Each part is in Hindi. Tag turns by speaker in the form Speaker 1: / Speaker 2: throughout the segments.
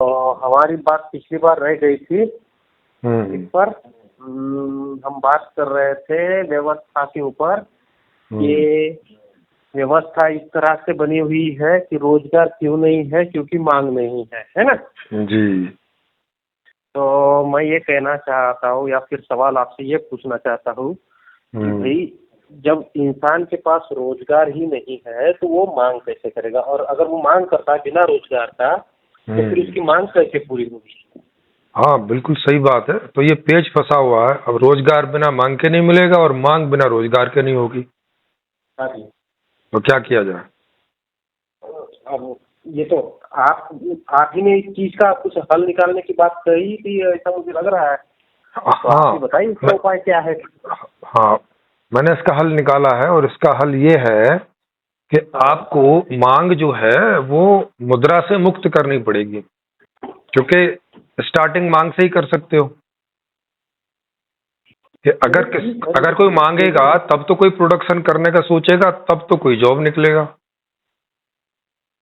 Speaker 1: तो हमारी बात पिछली बार रह गई थी इस
Speaker 2: हम्म।
Speaker 1: पर। हम बात कर रहे थे व्यवस्था के ऊपर। ये व्यवस्था इस तरह से बनी हुई है कि रोजगार क्यों नहीं है, क्योंकि मांग नहीं है ना।
Speaker 2: जी।
Speaker 1: तो मैं ये कहना चाहता हूँ या फिर सवाल आपसे ये पूछना चाहता हूँ कि
Speaker 2: हम्म।
Speaker 1: भाई, जब इंसान के पास रोजगार ही नहीं है तो वो मांग कैसे करेगा? और अगर वो मांग करता है बिना रोजगार का तो फिर उसकी मांग कैसे पूरी होगी?
Speaker 2: हाँ, बिल्कुल सही बात है। तो ये पेच फंसा हुआ है। अब रोजगार बिना मांग के नहीं मिलेगा और मांग बिना रोजगार के नहीं होगी,
Speaker 1: हाँ जी।
Speaker 2: तो क्या किया जाए?
Speaker 1: अब ये तो आप आप ही ने इस चीज का कुछ हल निकालने की बात कही थी, ऐसा मुझे लग रहा है। तो आप ही
Speaker 2: हाँ।
Speaker 1: बताइए इसका उपाय क्या है।
Speaker 2: हाँ, मैंने इसका हल निकाला है और इसका हल ये है कि
Speaker 1: हाँ
Speaker 2: आपको मांग जो है वो मुद्रा से मुक्त करनी पड़ेगी, क्योंकि स्टार्टिंग मांग से ही कर सकते हो। कि अगर कोई मांगेगा तब तो कोई प्रोडक्शन करने का सोचेगा, तब तो कोई जॉब निकलेगा।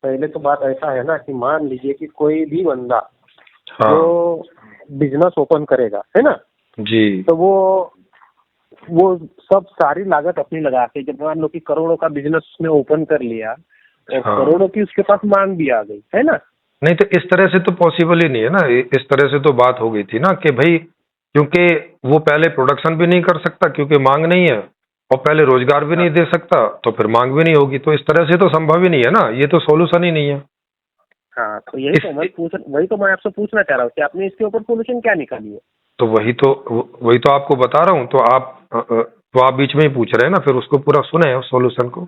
Speaker 1: पहले तो बात ऐसा है ना कि मान लीजिए कि कोई भी बंदा जो
Speaker 2: हाँ
Speaker 1: बिजनेस ओपन करेगा, है ना,
Speaker 2: जी।
Speaker 1: तो वो सब सारी लागत अपनी लगा के, जब मान लो कि करोड़ों का बिजनेस उसने ओपन कर लिया और
Speaker 2: हाँ,
Speaker 1: करोड़ों की उसके पास मांग भी आ गई, है ना।
Speaker 2: नहीं तो इस तरह से तो पॉसिबल ही नहीं है ना। इस तरह से तो बात हो गई थी ना कि भाई, क्योंकि वो पहले प्रोडक्शन भी नहीं कर सकता क्योंकि मांग नहीं है, और पहले रोजगार भी
Speaker 1: हाँ
Speaker 2: नहीं दे सकता तो फिर मांग भी नहीं होगी। तो इस तरह से तो संभव ही नहीं है ना, ये तो सॉल्यूशन ही नहीं है।
Speaker 1: हाँ, तो वही तो मैं आपसे पूछना चाह रहा हूँ कि आपने इसके ऊपर सोल्यूशन क्या निकाली है।
Speaker 2: तो वही तो आपको बता रहा हूँ। तो आप बीच में ही पूछ रहे हैं ना, फिर उसको पूरा सुने उस सॉल्यूशन को।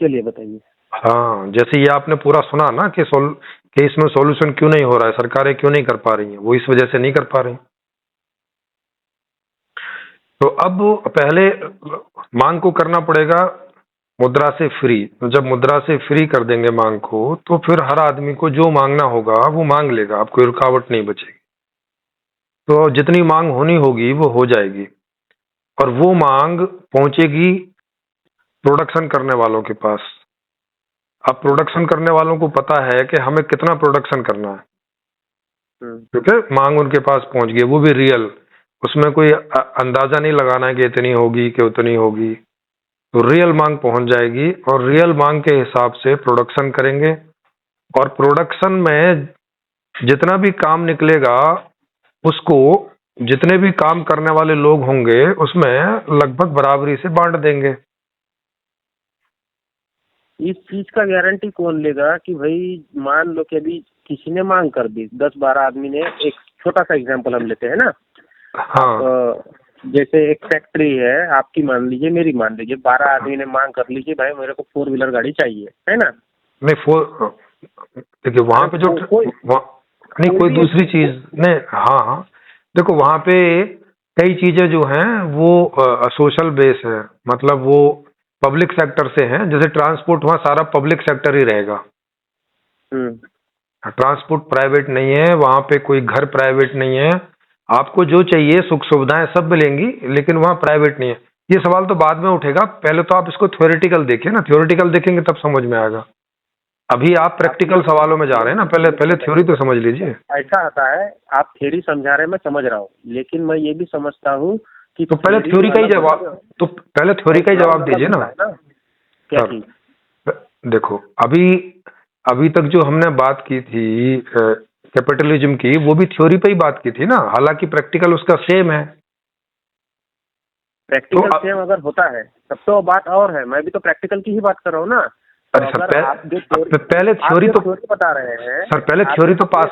Speaker 1: चलिए बताइए।
Speaker 2: हाँ, जैसे ये आपने पूरा सुना ना कि इसमें सॉल्यूशन क्यों नहीं हो रहा है, सरकारें क्यों नहीं कर पा रही हैं, वो इस वजह से नहीं कर पा रही। तो अब पहले मांग को करना पड़ेगा मुद्रा से फ्री। तो जब मुद्रा से फ्री कर देंगे मांग को, तो फिर हर आदमी को जो मांगना होगा वो मांग लेगा, अब कोई रुकावट नहीं बचेगी। तो जितनी मांग होनी होगी वो हो जाएगी, और वो मांग पहुंचेगी प्रोडक्शन करने वालों के पास। अब प्रोडक्शन करने वालों को पता है कि हमें कितना प्रोडक्शन करना है,
Speaker 1: हम्म।
Speaker 2: क्योंकि मांग उनके पास पहुंच गई, वो भी रियल। उसमें कोई अंदाजा नहीं लगाना है कि इतनी होगी कि उतनी होगी। तो रियल मांग पहुंच जाएगी और रियल मांग के हिसाब से प्रोडक्शन करेंगे। और प्रोडक्शन में जितना भी काम निकलेगा उसको जितने भी काम करने वाले लोग होंगे उसमें लगभग बराबरी से बांट देंगे।
Speaker 1: इस चीज का गारंटी कौन लेगा कि भाई, मान लो कि अभी किसी ने मांग कर दी, 10-12 आदमी ने, एक छोटा सा एग्जांपल हम लेते हैं ना। आप
Speaker 2: हाँ।
Speaker 1: जैसे एक फैक्ट्री है आपकी, मान लीजिए, मेरी मान लीजिए, 12 आदमी ने मांग कर लीजिए, भाई मेरे को 4 व्हीलर गाड़ी चाहिए, है ना।
Speaker 2: नहीं, देखिए वहां
Speaker 1: अरे
Speaker 2: पे जो
Speaker 1: कोई
Speaker 2: नहीं,
Speaker 1: कोई
Speaker 2: कोई
Speaker 1: भी
Speaker 2: दूसरी चीज नहीं। हाँ हाँ, देखो वहां पे कई चीजें जो हैं वो सोशल बेस है, मतलब वो पब्लिक सेक्टर से हैं। जैसे ट्रांसपोर्ट, वहाँ सारा पब्लिक सेक्टर ही रहेगा।
Speaker 1: हम्म।
Speaker 2: ट्रांसपोर्ट प्राइवेट नहीं है वहां पे, कोई घर प्राइवेट नहीं है। आपको जो चाहिए सुख सुविधाएं सब मिलेंगी, लेकिन वहां प्राइवेट नहीं है। ये सवाल तो बाद में उठेगा, पहले तो आप इसको थ्योरेटिकल देखिए ना। थ्योरेटिकल देखेंगे तब समझ में आएगा। अभी आप
Speaker 1: आपने
Speaker 2: प्रैक्टिकल सवालों में जा रहे हैं ना, पहले पहले थ्योरी तो समझ लीजिए।
Speaker 1: ऐसा आता है, आप थ्योरी समझा रहे हैं, मैं समझ रहा हूँ, लेकिन मैं ये भी समझता हूँ कि
Speaker 2: तो पहले
Speaker 1: थ्योरी
Speaker 2: थ्योरी का ही
Speaker 1: अलग
Speaker 2: जवाब
Speaker 1: होता है
Speaker 2: तो पहले थ्योरी
Speaker 1: और
Speaker 2: का ही
Speaker 1: ग्राउंड
Speaker 2: जवाब
Speaker 1: अलग
Speaker 2: दीजिए ना।
Speaker 1: होता है ना। क्या
Speaker 2: सर,
Speaker 1: चीज?
Speaker 2: देखो, अभी अभी तक जो हमने बात की थी कैपिटलिज्म की, वो भी थ्योरी पे ही बात की थी ना, हालांकि प्रैक्टिकल उसका सेम है। तो
Speaker 1: प्रैक्टिकल सेम अगर होता है तब तो बात और है, मैं भी तो प्रैक्टिकल की ही बात कर रहा हूँ ना। तो
Speaker 2: अरे सर,
Speaker 1: अगर
Speaker 2: पहले
Speaker 1: आप
Speaker 2: थ्योरी
Speaker 1: जो
Speaker 2: तो
Speaker 1: थ्योरी बता रहे हैं,
Speaker 2: सर पहले
Speaker 1: आप जो
Speaker 2: थ्योरी तो
Speaker 1: अपने
Speaker 2: पास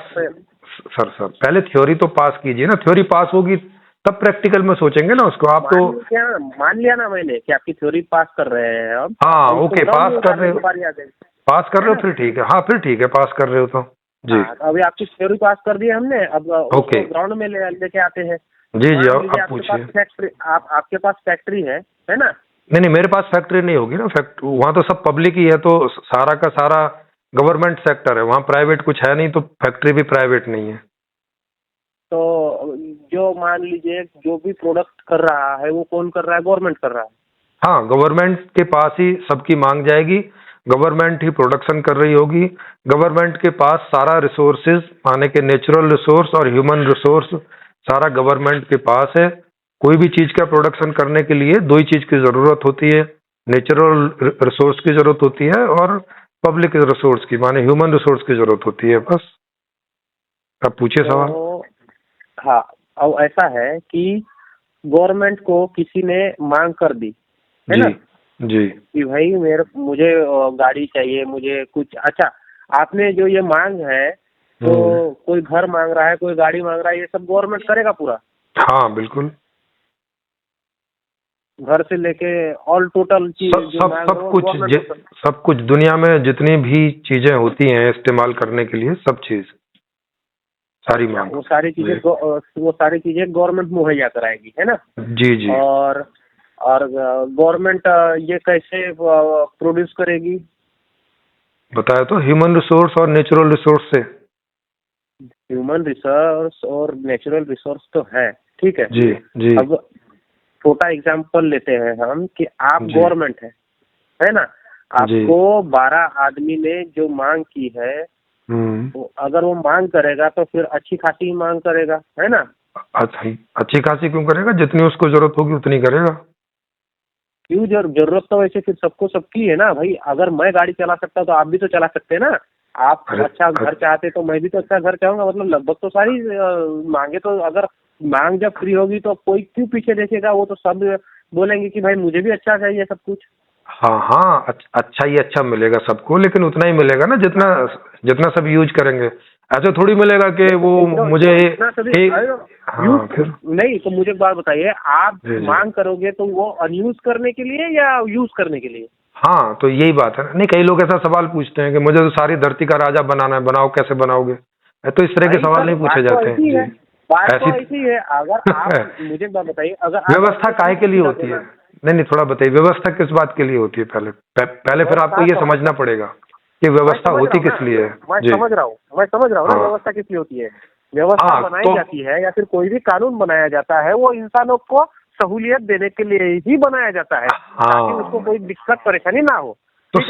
Speaker 2: सर पहले थ्योरी तो पास कीजिए ना। थ्योरी पास होगी तब प्रैक्टिकल में सोचेंगे ना उसको। आप तो
Speaker 1: मान लिया ना मैंने कि आपकी थ्योरी पास कर रहे हैं अब,
Speaker 2: हाँ,
Speaker 1: और उसको
Speaker 2: ओके,
Speaker 1: ग्राउंड में
Speaker 2: पास कर रहे
Speaker 1: उतारने की
Speaker 2: हो,
Speaker 1: बारी आ गई,
Speaker 2: पास कर
Speaker 1: है
Speaker 2: रहे हो
Speaker 1: ना।
Speaker 2: फिर ठीक है। हाँ, फिर ठीक है, पास कर रहे हो तो जी।
Speaker 1: हाँ, तो अभी आपकी थ्योरी पास कर दी हमने, अब
Speaker 2: ओके,
Speaker 1: उसको ग्राउंड में लेके आते हैं।
Speaker 2: जी जी,
Speaker 1: मान लीजिए
Speaker 2: अब
Speaker 1: आपके पास
Speaker 2: पूछिए।
Speaker 1: फैक्ट्री, आपके पास फैक्ट्री है ना।
Speaker 2: नहीं नहीं, मेरे पास फैक्ट्री नहीं होगी ना। वहाँ तो सब पब्लिक ही है, तो सारा का सारा गवर्नमेंट सेक्टर है, वहाँ प्राइवेट कुछ है नहीं, तो फैक्ट्री भी प्राइवेट नहीं है।
Speaker 1: तो जो मान लीजिए जो भी प्रोडक्ट कर रहा है वो कौन कर रहा है? गवर्नमेंट कर रहा है।
Speaker 2: हाँ, गवर्नमेंट के पास ही सबकी मांग जाएगी। गवर्नमेंट ही प्रोडक्शन कर रही होगी। गवर्नमेंट के पास सारा रिसोर्सेज, माने के नेचुरल रिसोर्स और ह्यूमन रिसोर्स सारा गवर्नमेंट के पास है। कोई भी चीज का प्रोडक्शन करने के लिए दो ही चीज की जरूरत होती है, नेचुरल रिसोर्स की जरूरत होती है और पब्लिक रिसोर्स की, माने ह्यूमन रिसोर्स की जरूरत होती है। बस अब पूछिए सवाल।
Speaker 1: तो हाँ, अब ऐसा है कि गवर्नमेंट को किसी ने मांग कर दी है ना,
Speaker 2: जी जी
Speaker 1: कि भाई मुझे गाड़ी चाहिए, मुझे कुछ। अच्छा, आपने जो ये मांग है, तो कोई घर मांग रहा है, कोई गाड़ी मांग रहा है, ये सब गवर्नमेंट करेगा पूरा?
Speaker 2: हाँ बिल्कुल,
Speaker 1: घर से लेके ऑल टोटल चीज जो मांग
Speaker 2: सब
Speaker 1: रहे हो,
Speaker 2: कुछ
Speaker 1: गवर्नमेंट को
Speaker 2: सब कुछ दुनिया में जितनी भी चीजें होती हैं इस्तेमाल करने के लिए, सब चीज, सारी मांग।
Speaker 1: वो सारी चीजें गवर्नमेंट मुहैया कराएगी, है ना?
Speaker 2: जी जी।
Speaker 1: और गवर्नमेंट ये कैसे प्रोड्यूस करेगी?
Speaker 2: बताया तो, ह्यूमन रिसोर्स और नेचुरल रिसोर्स से।
Speaker 1: ह्यूमन रिसोर्स और नेचुरल रिसोर्स तो है, ठीक है
Speaker 2: जी जी।
Speaker 1: अब छोटा एग्जांपल लेते हैं हम कि आप गवर्नमेंट है ना, आपको 12 आदमी ने जो मांग की है, तो अगर वो मांग करेगा तो फिर अच्छी खासी मांग करेगा, है ना?
Speaker 2: अच्छी खासी क्यों करेगा? जितनी उसको जरूरत होगी उतनी करेगा।
Speaker 1: क्यों जरूरत तो वैसे फिर सबको सबकी है ना भाई। अगर मैं गाड़ी चला सकता तो आप भी तो चला सकते हैं ना। आप अच्छा घर चाहते तो मैं भी तो अच्छा घर चाहूंगा। मतलब लगभग तो सारी मांगे, तो अगर मांग जब फ्री होगी तो कोई क्यों पीछे देखेगा? वो तो सब बोलेंगे कि भाई मुझे भी अच्छा चाहिए सब कुछ।
Speaker 2: हाँ हाँ, अच्छा ही अच्छा मिलेगा सबको, लेकिन उतना ही मिलेगा ना जितना जितना सब यूज करेंगे। ऐसे थोड़ी मिलेगा कि वो मुझे हाँ, फिर
Speaker 1: नहीं। तो मुझे एक बात बताइए, आप मांग करोगे तो वो अनयूज करने के लिए या यूज करने के लिए?
Speaker 2: हाँ, तो यही बात है। नहीं, कई लोग ऐसा सवाल पूछते हैं कि मुझे तो सारी धरती का राजा बनाना है, बनाओ, कैसे बनाओगे? तो इस तरह के सवाल नहीं पूछे जाते हैं।
Speaker 1: बात तो ऐसी है। अगर आप मुझे बात बताइए, अगर
Speaker 2: व्यवस्था काहे के लिए होती है? नहीं, थोड़ा बताइए, व्यवस्था किस बात के लिए होती है? पहले फिर आपको ये समझना पड़ेगा कि व्यवस्था होती किस लिए है।
Speaker 1: मैं समझ रहा हूँ ना व्यवस्था किस लिए होती है। व्यवस्था बनाई जाती है या फिर कोई भी कानून बनाया जाता है, वो इंसानों को सहूलियत देने के लिए ही बनाया जाता है, ताकि उसको कोई दिक्कत परेशानी ना हो।
Speaker 2: तो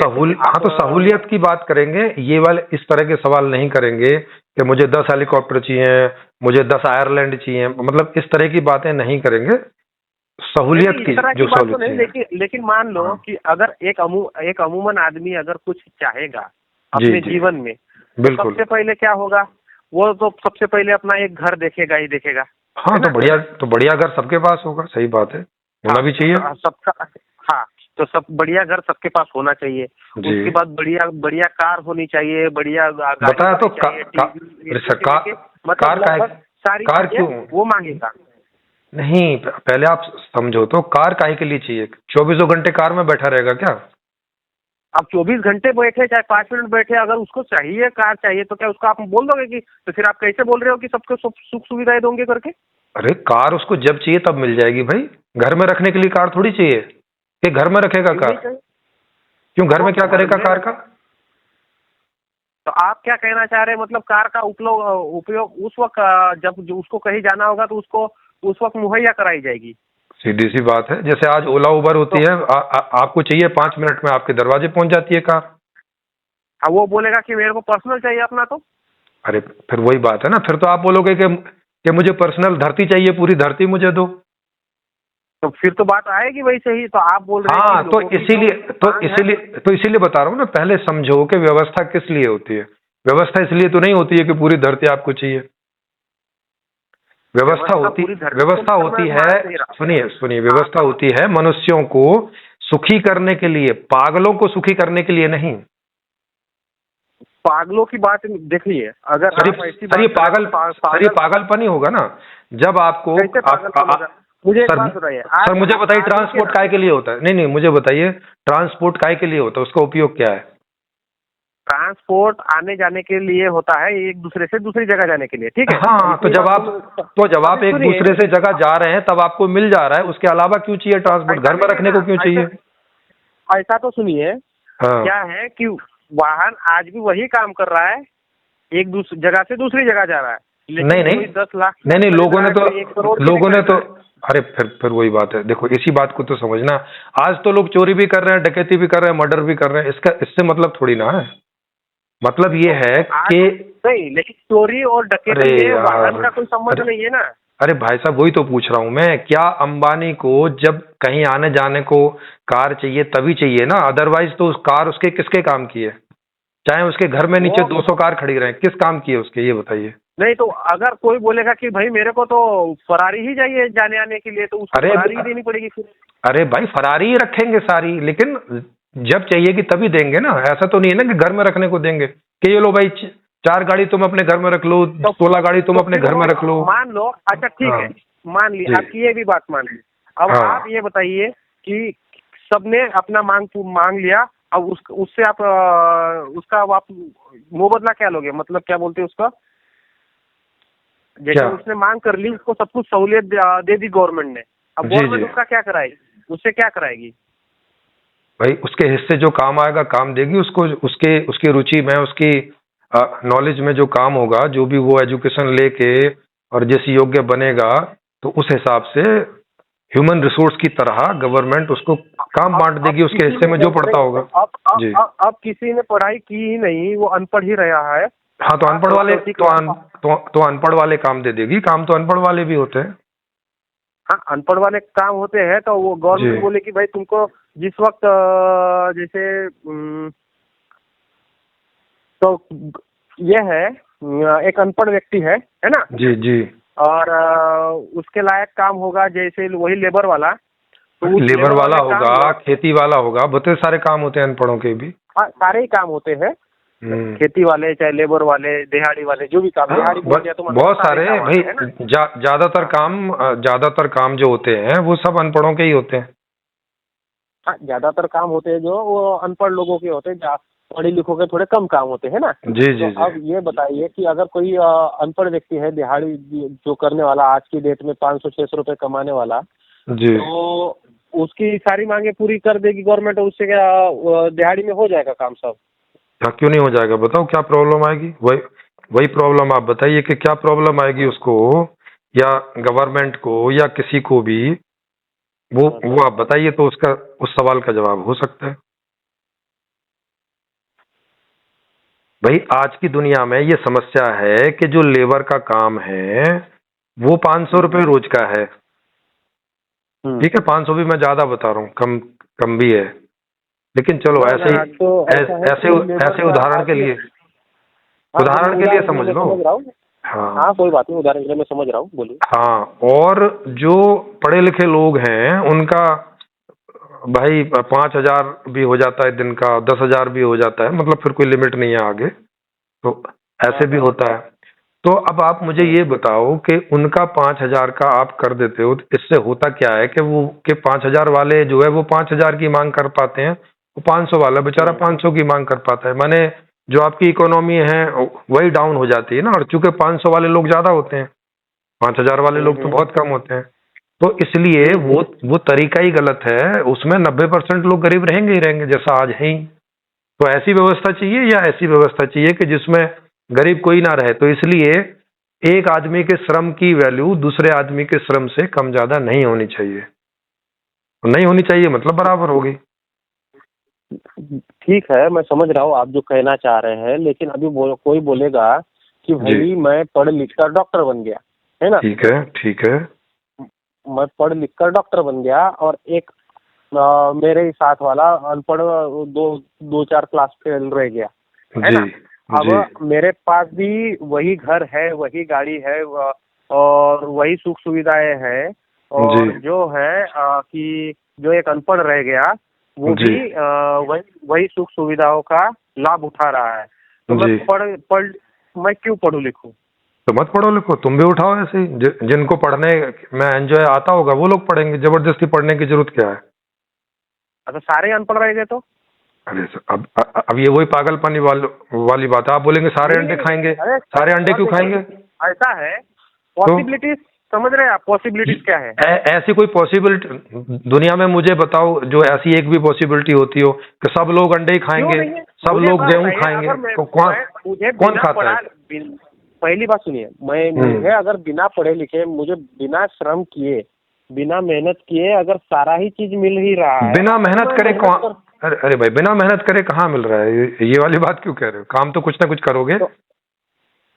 Speaker 2: सहूलियत की बात करेंगे, ये वाले इस तरह के सवाल नहीं करेंगे कि मुझे 10 हेलीकॉप्टर चाहिए, मुझे 10 आयरलैंड चाहिए, मतलब इस तरह की बातें नहीं करेंगे। सहूलियत की जो सहूलियत
Speaker 1: नहीं, लेकिन मान लो कि अगर एक अमूमन आदमी अगर कुछ चाहेगा अपने जीवन में, बिल्कुल, सबसे पहले क्या होगा? वो तो सबसे पहले अपना एक घर देखेगा ही देखेगा।
Speaker 2: हाँ, तो बढ़िया घर सबके पास होगा, सही बात है, होना भी चाहिए
Speaker 1: सबका। हाँ, तो सब बढ़िया घर सबके पास होना चाहिए। उसके बाद बढ़िया कार होनी चाहिए, बढ़िया
Speaker 2: बताया तो कार क्यों
Speaker 1: वो मांगेगा?
Speaker 2: नहीं, पहले आप समझो तो, कार काहे के लिए चाहिए? 24 घंटे कार में बैठा रहेगा क्या?
Speaker 1: आप 24 घंटे बैठे चाहे 5 मिनट बैठे, अगर उसको चाहिए कार चाहिए, तो क्या उसको आप बोल दोगे कि? तो फिर आप कैसे बोल रहे हो कि सबको सुख सुविधाएं दोगे करके?
Speaker 2: अरे कार उसको जब चाहिए तब मिल जाएगी भाई। घर में रखने के लिए कार थोड़ी चाहिए कि घर में रखेगा कार? क्यों, घर में क्या करेगा कार का?
Speaker 1: तो आप क्या कहना चाह रहे हैं? मतलब कार का उपयोग उस वक्त जब उसको कहीं जाना होगा तो उसको उस वक्त मुहैया कराई जाएगी।
Speaker 2: सीधी सी बात है, जैसे आज ओला उबर होती है, आपको चाहिए 5 मिनट में आपके दरवाजे पहुंच जाती है कार।
Speaker 1: वो बोलेगा कि मेरे को पर्सनल चाहिए अपना, तो
Speaker 2: अरे फिर वही बात है ना, फिर तो आप बोलोगे कि मुझे पर्सनल धरती चाहिए, पूरी धरती मुझे दो।
Speaker 1: तो फिर तो बात आएगी वैसे ही। तो आप बोल रहे हैं
Speaker 2: हाँ, तो इसीलिए बता रहा हूँ ना, पहले समझो कि व्यवस्था किस लिए होती है। व्यवस्था इसलिए तो नहीं होती है कि पूरी धरती आपको चाहिए। व्यवस्था होती है, सुनिए, व्यवस्था होती है मनुष्यों को सुखी करने के लिए, पागलों को सुखी करने के लिए नहीं।
Speaker 1: पागलों की बात देखिए, अगर
Speaker 2: ये पागलपन ही होगा ना जब आपको
Speaker 1: मुझे बताइए
Speaker 2: सर, मुझे बताइए ट्रांसपोर्ट काय के लिए होता है? नहीं, मुझे बताइए ट्रांसपोर्ट काय के लिए होता है, उसका उपयोग क्या है?
Speaker 1: ट्रांसपोर्ट आने जाने के लिए होता है, एक दूसरे से दूसरी जगह जाने के लिए, ठीक है?
Speaker 2: हाँ, तो जब आप एक दूसरे से जगह जा रहे हैं तब आपको मिल जा रहा है, उसके अलावा क्यों चाहिए ट्रांसपोर्ट? घर में रखने को क्यों चाहिए?
Speaker 1: ऐसा तो सुनिए, क्या है कि वाहन आज भी वही काम कर रहा है, एक दूसरी जगह से दूसरी जगह जा रहा है।
Speaker 2: नहीं,
Speaker 1: 10 लाख
Speaker 2: नहीं, लोगों अरे फिर वही बात है, देखो इसी बात को तो समझना। आज तो लोग चोरी भी कर रहे हैं, डकैती भी कर रहे हैं, मर्डर भी कर रहे हैं, इससे मतलब थोड़ी ना है। मतलब ये है
Speaker 1: आज
Speaker 2: कि
Speaker 1: नहीं, लेकिन चोरी और
Speaker 2: अरे
Speaker 1: डकैती में वाहन
Speaker 2: यार,
Speaker 1: का कोई संबंध
Speaker 2: अरे
Speaker 1: नहीं है ना।
Speaker 2: अरे भाई साहब, वही तो पूछ रहा हूं मैं, क्या अंबानी को जब कहीं आने जाने को कार चाहिए तभी चाहिए ना, अदरवाइज तो उस कार उसके किसके काम की है? चाहे उसके घर में नीचे
Speaker 1: वो
Speaker 2: 200 कार खड़ी रहे, किस काम की है उसके, ये बताइए।
Speaker 1: नहीं तो अगर कोई बोलेगा कि भाई मेरे को तो फरारी ही चाहिए जाने आने के लिए, तो उसको
Speaker 2: अरे
Speaker 1: फरारी ही देनी पड़ेगी फिर।
Speaker 2: अरे भाई, फरारी ही रखेंगे सारी, लेकिन जब चाहिए कि तभी देंगे ना। ऐसा तो नहीं है ना कि घर में रखने को देंगे कि ये लो भाई 4 गाड़ी तुम अपने घर में रख लो,
Speaker 1: तो
Speaker 2: 16 गाड़ी तुम
Speaker 1: तो
Speaker 2: अपने
Speaker 1: फिर
Speaker 2: घर में
Speaker 1: वो
Speaker 2: रख लो।
Speaker 1: मान लो, अच्छा ठीक
Speaker 2: हाँ
Speaker 1: है, मान ली
Speaker 2: जी।
Speaker 1: आपकी ये भी बात मान ली। अब
Speaker 2: हाँ
Speaker 1: आप ये बताइए कि सबने अपना मांग लिया, अब उससे आप उसका अब आप मुबदला क्या लोगे, मतलब क्या बोलते हैं उसका, जैसे
Speaker 2: क्या?
Speaker 1: उसने मांग कर ली, उसको सब कुछ सहूलियत दे दी गवर्नमेंट ने, अब
Speaker 2: जी
Speaker 1: गवर्नमेंट
Speaker 2: जी।
Speaker 1: उसका क्या कराएगी, उससे क्या कराएगी?
Speaker 2: भाई उसके हिस्से जो काम आएगा काम देगी उसको, उसके उसकी रुचि में, उसकी नॉलेज में जो काम होगा, जो भी वो एजुकेशन लेके और जिस योग्य बनेगा, तो उस हिसाब से ह्यूमन रिसोर्स की तरह गवर्नमेंट उसको काम बांट
Speaker 1: अब
Speaker 2: देगी उसके
Speaker 1: किसी
Speaker 2: हिस्से
Speaker 1: ने
Speaker 2: में जो पड़ता होगा। जी।
Speaker 1: अब किसी ने पढ़ाई की ही नहीं, वो अनपढ़ ही रहा है।
Speaker 2: हाँ, तो अनपढ़ वाले
Speaker 1: चौथी
Speaker 2: तो
Speaker 1: क्लास
Speaker 2: तो अनपढ़ वाले काम दे देगी, काम तो अनपढ़ वाले भी होते हैं।
Speaker 1: हाँ, अनपढ़ वाले काम होते हैं, तो वो
Speaker 2: जी
Speaker 1: गवर्नमेंट बोले कि भाई तुमको जिस वक्त जैसे तो ये है, एक अनपढ़ व्यक्ति है ना,
Speaker 2: जी जी।
Speaker 1: और उसके लायक काम होगा जैसे वही लेबर वाला, तो उस
Speaker 2: लेबर
Speaker 1: लेबर
Speaker 2: वाला
Speaker 1: वाले काम
Speaker 2: होगा,
Speaker 1: में
Speaker 2: खेती वाला होगा, बहुत सारे काम होते हैं अनपढ़ों के भी।
Speaker 1: हाँ, सारे ही काम होते हैं,
Speaker 2: हम्म।
Speaker 1: खेती वाले चाहे लेबर वाले, दिहाड़ी वाले, जो भी काम, दिहाड़ी बोल दिया तो मतलब
Speaker 2: बहुत
Speaker 1: सारे
Speaker 2: सारे
Speaker 1: काम
Speaker 2: भाई,
Speaker 1: आते हैं ना।
Speaker 2: ज्यादातर काम जो होते हैं वो सब अनपढ़ों के ही होते हैं।
Speaker 1: हाँ, ज्यादातर काम होते हैं जो वो अनपढ़ लोगों के होते हैं, पढ़े लिखों के थोड़े कम काम होते हैं ना।
Speaker 2: जी जी
Speaker 1: तो
Speaker 2: जी।
Speaker 1: अब ये बताइए कि अगर कोई अनपढ़ व्यक्ति है, दिहाड़ी जो करने वाला, आज की डेट में 500-600 रुपए कमाने वाला,
Speaker 2: जी।
Speaker 1: तो उसकी सारी मांगे पूरी कर देगी गवर्नमेंट, उससे क्या दिहाड़ी में हो जाएगा काम सब?
Speaker 2: क्या क्यों नहीं हो जाएगा? बताओ क्या प्रॉब्लम आएगी? वही वही प्रॉब्लम आप बताइए कि क्या प्रॉब्लम आएगी उसको, या गवर्नमेंट को, या किसी को भी। वो आप बताइए तो उसका, उस सवाल का जवाब हो सकता है। भाई आज की दुनिया में ये समस्या है कि जो लेबर का काम है वो 500 रुपये रोज का है। ठीक है, 500 भी मैं ज्यादा बता रहा हूँ, कम कम भी है, लेकिन चलो
Speaker 1: ना
Speaker 2: ऐसे
Speaker 1: ना,
Speaker 2: ही,
Speaker 1: आज तो ऐसा है
Speaker 2: ऐसे
Speaker 1: कि लेबर
Speaker 2: ऐसे
Speaker 1: का
Speaker 2: उदाहरण
Speaker 1: आज
Speaker 2: के
Speaker 1: के,
Speaker 2: लिए,
Speaker 1: हाँ
Speaker 2: उदाहरण के लिए
Speaker 1: उदाहरण के लिए
Speaker 2: समझ
Speaker 1: मैं
Speaker 2: लो।
Speaker 1: समझ रहा हूँ।
Speaker 2: हाँ
Speaker 1: हाँ कोई बात नहीं, उदाहरण के लिए मैं समझ रहा हूँ, बोलिए।
Speaker 2: हाँ। और जो पढ़े लिखे लोग हैं उनका भाई 5,000 भी हो जाता है दिन का, 10,000 भी हो जाता है, मतलब फिर कोई लिमिट नहीं है आगे, तो
Speaker 1: हाँ
Speaker 2: ऐसे भी
Speaker 1: हाँ
Speaker 2: होता है। तो अब आप मुझे
Speaker 1: हाँ।
Speaker 2: ये बताओ कि उनका 5,000 का आप कर देते हो, तो इससे होता क्या है कि वो के 5,000 वाले जो है वो 5,000 की मांग कर पाते हैं, वो 500 वाला बेचारा 500 की मांग कर पाता है। माने जो आपकी इकोनॉमी है वही डाउन हो जाती है ना, और चूंकि 500 वाले लोग ज्यादा होते हैं, 5,000 वाले लोग तो बहुत कम होते हैं, तो इसलिए वो तरीका ही गलत है। उसमें 90% लोग गरीब रहेंगे ही रहेंगे, जैसा आज है ही। तो ऐसी व्यवस्था चाहिए या ऐसी व्यवस्था चाहिए कि जिसमें गरीब कोई ना रहे? तो इसलिए एक आदमी के श्रम की वैल्यू दूसरे आदमी के श्रम से कम ज्यादा नहीं होनी चाहिए, नहीं होनी चाहिए मतलब बराबर होगी।
Speaker 1: ठीक है, मैं समझ रहा हूँ आप जो कहना चाह रहे हैं, लेकिन अभी कोई बोलेगा कि
Speaker 2: जी
Speaker 1: भाई मैं पढ़ लिख कर डॉक्टर बन गया, है ना,
Speaker 2: ठीक है, ठीक है।
Speaker 1: मैं पढ़ लिख कर डॉक्टर बन गया, और एक मेरे ही साथ वाला अनपढ़, दो चार क्लास फेल रह गया, है
Speaker 2: जी
Speaker 1: ना। अब
Speaker 2: जी
Speaker 1: मेरे पास भी वही घर है, वही गाड़ी है, और वही सुख सुविधाएं हैं,
Speaker 2: जी
Speaker 1: और जो है कि जो एक अनपढ़ रह गया वो
Speaker 2: जी
Speaker 1: भी वही वही सुख सुविधाओं का लाभ उठा रहा है। तो मैं
Speaker 2: जी।
Speaker 1: पढ़ पढ़ मैं क्यों पढ़ूं लिखूं?
Speaker 2: तो मत पढ़ो लिखो, तुम भी उठाओ ऐसे ही। जिनको पढ़ने में एंजॉय आता होगा वो लोग पढ़ेंगे, जबरदस्ती पढ़ने की जरूरत क्या है?
Speaker 1: अच्छा, सारे अनपढ़ रह गए तो?
Speaker 2: अरे अब ये वही पागलपनी वाली बात है। आप बोलेंगे सारे अंडे
Speaker 1: नहीं,
Speaker 2: खाएंगे,
Speaker 1: अरे
Speaker 2: सारे अंडे
Speaker 1: और
Speaker 2: क्यों
Speaker 1: देखिए,
Speaker 2: खाएंगे?
Speaker 1: ऐसा है,
Speaker 2: तो
Speaker 1: पॉसिबिलिटीज समझ रहे हैं आप, पॉसिबिलिटीज क्या है?
Speaker 2: ऐसी कोई पॉसिबिलिटी दुनिया में मुझे बताओ जो ऐसी एक भी पॉसिबिलिटी होती हो कि सब लोग अंडे ही
Speaker 1: क्यों
Speaker 2: खाएंगे,
Speaker 1: नहीं है?
Speaker 2: सब
Speaker 1: मुझे
Speaker 2: लोग
Speaker 1: बात
Speaker 2: गेहूं
Speaker 1: बताइए,
Speaker 2: खाएंगे,
Speaker 1: अगर मुझे
Speaker 2: कौन
Speaker 1: बिना
Speaker 2: खाता
Speaker 1: पढ़ा,
Speaker 2: है?
Speaker 1: पहली बात सुनिए, मुझे अगर बिना पढ़े लिखे, मुझे बिना श्रम किए बिना मेहनत किए अगर सारा ही चीज मिल ही रहा है,
Speaker 2: बिना मेहनत
Speaker 1: तो
Speaker 2: करे
Speaker 1: मेहनत
Speaker 2: कहाँ?
Speaker 1: कर-
Speaker 2: अरे भाई, बिना मेहनत करे कहाँ मिल रहा है? ये वाली बात क्यों कह रहे हो? काम तो कुछ ना कुछ करोगे।
Speaker 1: तो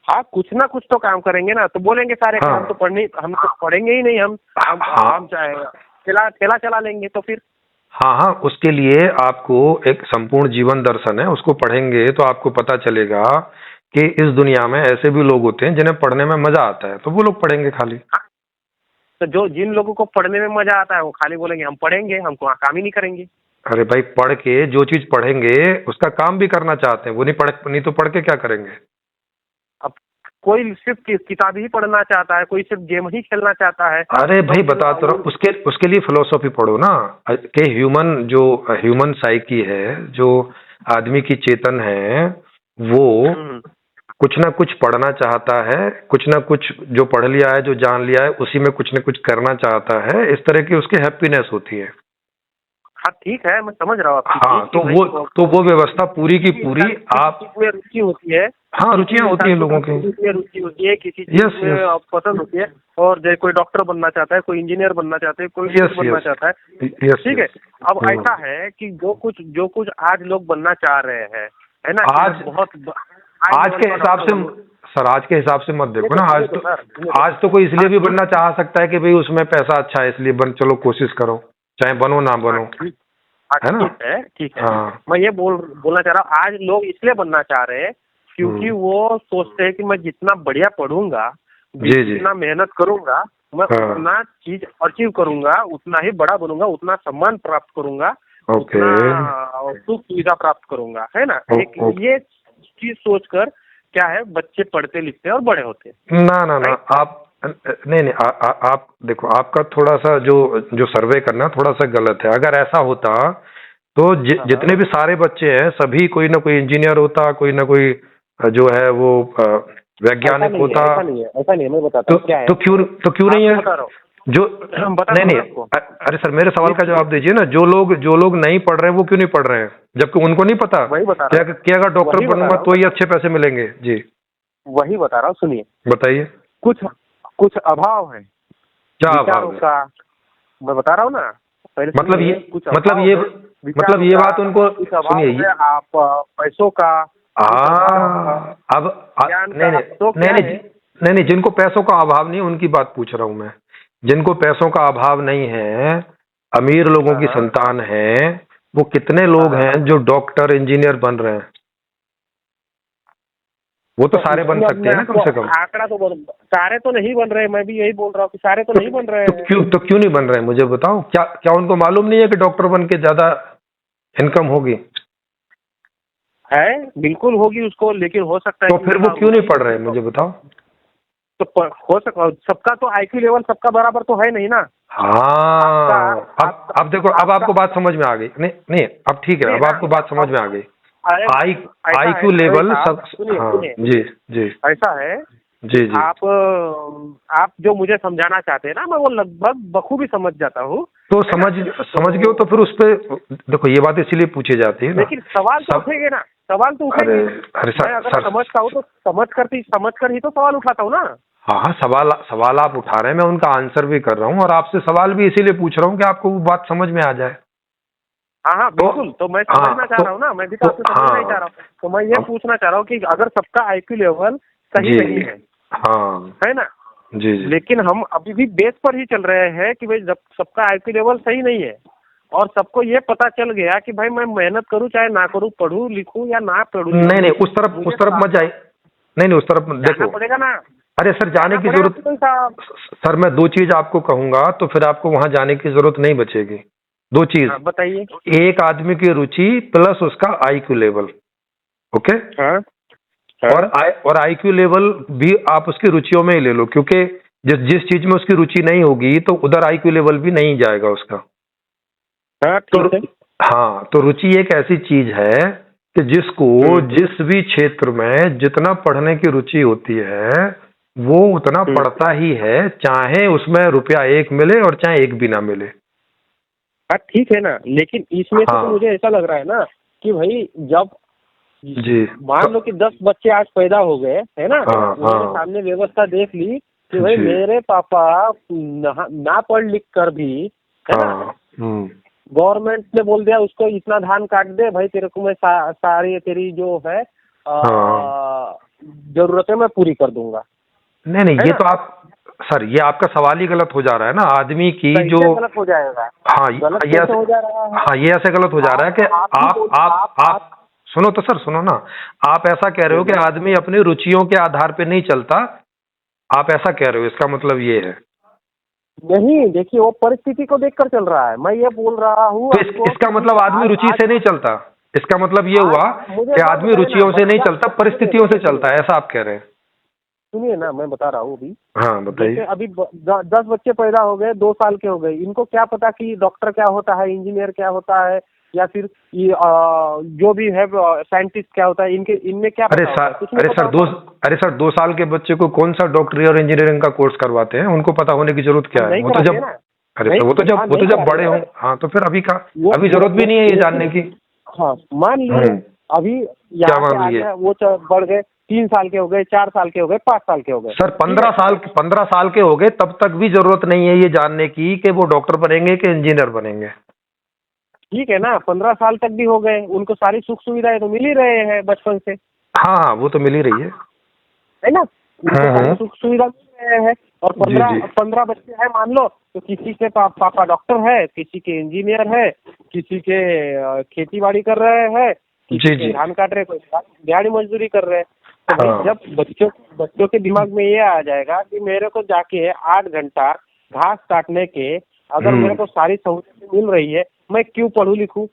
Speaker 1: हाँ, कुछ ना कुछ तो काम करेंगे ना, तो बोलेंगे सारे
Speaker 2: हाँ।
Speaker 1: हम तो पढ़ेंगे ही नहीं, हम
Speaker 2: हाँ।
Speaker 1: हम चाहे ठेला चला लेंगे तो फिर।
Speaker 2: हाँ हाँ, उसके लिए आपको एक संपूर्ण जीवन दर्शन है, उसको पढ़ेंगे तो आपको पता चलेगा कि इस दुनिया में ऐसे भी लोग होते हैं जिन्हें पढ़ने में मजा आता है, तो वो लोग पढ़ेंगे खाली।
Speaker 1: तो जिन लोगों को पढ़ने में मजा आता है वो खाली बोलेंगे हम पढ़ेंगे, हम काम ही नहीं करेंगे।
Speaker 2: अरे भाई, पढ़ के जो चीज पढ़ेंगे उसका काम भी करना चाहते हैं, वो नहीं तो पढ़ के क्या करेंगे?
Speaker 1: अब कोई सिर्फ किताब ही पढ़ना चाहता है, कोई सिर्फ गेम ही खेलना चाहता है।
Speaker 2: अरे भाई, बता तो रहा, उसके लिए फिलोसॉफी पढ़ो ना, कि ह्यूमन साइकी है, जो आदमी की चेतन है, वो कुछ ना कुछ पढ़ना चाहता है, कुछ ना कुछ जो पढ़ लिया है, जो जान लिया है, उसी में कुछ ना कुछ करना चाहता है, इस तरह की उसकी हैप्पीनेस होती है।
Speaker 1: हाँ ठीक है, मैं समझ रहा हूँ आपकी
Speaker 2: हाँ,
Speaker 1: चीज़ कि
Speaker 2: तो वो व्यवस्था पूरी की पूरी आप।
Speaker 1: किसी में रुचि होती है।
Speaker 2: हाँ, रुचियां होती हैं लोगों की।
Speaker 1: किसी में रुचि होती है, किसी चीज
Speaker 2: यस
Speaker 1: में
Speaker 2: यस
Speaker 1: पसंद होती है, और जैसे कोई डॉक्टर बनना चाहता है, कोई इंजीनियर बनना चाहता है, कोई
Speaker 2: यस
Speaker 1: बनना
Speaker 2: यस
Speaker 1: चाहता है।
Speaker 2: यस
Speaker 1: ठीक है।
Speaker 2: यस।
Speaker 1: अब ऐसा है कि जो कुछ आज लोग बनना चाह रहे हैं, है ना, कि
Speaker 2: आज
Speaker 1: बहुत
Speaker 2: आज के हिसाब से सर, आज के हिसाब से मत देखो ना। आज तो कोई इसलिए भी बनना चाह सकता है कि भाई उसमें पैसा अच्छा है, इसलिए चलो कोशिश करो, चाहे बनो ना बनो, है ना?
Speaker 1: ठीक है।
Speaker 2: हाँ।
Speaker 1: मैं ये बोलना चाह रहा हूँ, आज लोग इसलिए बनना चाह रहे हैं क्योंकि वो सोचते हैं कि मैं जितना बढ़िया पढ़ूंगा,
Speaker 2: जी जी,
Speaker 1: जितना मेहनत करूंगा, मैं
Speaker 2: हाँ।
Speaker 1: उतना चीज अचीव करूंगा, उतना ही बड़ा बनूंगा, उतना सम्मान प्राप्त करूंगा,
Speaker 2: ओके।
Speaker 1: उतना सुख सुविधा प्राप्त करूंगा, है ना। एक ये चीज सोचकर क्या है, बच्चे पढ़ते लिखते और बड़े होते हैं।
Speaker 2: ना आप नहीं, आप देखो, आपका थोड़ा सा जो सर्वे करना थोड़ा सा गलत है। अगर ऐसा होता तो जितने भी सारे बच्चे हैं सभी कोई ना कोई इंजीनियर होता, कोई ना कोई जो है वो वैज्ञानिक होता।
Speaker 1: ऐसा नहीं है, मैं बताता हूँ क्या है।
Speaker 2: तो क्यों नहीं है? जो नहीं, अरे सर, मेरे सवाल का जवाब दीजिए ना। जो लोग नहीं पढ़ रहे हैं वो क्यों नहीं पढ़ रहे हैं, जबकि उनको नहीं पता कि अगर डॉक्टर बनूंगा तो ही अच्छे पैसे मिलेंगे? जी,
Speaker 1: वही बता रहा हूँ, सुनिए।
Speaker 2: बताइए।
Speaker 1: कुछ अभाव है,
Speaker 2: क्या अभाव है?
Speaker 1: का मैं बता रहा हूँ ना।
Speaker 2: मतलब ये बात उनको सुनिए।
Speaker 1: आप पैसों का,
Speaker 2: अब नहीं, जिनको पैसों का अभाव नहीं, उनकी बात पूछ रहा हूँ मैं। जिनको पैसों का अभाव नहीं है, अमीर लोगों की संतान है, वो कितने लोग हैं जो डॉक्टर इंजीनियर बन रहे हैं? वो तो सारे बन सकते हैं ना, कम से कम।
Speaker 1: आंकड़ा तो सारे तो नहीं बन रहे, मैं भी यही बोल रहा हूँ कि सारे तो नहीं बन रहे हैं।
Speaker 2: तो क्यों नहीं बन रहे हैं, मुझे बताओ। क्या उनको मालूम नहीं है कि डॉक्टर बन के ज्यादा इनकम होगी?
Speaker 1: है, बिल्कुल होगी उसको, लेकिन हो सकता है
Speaker 2: तो फिर वो क्यों नहीं पढ़ रहे हैं, मुझे बताओ।
Speaker 1: तो हो सकता, सबका तो IQ लेवल सबका बराबर तो है नहीं ना।
Speaker 2: हाँ, अब देखो, अब आपको बात समझ में आ गई। नहीं, अब ठीक है, अब आपको बात समझ में आ गई। IQ लेवल सब। हाँ, जी
Speaker 1: ऐसा है।
Speaker 2: जी।
Speaker 1: आप जो मुझे समझाना चाहते हैं ना, मैं वो लगभग बखूबी समझ जाता हूँ।
Speaker 2: तो समझ गए हो तो फिर उस पे देखो, ये बात इसीलिए पूछी जाती है ना।
Speaker 1: लेकिन सवाल तो उठेंगे ना, सवाल तो उठेंगे।
Speaker 2: अरे
Speaker 1: मैं अगर समझता हूँ तो समझ कर ही तो सवाल उठाता हूँ ना।
Speaker 2: हाँ, सवाल आप उठा रहे हैं, मैं उनका आंसर भी कर रहा हूँ, और आपसे सवाल भी इसीलिए पूछ रहा हूँ कि आपको वो बात समझ में आ जाए।
Speaker 1: हाँ बिल्कुल। तो मैं समझना चाह रहा हूँ ना, मैं भी तो आपसे समझना ही चाह रहा हूँ। तो मैं ये पूछना चाह रहा हूँ कि अगर सबका IQ लेवल सही नहीं है, है ना,
Speaker 2: जी,
Speaker 1: लेकिन हम अभी भी बेस पर ही चल रहे हैं कि भाई जब सबका IQ लेवल सही नहीं है और सबको ये पता चल गया कि भाई मैं मेहनत करूँ चाहे ना करूँ, पढ़ूं लिखूं या ना पढ़ूं,
Speaker 2: नहीं, उस तरफ मत जाए। नहीं, उस तरफ देखो
Speaker 1: पड़ेगा ना।
Speaker 2: अरे सर, जाने की जरूरत, सर मैं दो चीज आपको कहूंगा तो फिर आपको वहां जाने की जरूरत नहीं बचेगी। दो चीज,
Speaker 1: बताइए।
Speaker 2: एक आदमी की रुचि प्लस उसका IQ लेवल। ओके। और IQ लेवल भी आप उसकी रुचियों में ही ले लो, क्योंकि जिस चीज में उसकी रुचि नहीं होगी तो उधर IQ लेवल भी नहीं जाएगा उसका। तो रुचि एक ऐसी चीज है कि जिसको जिस भी क्षेत्र में जितना पढ़ने की रुचि होती है वो उतना पढ़ता ही है, चाहे उसमें रुपया 1 मिले और चाहे 1 भी ना मिले।
Speaker 1: हाँ ठीक है ना, लेकिन इसमें से तो मुझे ऐसा लग रहा है ना कि भाई जब
Speaker 2: जी
Speaker 1: मान लो कि 10 बच्चे आज पैदा हो गए, है ना, उन्होंने सामने व्यवस्था देख ली कि भाई
Speaker 2: जी।
Speaker 1: मेरे पापा ना पढ़ लिख कर भी, है ना,
Speaker 2: हाँ।
Speaker 1: गवर्नमेंट ने बोल दिया उसको इतना धान काट दे भाई, तेरे को मैं सारी तेरी जो है
Speaker 2: हाँ।
Speaker 1: जरूरतें मैं पूरी कर दूंगा,
Speaker 2: नहीं नहीं,
Speaker 1: है
Speaker 2: ये
Speaker 1: ना।
Speaker 2: तो आप सर, ये आपका सवाल ही गलत हो जा रहा है ना, आदमी की जो,
Speaker 1: कैसे गलत हो जाएगा?
Speaker 2: हाँ
Speaker 1: गलत
Speaker 2: ये
Speaker 1: कैसे
Speaker 2: ऐसे,
Speaker 1: हो जा रहा है?
Speaker 2: हाँ ये ऐसे गलत हो जा रहा है कि
Speaker 1: ही
Speaker 2: आप
Speaker 1: बोल-
Speaker 2: आप सुनो तो सर, सुनो ना, आप ऐसा कह रहे हो कि
Speaker 1: बोलिए।
Speaker 2: आदमी अपनी रुचियों के आधार पे नहीं चलता, आप ऐसा कह रहे हो, इसका मतलब ये है।
Speaker 1: नहीं, देखिए वो परिस्थिति को देखकर चल रहा है। मैं ये बोल रहा हूँ
Speaker 2: तो
Speaker 1: आपको
Speaker 2: इसका
Speaker 1: कि
Speaker 2: मतलब आदमी
Speaker 1: आज
Speaker 2: रुचि
Speaker 1: आज
Speaker 2: से नहीं चलता, इसका मतलब ये
Speaker 1: आज
Speaker 2: हुआ
Speaker 1: मुझे
Speaker 2: कि
Speaker 1: बात
Speaker 2: आदमी
Speaker 1: बताइए ना,
Speaker 2: रुचियों से नहीं
Speaker 1: बच्चा,
Speaker 2: चलता,
Speaker 1: सुनिए
Speaker 2: परिस्थितियों से
Speaker 1: सुनिए
Speaker 2: चलता
Speaker 1: सुनिए
Speaker 2: है, ऐसा आप कह रहे हैं।
Speaker 1: सुनिए ना, मैं बता रहा हूँ अभी।
Speaker 2: हाँ
Speaker 1: जैसे
Speaker 2: बताइए।
Speaker 1: अभी 10 बच्चे पैदा हो गए, 2 साल के हो गए, इनको क्या पता कि डॉक्टर क्या होता है, इंजीनियर क्या होता है, या फिर ये जो भी है साइंटिस्ट क्या होता है, इनमें क्या
Speaker 2: अरे
Speaker 1: पता होता है?
Speaker 2: सर,
Speaker 1: कुछ नहीं पता होता।
Speaker 2: अरे सर 2 साल के बच्चे को कौन सा डॉक्टरी और इंजीनियरिंग का कोर्स करवाते हैं? उनको पता होने की जरूरत क्या
Speaker 1: हम
Speaker 2: है?
Speaker 1: नहीं
Speaker 2: वो तो
Speaker 1: कराते
Speaker 2: जब,
Speaker 1: ना।
Speaker 2: अरे
Speaker 1: नहीं,
Speaker 2: सर
Speaker 1: हाँ,
Speaker 2: वो तो
Speaker 1: नहीं
Speaker 2: जब
Speaker 1: कराते
Speaker 2: बड़े
Speaker 1: ना।
Speaker 2: हों, हाँ तो फिर अभी का,
Speaker 1: वो
Speaker 2: अभी जरूरत भी नहीं है ये
Speaker 1: लेकिन,
Speaker 2: जानने की।
Speaker 1: हाँ मान लिए अभी
Speaker 2: क्या
Speaker 1: यहाँ से
Speaker 2: मान
Speaker 1: आ
Speaker 2: लिए?
Speaker 1: गया, वो बढ़ गए, 3 साल के हो गए, 4 साल के हो गए, 5 साल के हो गए।
Speaker 2: सर
Speaker 1: ठीक है,
Speaker 2: 15 साल के हो गए, तब तक भी जरूरत नहीं है ये जानने की कि वो डॉक्टर बनेंगे कि इंजीनियर बनेंगे।
Speaker 1: ठीक है ना, 15 साल तक भी हो गए, उनको सारी सुख सुविधाएं तो मिल ही रहे हैं बचपन से,
Speaker 2: हाँ हाँ, वो तो मिल ही रही है।
Speaker 1: है ना। उनको सारी सुख सुविधा मिल रहे हैं। और
Speaker 2: जी
Speaker 1: 15 बच्चे हैं मान लो, तो किसी के पापा डॉक्टर है, किसी के इंजीनियर है, किसी के खेती बाड़ी कर रहे हैं, किसी के
Speaker 2: जी।
Speaker 1: धान काट रहे, कोई दिहाड़ी मजदूरी कर रहे हैं। तो भाई
Speaker 2: हाँ।
Speaker 1: जब बच्चों के दिमाग में ये आ जाएगा कि मेरे को जाके 8 घंटा घास काटने के, अगर मेरे को सारी सहूलियतें मिल रही है, मैं क्यों पढ़ूं लिखूं?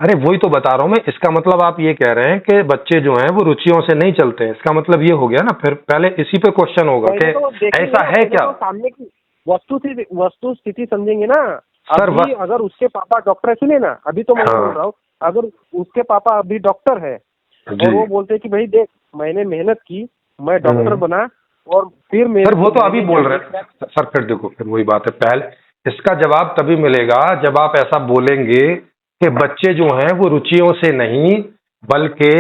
Speaker 2: अरे वही तो बता रहा हूँ मैं, इसका मतलब आप ये कह रहे हैं कि बच्चे जो हैं वो रुचियों से नहीं चलते हैं, इसका मतलब ये हो गया ना। फिर पहले इसी पे क्वेश्चन होगा कि
Speaker 1: पहले तो देखेंगे
Speaker 2: ऐसा
Speaker 1: ना,
Speaker 2: है
Speaker 1: पहले
Speaker 2: क्या?
Speaker 1: तो सामने की वस्तु स्थिति समझेंगे ना।
Speaker 2: सर
Speaker 1: अभी अगर उसके पापा डॉक्टर है, सुने ना, अभी तो मैं
Speaker 2: हाँ।
Speaker 1: बोल रहा हूँ, अगर उसके पापा अभी डॉक्टर है
Speaker 2: जी।
Speaker 1: और वो बोलते हैं कि भाई देख, मैंने मेहनत की, मैं डॉक्टर बना, और फिर मेरे
Speaker 2: सर वो तो अभी
Speaker 1: मैंने
Speaker 2: बोल रहे हैं सर, फिर देखो, फिर वही बात है, पहले इसका जवाब तभी मिलेगा जब आप ऐसा बोलेंगे कि बच्चे जो हैं वो रुचियों से नहीं बल्कि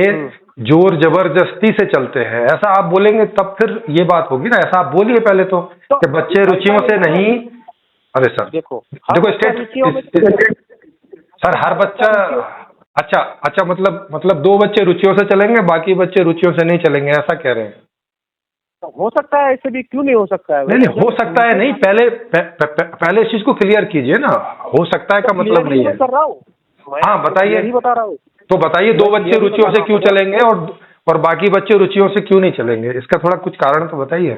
Speaker 2: जोर जबरदस्ती से चलते हैं, ऐसा आप बोलेंगे तब फिर ये बात होगी ना। ऐसा आप बोलिए पहले तो कि बच्चे रुचियों से नहीं। अरे सर
Speaker 1: देखो
Speaker 2: देखो, सर हर बच्चा, अच्छा अच्छा, मतलब 2 बच्चे रुचियों से चलेंगे, बाकी बच्चे रुचियों से नहीं चलेंगे, ऐसा कह रहे हैं?
Speaker 1: हो सकता है, ऐसे भी क्यों नहीं हो सकता है?
Speaker 2: नहीं नहीं, हो सकता है नहीं, पहले इस चीज को क्लियर कीजिए ना, हो सकता है का मतलब नहीं है।
Speaker 1: कर रहा हूँ,
Speaker 2: हाँ बताइए,
Speaker 1: यही बता रहा हूँ।
Speaker 2: तो बताइए 2 बच्चे रुचियों से क्यों चलेंगे और बाकी बच्चे रुचियों से क्यों नहीं चलेंगे? इसका थोड़ा कुछ कारण तो बताइए।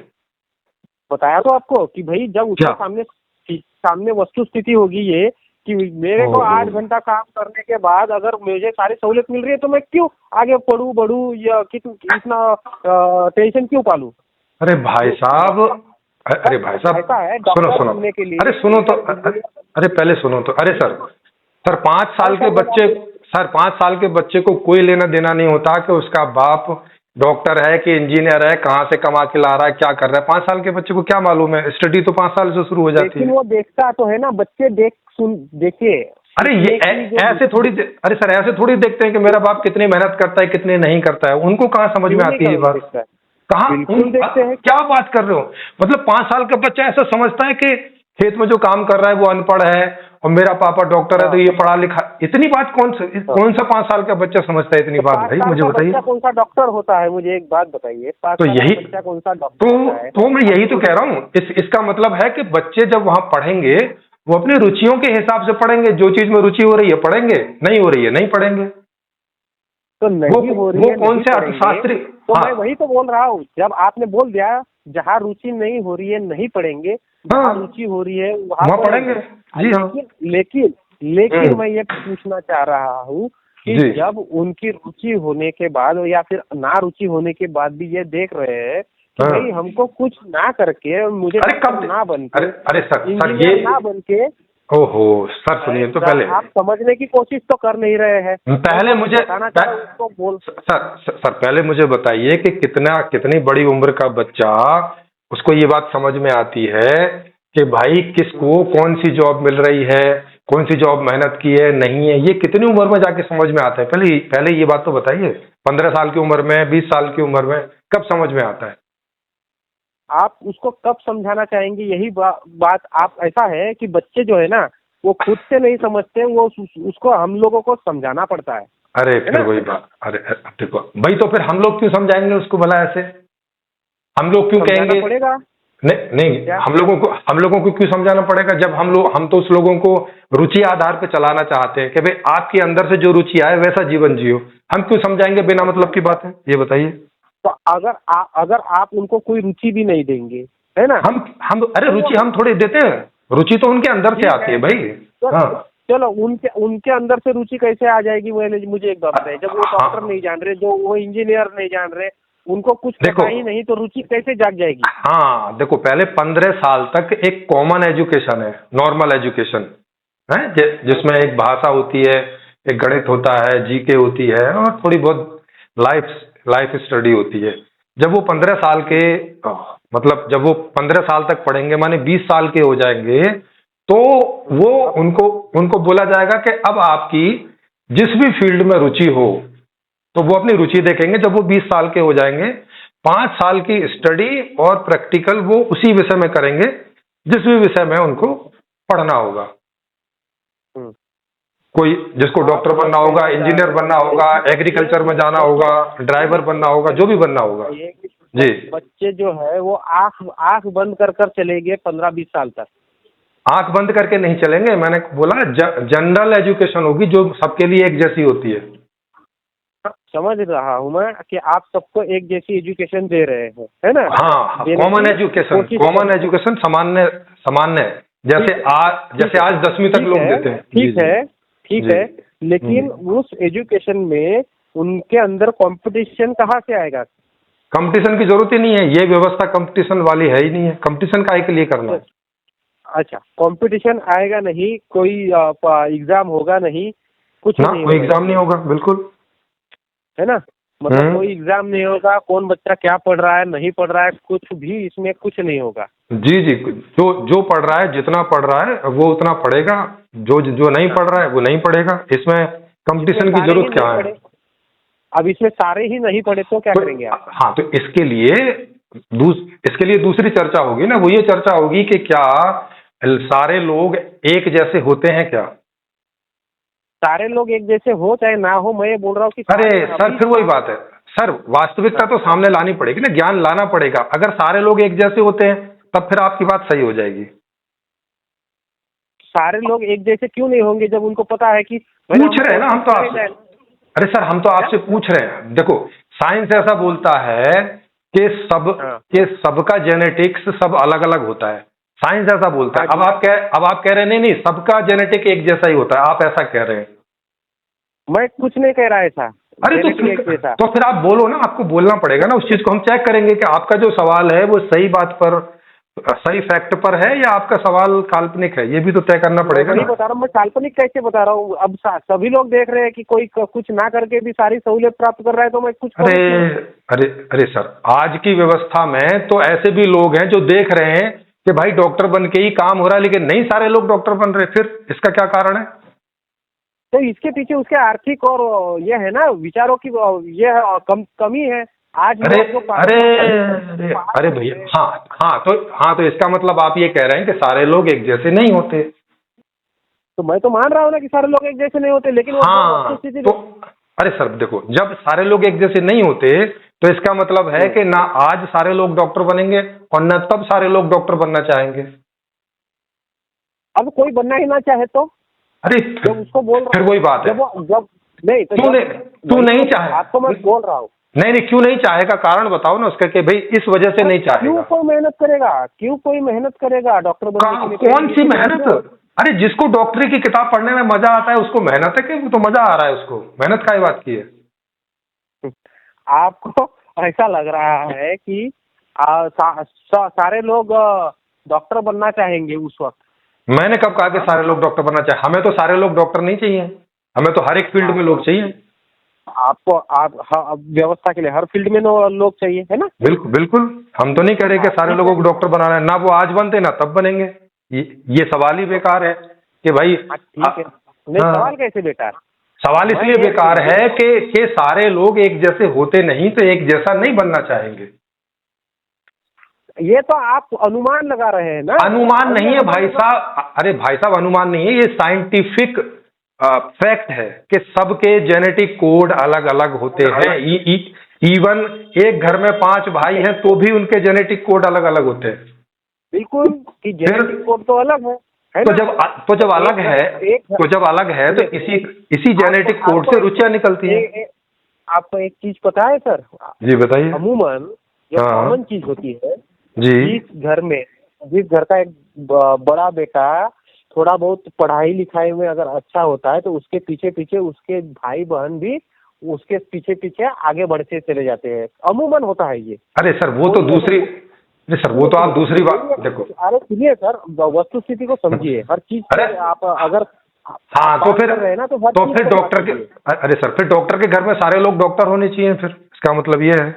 Speaker 1: बताया तो आपको कि भाई जब उसके सामने वस्तु स्थिति होगी ये कि मेरे को 8 घंटा काम करने के बाद अगर मुझे सारी सहूलियत मिल रही है, तो मैं क्यों आगे बढ़ूं या इतना टेंशन क्यों पालूं?
Speaker 2: अरे भाई साहब, अरे भाई साहब,
Speaker 1: ऐसा है,
Speaker 2: सुनो
Speaker 1: डॉक्टर
Speaker 2: सुनो,
Speaker 1: बनने के लिए,
Speaker 2: अरे सुनो तो, अरे पहले सुनो तो, अरे सर 5 साल के बच्चे, सर 5 साल के बच्चे को कोई लेना देना नहीं होता कि उसका बाप डॉक्टर है कि इंजीनियर है, कहाँ से कमा के ला रहा है, क्या कर रहा है। 5 साल के बच्चे को क्या मालूम है? स्टडी तो 5 साल से शुरू हो जाती है।
Speaker 1: लेकिन वो देखता तो है ना, बच्चे देखिए।
Speaker 2: अरे ये ऐसे थोड़ी, अरे सर ऐसे थोड़ी देखते हैं कि मेरा बाप कितनी मेहनत करता है कितनी नहीं करता है, उनको कहाँ समझ में आती है ये बात? कहाँ?
Speaker 1: देखते हैं।
Speaker 2: क्या बात कर रहे हो? मतलब 5 साल का बच्चा ऐसा समझता है कि खेत में जो काम कर रहा है वो अनपढ़ है और मेरा पापा डॉक्टर है तो ये पढ़ा लिखा। इतनी बात कौन सा 5 साल का बच्चा समझता है इतनी बात? भाई मुझे बताइए,
Speaker 1: कौन सा डॉक्टर होता है? मुझे एक बात बताइए,
Speaker 2: तो यही
Speaker 1: बच्चा कौन सा डॉक्टर होता है?
Speaker 2: तो मैं यही तो कह रहा हूँ, इसका मतलब है कि बच्चे जब वहां पढ़ेंगे वो अपनी रुचियों के हिसाब से पढ़ेंगे, जो चीज में रुचि हो रही है पढ़ेंगे, नहीं हो रही है नहीं पढ़ेंगे।
Speaker 1: तो नहीं हो रही है,
Speaker 2: वो कौन से अर्थशास्त्री?
Speaker 1: तो मैं वही तो बोल रहा हूँ, जब आपने बोल दिया जहाँ रुचि नहीं हो रही है नहीं पढ़ेंगे, जहाँ रुचि हो रही है वहाँ
Speaker 2: पढ़ेंगे। जी हाँ,
Speaker 1: लेकिन मैं ये पूछना चाह रहा हूँ कि जब उनकी रुचि होने के बाद या फिर ना रुचि होने के बाद भी ये देख रहे हैं कि भाई हमको कुछ ना करके, मुझे ना बन के,
Speaker 2: अरे सर ये
Speaker 1: ना बन के,
Speaker 2: ओहो सर सुनिए तो पहले,
Speaker 1: आप समझने की कोशिश तो कर नहीं रहे हैं।
Speaker 2: पहले मुझे सर पहले मुझे बताइए कि कितनी बड़ी उम्र का बच्चा उसको ये बात समझ में आती है कि भाई किसको कौन सी जॉब मिल रही है, कौन सी जॉब मेहनत की है नहीं है, ये कितनी उम्र में जाके समझ में आता है? पहले ये बात तो बताइए। 15 साल की उम्र में, 20 साल की उम्र में कब समझ में आता है?
Speaker 1: आप उसको कब समझाना चाहेंगे? यही बात आप ऐसा है कि बच्चे जो है ना वो खुद से नहीं समझते, वो उसको हम लोगों को समझाना पड़ता है।
Speaker 2: अरे फिर वही बात, अरे देखो भाई, तो फिर हम लोग क्यों समझाएंगे उसको भला ऐसे? हम लोग क्यों
Speaker 1: समझाना
Speaker 2: कहेंगे?
Speaker 1: पड़ेगा।
Speaker 2: नहीं नहीं,
Speaker 1: क्या?
Speaker 2: हम लोगों को क्यों समझाना पड़ेगा जब हम तो उस लोगों को रुचि आधार पे चलाना चाहते हैं कि भाई आपके अंदर से जो रुचि आए वैसा जीवन जियो। हम क्यों समझाएंगे बिना मतलब की बात है, ये बताइए।
Speaker 1: तो अगर आप उनको कोई रुचि भी नहीं देंगे, है ना,
Speaker 2: हम अरे
Speaker 1: तो
Speaker 2: रुचि हम थोड़ी देते हैं, रुचि तो उनके अंदर से
Speaker 1: ठीक
Speaker 2: आती है
Speaker 1: है।
Speaker 2: भाई।
Speaker 1: तो
Speaker 2: हाँ
Speaker 1: चलो उनके उनके अंदर से रुचि कैसे आ जाएगी? मुझे एक बात बताइए, जब वो
Speaker 2: हाँ,
Speaker 1: डॉक्टर नहीं जान रहे, जो वो इंजीनियर नहीं जान रहे, उनको कुछ
Speaker 2: देखो,
Speaker 1: पता ही नहीं, तो रुचि कैसे जाग जाएगी?
Speaker 2: हाँ देखो, पहले 15 साल तक एक कॉमन एजुकेशन है, नॉर्मल एजुकेशन है, जिसमें एक भाषा होती है, एक गणित होता है, जीके होती है और थोड़ी बहुत लाइफ लाइफ स्टडी होती है। जब वो 15 साल के मतलब जब वो 15 साल तक पढ़ेंगे माने 20 साल के हो जाएंगे, तो वो उनको उनको बोला जाएगा कि अब आपकी जिस भी फील्ड में रुचि हो, तो वो अपनी रुचि देखेंगे। जब वो 20 साल के हो जाएंगे, 5 साल की स्टडी और प्रैक्टिकल वो उसी विषय में करेंगे जिस भी विषय में उनको पढ़ना होगा।
Speaker 1: हम्म।
Speaker 2: कोई जिसको डॉक्टर बनना होगा, इंजीनियर बनना होगा, एग्रीकल्चर में जाना होगा, ड्राइवर बनना होगा, जो भी बनना होगा। जी,
Speaker 1: बच्चे जो है वो आंख आंख बंद कर कर चलेंगे 15-20 साल तक।
Speaker 2: आंख बंद करके नहीं चलेंगे, मैंने बोला जनरल एजुकेशन होगी जो सबके लिए एक जैसी होती है।
Speaker 1: समझ रहा हूँ मैं कि आप सबको एक जैसी एजुकेशन दे रहे हैं, है ना?
Speaker 2: हाँ, कॉमन एजुकेशन सामान्य सामान्य, जैसे आज 10वीं तक लोग देते हैं।
Speaker 1: ठीक है, लेकिन उस एजुकेशन में उनके अंदर कंपटीशन कहाँ से आएगा?
Speaker 2: कंपटीशन की जरूरत ही नहीं है, ये व्यवस्था कंपटीशन वाली है ही नहीं है। कंपटीशन काहे के लिए करना है?
Speaker 1: अच्छा, कंपटीशन आएगा नहीं, कोई एग्जाम होगा नहीं, कुछ
Speaker 2: ना
Speaker 1: नहीं
Speaker 2: कोई
Speaker 1: होगा,
Speaker 2: एग्जाम नहीं होगा, बिल्कुल,
Speaker 1: है ना? मतलब कोई एग्जाम नहीं होगा, कौन बच्चा क्या पढ़ रहा है नहीं पढ़ रहा है, कुछ भी इसमें कुछ नहीं होगा।
Speaker 2: जी जी, जो पढ़ रहा है, जितना पढ़ रहा है वो उतना पढ़ेगा, जो नहीं पढ़ रहा है वो नहीं पढ़ेगा। इसमें कंपटीशन की जरूरत क्या है?
Speaker 1: अब इसमें सारे ही नहीं पढ़े तो क्या करेंगे आप?
Speaker 2: हाँ, तो इसके लिए दूसरी चर्चा होगी ना, वो ये चर्चा होगी कि क्या सारे लोग एक जैसे होते हैं क्या?
Speaker 1: सारे लोग एक जैसे हो चाहे ना हो, मैं ये बोल रहा हूँ कि
Speaker 2: अरे सर, फिर वही बात है सर, वास्तविकता तो सामने लानी पड़ेगी ना, ज्ञान लाना पड़ेगा। अगर सारे लोग एक जैसे होते हैं तब फिर आपकी बात सही हो जाएगी।
Speaker 1: सारे लोग एक जैसे क्यों नहीं होंगे जब उनको पता है कि
Speaker 2: पूछ रहे हैं ना हम तो आपसे। अरे सर, हम तो आपसे पूछ रहे हैं। देखो, साइंस ऐसा बोलता है कि सबका जेनेटिक्स सब अलग अलग होता है। साइंस ऐसा बोलता है। अब आप कह रहे हैं नहीं, सबका जेनेटिक एक जैसा ही होता है, आप ऐसा कह रहे हैं।
Speaker 1: मैं कुछ नहीं कह रहा ऐसा।
Speaker 2: अरे तो फिर आप बोलो ना, आपको बोलना पड़ेगा ना, उस चीज को हम चेक करेंगे कि आपका जो सवाल है वो सही बात पर, सही फैक्ट पर है या आपका सवाल काल्पनिक है, ये भी तो तय करना पड़ेगा ना।
Speaker 1: बता रहा हूँ मैं, काल्पनिक कैसे बता रहा हूँ? अब सभी लोग देख रहे हैं कि कोई कुछ ना करके भी सारी सहूलियत प्राप्त कर रहा है, तो मैं कुछ
Speaker 2: अरे सर, आज की व्यवस्था में तो ऐसे भी लोग हैं जो देख रहे हैं कि भाई डॉक्टर बन के ही काम हो रहा है, लेकिन नहीं सारे लोग डॉक्टर बन रहे। फिर इसका क्या कारण है?
Speaker 1: तो इसके पीछे उसके आर्थिक और ये है ना विचारों की ये कमी है आज।
Speaker 2: अरे भैया, हाँ तो इसका मतलब आप ये कह रहे हैं कि सारे लोग एक जैसे नहीं होते।
Speaker 1: तो मैं तो मान रहा हूँ ना कि सारे लोग एक जैसे नहीं होते, लेकिन
Speaker 2: हाँ तो अरे सर देखो, जब सारे लोग एक जैसे नहीं होते तो इसका मतलब है कि ना आज सारे लोग डॉक्टर बनेंगे और न तब सारे लोग डॉक्टर बनना चाहेंगे।
Speaker 1: अब कोई बनना ही ना चाहे तो?
Speaker 2: अरे
Speaker 1: जब उसको बोल रहा,
Speaker 2: फिर वही बात है,
Speaker 1: जब नहीं तो
Speaker 2: तू नहीं चाहे,
Speaker 1: आपको मैं बोल रहा हूँ।
Speaker 2: नहीं, क्यों नहीं चाहेगा? कारण बताओ ना उसका कि भाई इस वजह से नहीं चाहेगा।
Speaker 1: क्यों कोई मेहनत करेगा? क्यों कोई मेहनत करेगा डॉक्टर बनने के लिए?
Speaker 2: कौन सी मेहनत? अरे जिसको डॉक्टरी की किताब पढ़ने में मजा आता है उसको मेहनत है कि तो मजा आ रहा है उसको? मेहनत का ही बात की है।
Speaker 1: आपको ऐसा लग रहा है कि सारे लोग डॉक्टर बनना चाहेंगे उस वक्त?
Speaker 2: मैंने कब कहा कि सारे लोग डॉक्टर बनना चाहिए? हमें तो सारे लोग डॉक्टर नहीं चाहिए, हमें तो हर एक फील्ड में लोग चाहिए।
Speaker 1: आपको व्यवस्था के लिए हर फील्ड में लोग चाहिए, है ना?
Speaker 2: बिल्कुल, हम तो नहीं कह रहे कि सारे लोगों को डॉक्टर बनाना है, ना वो आज बनते ना तब बनेंगे। ये सवाल ही बेकार है कि भाई।
Speaker 1: ठीक है, नहीं सवाल कैसे बेकार?
Speaker 2: सवाल इसलिए बेकार है कि सारे लोग एक जैसे होते नहीं तो एक जैसा नहीं बनना चाहेंगे।
Speaker 1: ये तो आप अनुमान लगा रहे हैं ना।
Speaker 2: अनुमान नहीं है भाई साहब, अरे भाई साहब अनुमान नहीं है, ये साइंटिफिक फैक्ट है कि सबके जेनेटिक कोड अलग अलग होते हैं। इवन एक घर में 5 भाई हैं तो भी उनके जेनेटिक कोड अलग अलग होते हैं।
Speaker 1: बिल्कुल, कि जेनेटिक कोड तो अलग है
Speaker 2: तो
Speaker 1: ना?
Speaker 2: जब अलग है तो इसी जेनेटिक कोड से रुचियां निकलती हैं।
Speaker 1: आपको एक चीज पता है सर?
Speaker 2: जी बताइए।
Speaker 1: अमूमन जो कॉमन चीज होती है,
Speaker 2: जी,
Speaker 1: जिस घर का एक बड़ा बेटा थोड़ा बहुत पढ़ाई लिखाई में अगर अच्छा होता है तो उसके पीछे पीछे उसके भाई बहन भी उसके पीछे पीछे आगे बढ़ते चले जाते हैं। अमूमन होता है ये।
Speaker 2: अरे सर वो तो दूसरी, नहीं सर वो तो आप दूसरी बात देखो।
Speaker 1: अरे सुनिए सर, वस्तु स्थिति को समझिए। हर चीज
Speaker 2: अरे
Speaker 1: आप अगर
Speaker 2: हाँ तो फिर
Speaker 1: रहे ना तो
Speaker 2: फिर डॉक्टर के, अरे सर फिर डॉक्टर के घर में सारे लोग डॉक्टर होने चाहिए, फिर इसका मतलब ये है।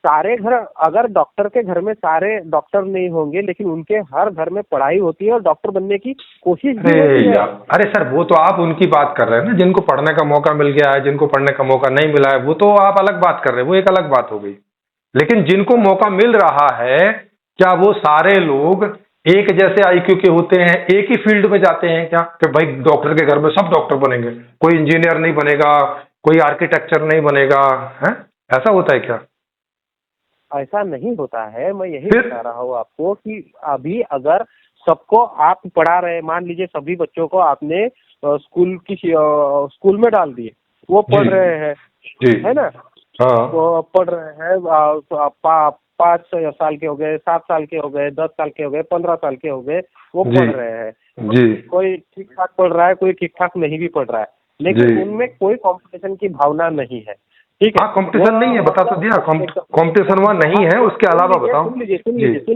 Speaker 1: सारे घर, अगर डॉक्टर के घर में सारे डॉक्टर नहीं होंगे लेकिन उनके हर घर में पढ़ाई होती है और डॉक्टर बनने की कोशिश भी होती है।
Speaker 2: अरे सर वो तो आप उनकी बात कर रहे हैं ना, जिनको पढ़ने का मौका मिल गया है, जिनको पढ़ने का मौका नहीं मिला है, वो तो आप अलग बात कर रहे हैं, वो एक अलग बात हो गई। लेकिन जिनको मौका मिल रहा है, क्या वो सारे लोग एक जैसे आईक्यू के होते हैं, एक ही फील्ड में जाते हैं क्या? कि भाई डॉक्टर के घर में सब डॉक्टर बनेंगे, कोई इंजीनियर नहीं बनेगा, कोई आर्किटेक्चर नहीं बनेगा, है ऐसा होता है क्या?
Speaker 1: ऐसा नहीं होता है। मैं यही बता रहा हूँ आपको कि अभी अगर सबको आप पढ़ा रहे, मान लीजिए सभी बच्चों को आपने स्कूल में डाल दिए, वो पढ़ रहे हैं, है ना?
Speaker 2: हाँ।
Speaker 1: वो पढ़ रहे हैं, 5 साल के हो गए, 7 साल के हो गए, 10 साल के हो गए, 15 साल के हो गए, वो पढ़ रहे हैं
Speaker 2: जी।
Speaker 1: कोई ठीक ठाक पढ़ रहा है, कोई ठीक ठाक नहीं भी पढ़ रहा है, लेकिन उनमें कोई कंपटीशन की भावना नहीं है। ठीक है,
Speaker 2: कंपटीशन नहीं है, बता तो दिया, कंपटीशन वहाँ नहीं है। उसके अलावा बताओ।
Speaker 1: सुन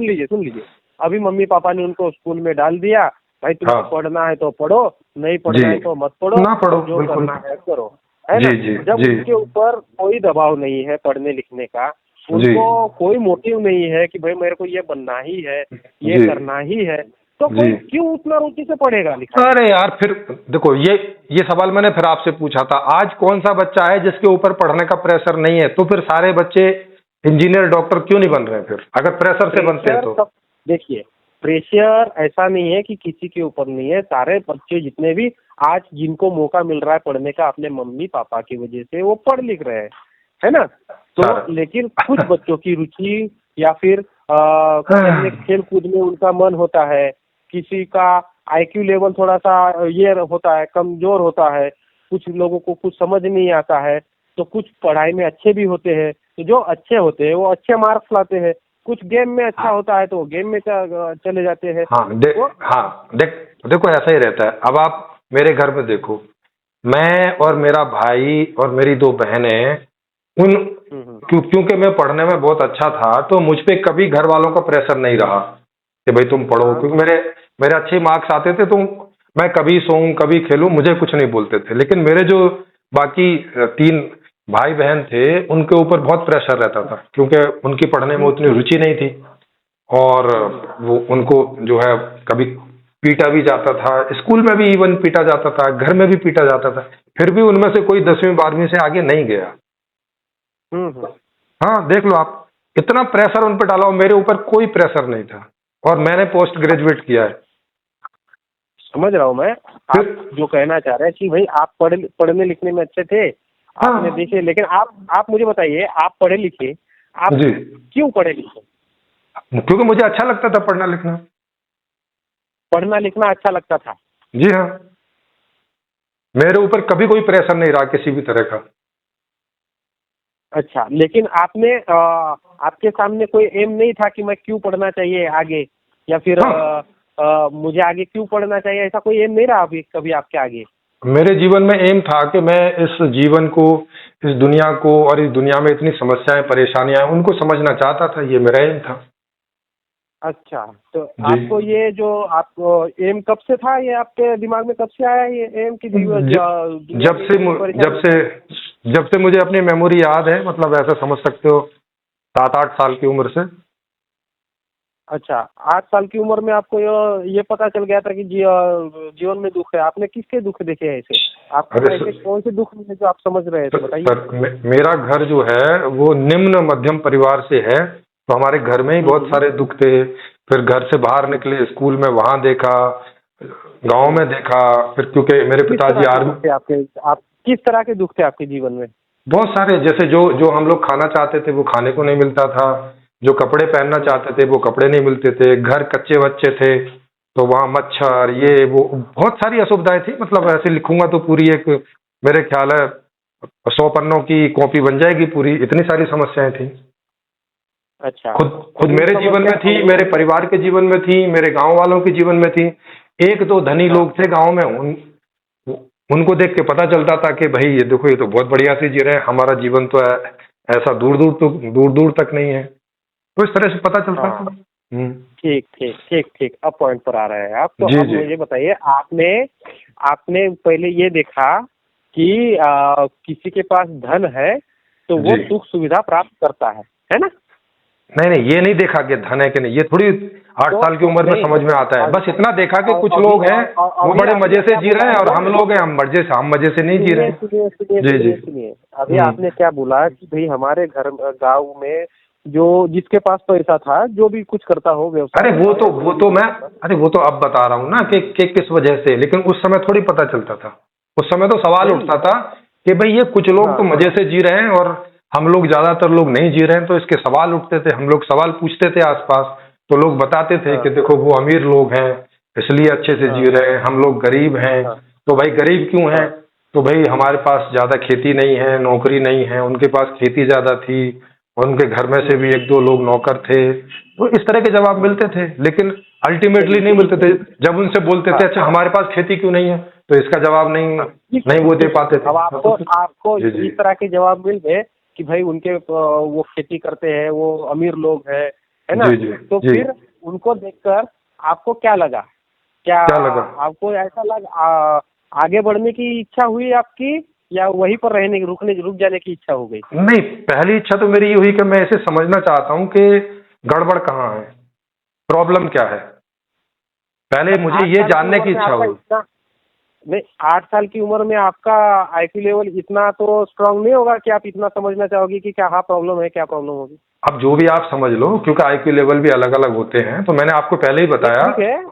Speaker 1: लीजिए। अभी मम्मी पापा ने उनको स्कूल में डाल दिया, भाई तुमको पढ़ना है तो पढ़ो, नहीं पढ़ना है तो मत पढ़ो,
Speaker 2: ना पढ़ो,
Speaker 1: जो
Speaker 2: बिल्कुल
Speaker 1: करना है करो, है ना? जब उनके ऊपर कोई दबाव नहीं है पढ़ने लिखने का, उनको कोई मोटिव नहीं है कि भाई मेरे को ये बनना ही है, ये करना ही है, तो कोई क्यों उतना रुचि से पढ़ेगा लिखा?
Speaker 2: अरे यार फिर देखो, ये सवाल मैंने फिर आपसे पूछा था, आज कौन सा बच्चा है जिसके ऊपर पढ़ने का प्रेशर नहीं है? तो फिर सारे बच्चे इंजीनियर डॉक्टर क्यों नहीं बन रहे हैं फिर, अगर प्रेशर से बनते हैं तो?
Speaker 1: देखिए, प्रेशर ऐसा नहीं है कि किसी के ऊपर नहीं है। सारे बच्चे जितने भी आज जिनको मौका मिल रहा है पढ़ने का अपने मम्मी पापा की वजह से, वो पढ़ लिख रहे हैं, है ना? तो लेकिन कुछ बच्चों की रुचि या फिर खेल कूद में उनका मन होता है, किसी का आईक्यू लेवल थोड़ा सा ये होता है, कमजोर होता है, कुछ लोगों को कुछ समझ नहीं आता है, तो कुछ पढ़ाई में अच्छे भी होते हैं। तो जो अच्छे होते हैं वो अच्छे मार्क्स लाते हैं, कुछ गेम में अच्छा होता है तो गेम में चले जाते हैं।
Speaker 2: देखो ऐसा ही रहता है। अब आप मेरे घर में देखो, मैं और मेरा भाई और मेरी 2 बहनें, क्योंकि मैं पढ़ने में बहुत अच्छा था तो मुझ पे कभी घर वालों का प्रेशर नहीं रहा कि भाई तुम पढ़ो, क्योंकि मेरे अच्छे मार्क्स आते थे तो मैं कभी सोऊं कभी खेलूं, मुझे कुछ नहीं बोलते थे। लेकिन मेरे जो बाकी 3 भाई बहन थे उनके ऊपर बहुत प्रेशर रहता था, क्योंकि उनकी पढ़ने में उतनी रुचि नहीं थी और वो उनको जो है कभी पीटा भी जाता था, स्कूल में भी इवन पीटा जाता था, घर में भी पीटा जाता था, फिर भी उनमें से कोई 10वीं 12वीं से आगे नहीं गया। हाँ देख लो आप, इतना प्रेशर उन पर डाला, मेरे ऊपर कोई प्रेशर नहीं था और मैंने पोस्ट ग्रेजुएट किया है।
Speaker 1: समझ रहा हूँ मैं आप जो कहना चाह रहे हैं कि भाई आप पढ़ने लिखने में अच्छे थे, आपने देखे, लेकिन आप मुझे बताइए, आप पढ़े लिखे, आप क्यों पढ़े लिखे?
Speaker 2: क्योंकि मुझे अच्छा लगता था पढ़ना लिखना।
Speaker 1: पढ़ना लिखना अच्छा लगता था?
Speaker 2: जी हाँ, मेरे ऊपर कभी कोई प्रेशर नहीं रहा किसी भी तरह का।
Speaker 1: अच्छा, लेकिन आपने आपके सामने कोई एम नहीं था कि मैं क्यों पढ़ना चाहिए आगे, या फिर मुझे आगे क्यों पढ़ना चाहिए, ऐसा कोई एम नहीं रहा अभी कभी आपके आगे?
Speaker 2: मेरे जीवन में एम था कि मैं इस जीवन को, इस दुनिया को, और इस दुनिया में इतनी समस्याएं परेशानियां उनको समझना चाहता था, ये मेरा एम था।
Speaker 1: अच्छा, तो आपको ये जो आपको एम कब से था, ये आपके दिमाग में कब से आया ये एम की?
Speaker 2: जब से मुझे अपनी मेमोरी याद है, मतलब ऐसा समझ सकते हो 7-8 साल की उम्र से।
Speaker 1: अच्छा, 8 साल की उम्र में आपको ये पता चल गया था कि जीवन में दुख है। आपने किसके दुख देखे हैं ऐसे? आपको ऐसे कौन से दुख है जो आप समझ रहे थे, बताइए?
Speaker 2: सर मेरा घर जो है वो निम्न मध्यम परिवार से है, तो हमारे घर में ही बहुत सारे दुख थे। फिर घर से बाहर निकले, स्कूल में वहां देखा, गांव में देखा। फिर क्योंकि मेरे
Speaker 1: किस
Speaker 2: पिताजी
Speaker 1: तरह के
Speaker 2: आर्मी,
Speaker 1: दुख थे आपके, आप किस तरह के दुख थे आपके जीवन में?
Speaker 2: बहुत सारे, जैसे जो जो हम लोग खाना चाहते थे वो खाने को नहीं मिलता था, जो कपड़े पहनना चाहते थे वो कपड़े नहीं मिलते थे, घर कच्चे बच्चे थे तो वहाँ मच्छर, ये वो बहुत सारी असुविधाएं थी। मतलब ऐसे लिखूंगा तो पूरी एक, मेरे ख्याल है 100 पन्नों की कॉपी बन जाएगी पूरी, इतनी सारी समस्याएं थी।
Speaker 1: अच्छा,
Speaker 2: खुद खुद
Speaker 1: उन
Speaker 2: मेरे जीवन में थी,
Speaker 1: समस्या
Speaker 2: मेरे परिवार के जीवन में थी, मेरे गांव वालों के जीवन में थी। एक दो धनी
Speaker 1: हाँ,
Speaker 2: लोग थे गांव में, उनको देख के पता चलता था कि भाई ये देखो, ये तो बहुत बढ़िया से जी रहे हैं, हमारा जीवन तो ऐसा दूर दूर तक नहीं है। तो इस तरह से पता चलता
Speaker 1: हाँ,
Speaker 2: था।
Speaker 1: ठीक ठीक ठीक ठीक, अब पॉइंट पर आ रहे हैं आप। तो
Speaker 2: जी
Speaker 1: अब
Speaker 2: जी
Speaker 1: मुझे बताइए, आपने आपने पहले ये देखा कि किसी के पास धन है तो वो
Speaker 2: जी।
Speaker 1: सुख सुविधा प्राप्त करता है ना?
Speaker 2: नहीं नहीं, ये नहीं देखा कि धन है कि नहीं, ये थोड़ी 8
Speaker 1: तो
Speaker 2: साल की उम्र में
Speaker 1: नहीं,
Speaker 2: समझ में आता है। बस इतना देखा कि कुछ
Speaker 1: अभी
Speaker 2: लोग हैं वो
Speaker 1: अभी
Speaker 2: बड़े
Speaker 1: आपने
Speaker 2: मजे से
Speaker 1: क्या
Speaker 2: जी
Speaker 1: बोला
Speaker 2: रहे हैं और
Speaker 1: है?
Speaker 2: हम लोग हैं, हम मजे से नहीं जी रहे
Speaker 1: सुनिए
Speaker 2: हैं।
Speaker 1: सुनिए सुनिए
Speaker 2: जी जी।
Speaker 1: सुनिए सुनिए, अभी
Speaker 2: हम्म।
Speaker 1: आपने क्या बोला कि भाई हमारे घर गांव में जो जिसके पास पैसा था, जो भी कुछ करता हो व्यवसाय,
Speaker 2: अरे वो तो अब बता रहा हूँ ना कि किस वजह से, लेकिन उस समय थोड़ी पता चलता था। उस समय तो सवाल
Speaker 1: नहीं,
Speaker 2: उठता था कि भाई ये कुछ लोग तो
Speaker 1: हाँ
Speaker 2: मजे से जी रहे हैं और हम लोग, ज्यादातर लोग नहीं जी रहे हैं। तो इसके सवाल उठते थे, हम लोग सवाल पूछते थे आसपास, तो लोग बताते थे
Speaker 1: हाँ
Speaker 2: कि देखो वो अमीर लोग हैं इसलिए अच्छे से जी
Speaker 1: हाँ
Speaker 2: रहे हैं, हम लोग गरीब हैं।
Speaker 1: हाँ
Speaker 2: तो भाई गरीब क्यों हैं?
Speaker 1: हाँ
Speaker 2: तो भाई हमारे पास ज्यादा खेती नहीं है, नौकरी नहीं है, उनके पास खेती ज्यादा थी, उनके घर में से भी एक दो लोग नौकर थे। तो इस तरह के जवाब मिलते थे, लेकिन अल्टीमेटली नहीं मिलते थे। जब उनसे बोलते
Speaker 1: हाँ
Speaker 2: थे अच्छा हमारे पास खेती क्यों नहीं है, तो इसका जवाब नहीं
Speaker 1: हाँ,
Speaker 2: नहीं वो दे पाते थे।
Speaker 1: अब आपको आपको
Speaker 2: जी जी
Speaker 1: इस तरह के जवाब मिल गए कि भाई उनके वो खेती करते हैं, वो अमीर लोग हैं, है ना?
Speaker 2: जी जी
Speaker 1: तो
Speaker 2: जी।
Speaker 1: फिर उनको देखकर आपको क्या लगा? क्या
Speaker 2: क्या लगा?
Speaker 1: आपको ऐसा लगा आगे बढ़ने की इच्छा हुई आपकी, या वहीं पर रहने रुक जाने की इच्छा हो गई?
Speaker 2: नहीं, पहली इच्छा तो मेरी ये हुई कि मैं इसे समझना चाहता हूँ कि गड़बड़ कहाँ है, प्रॉब्लम क्या है। पहले
Speaker 1: पर
Speaker 2: मुझे
Speaker 1: 8
Speaker 2: ये
Speaker 1: साल की
Speaker 2: जानने
Speaker 1: उम्र
Speaker 2: की
Speaker 1: में
Speaker 2: इच्छा
Speaker 1: आपका
Speaker 2: हुई।
Speaker 1: इतना नहीं, 8 साल की उम्र में आपका आईक्यू लेवल इतना तो स्ट्रांग नहीं होगा कि आप इतना समझना चाहोगे कि क्या हाँ प्रॉब्लम है, क्या प्रॉब्लम होगी।
Speaker 2: अब जो भी आप समझ लो, क्योंकि आईक्यू लेवल भी अलग अलग होते हैं। तो मैंने आपको पहले ही
Speaker 1: नहीं
Speaker 2: बताया
Speaker 1: ठीक है,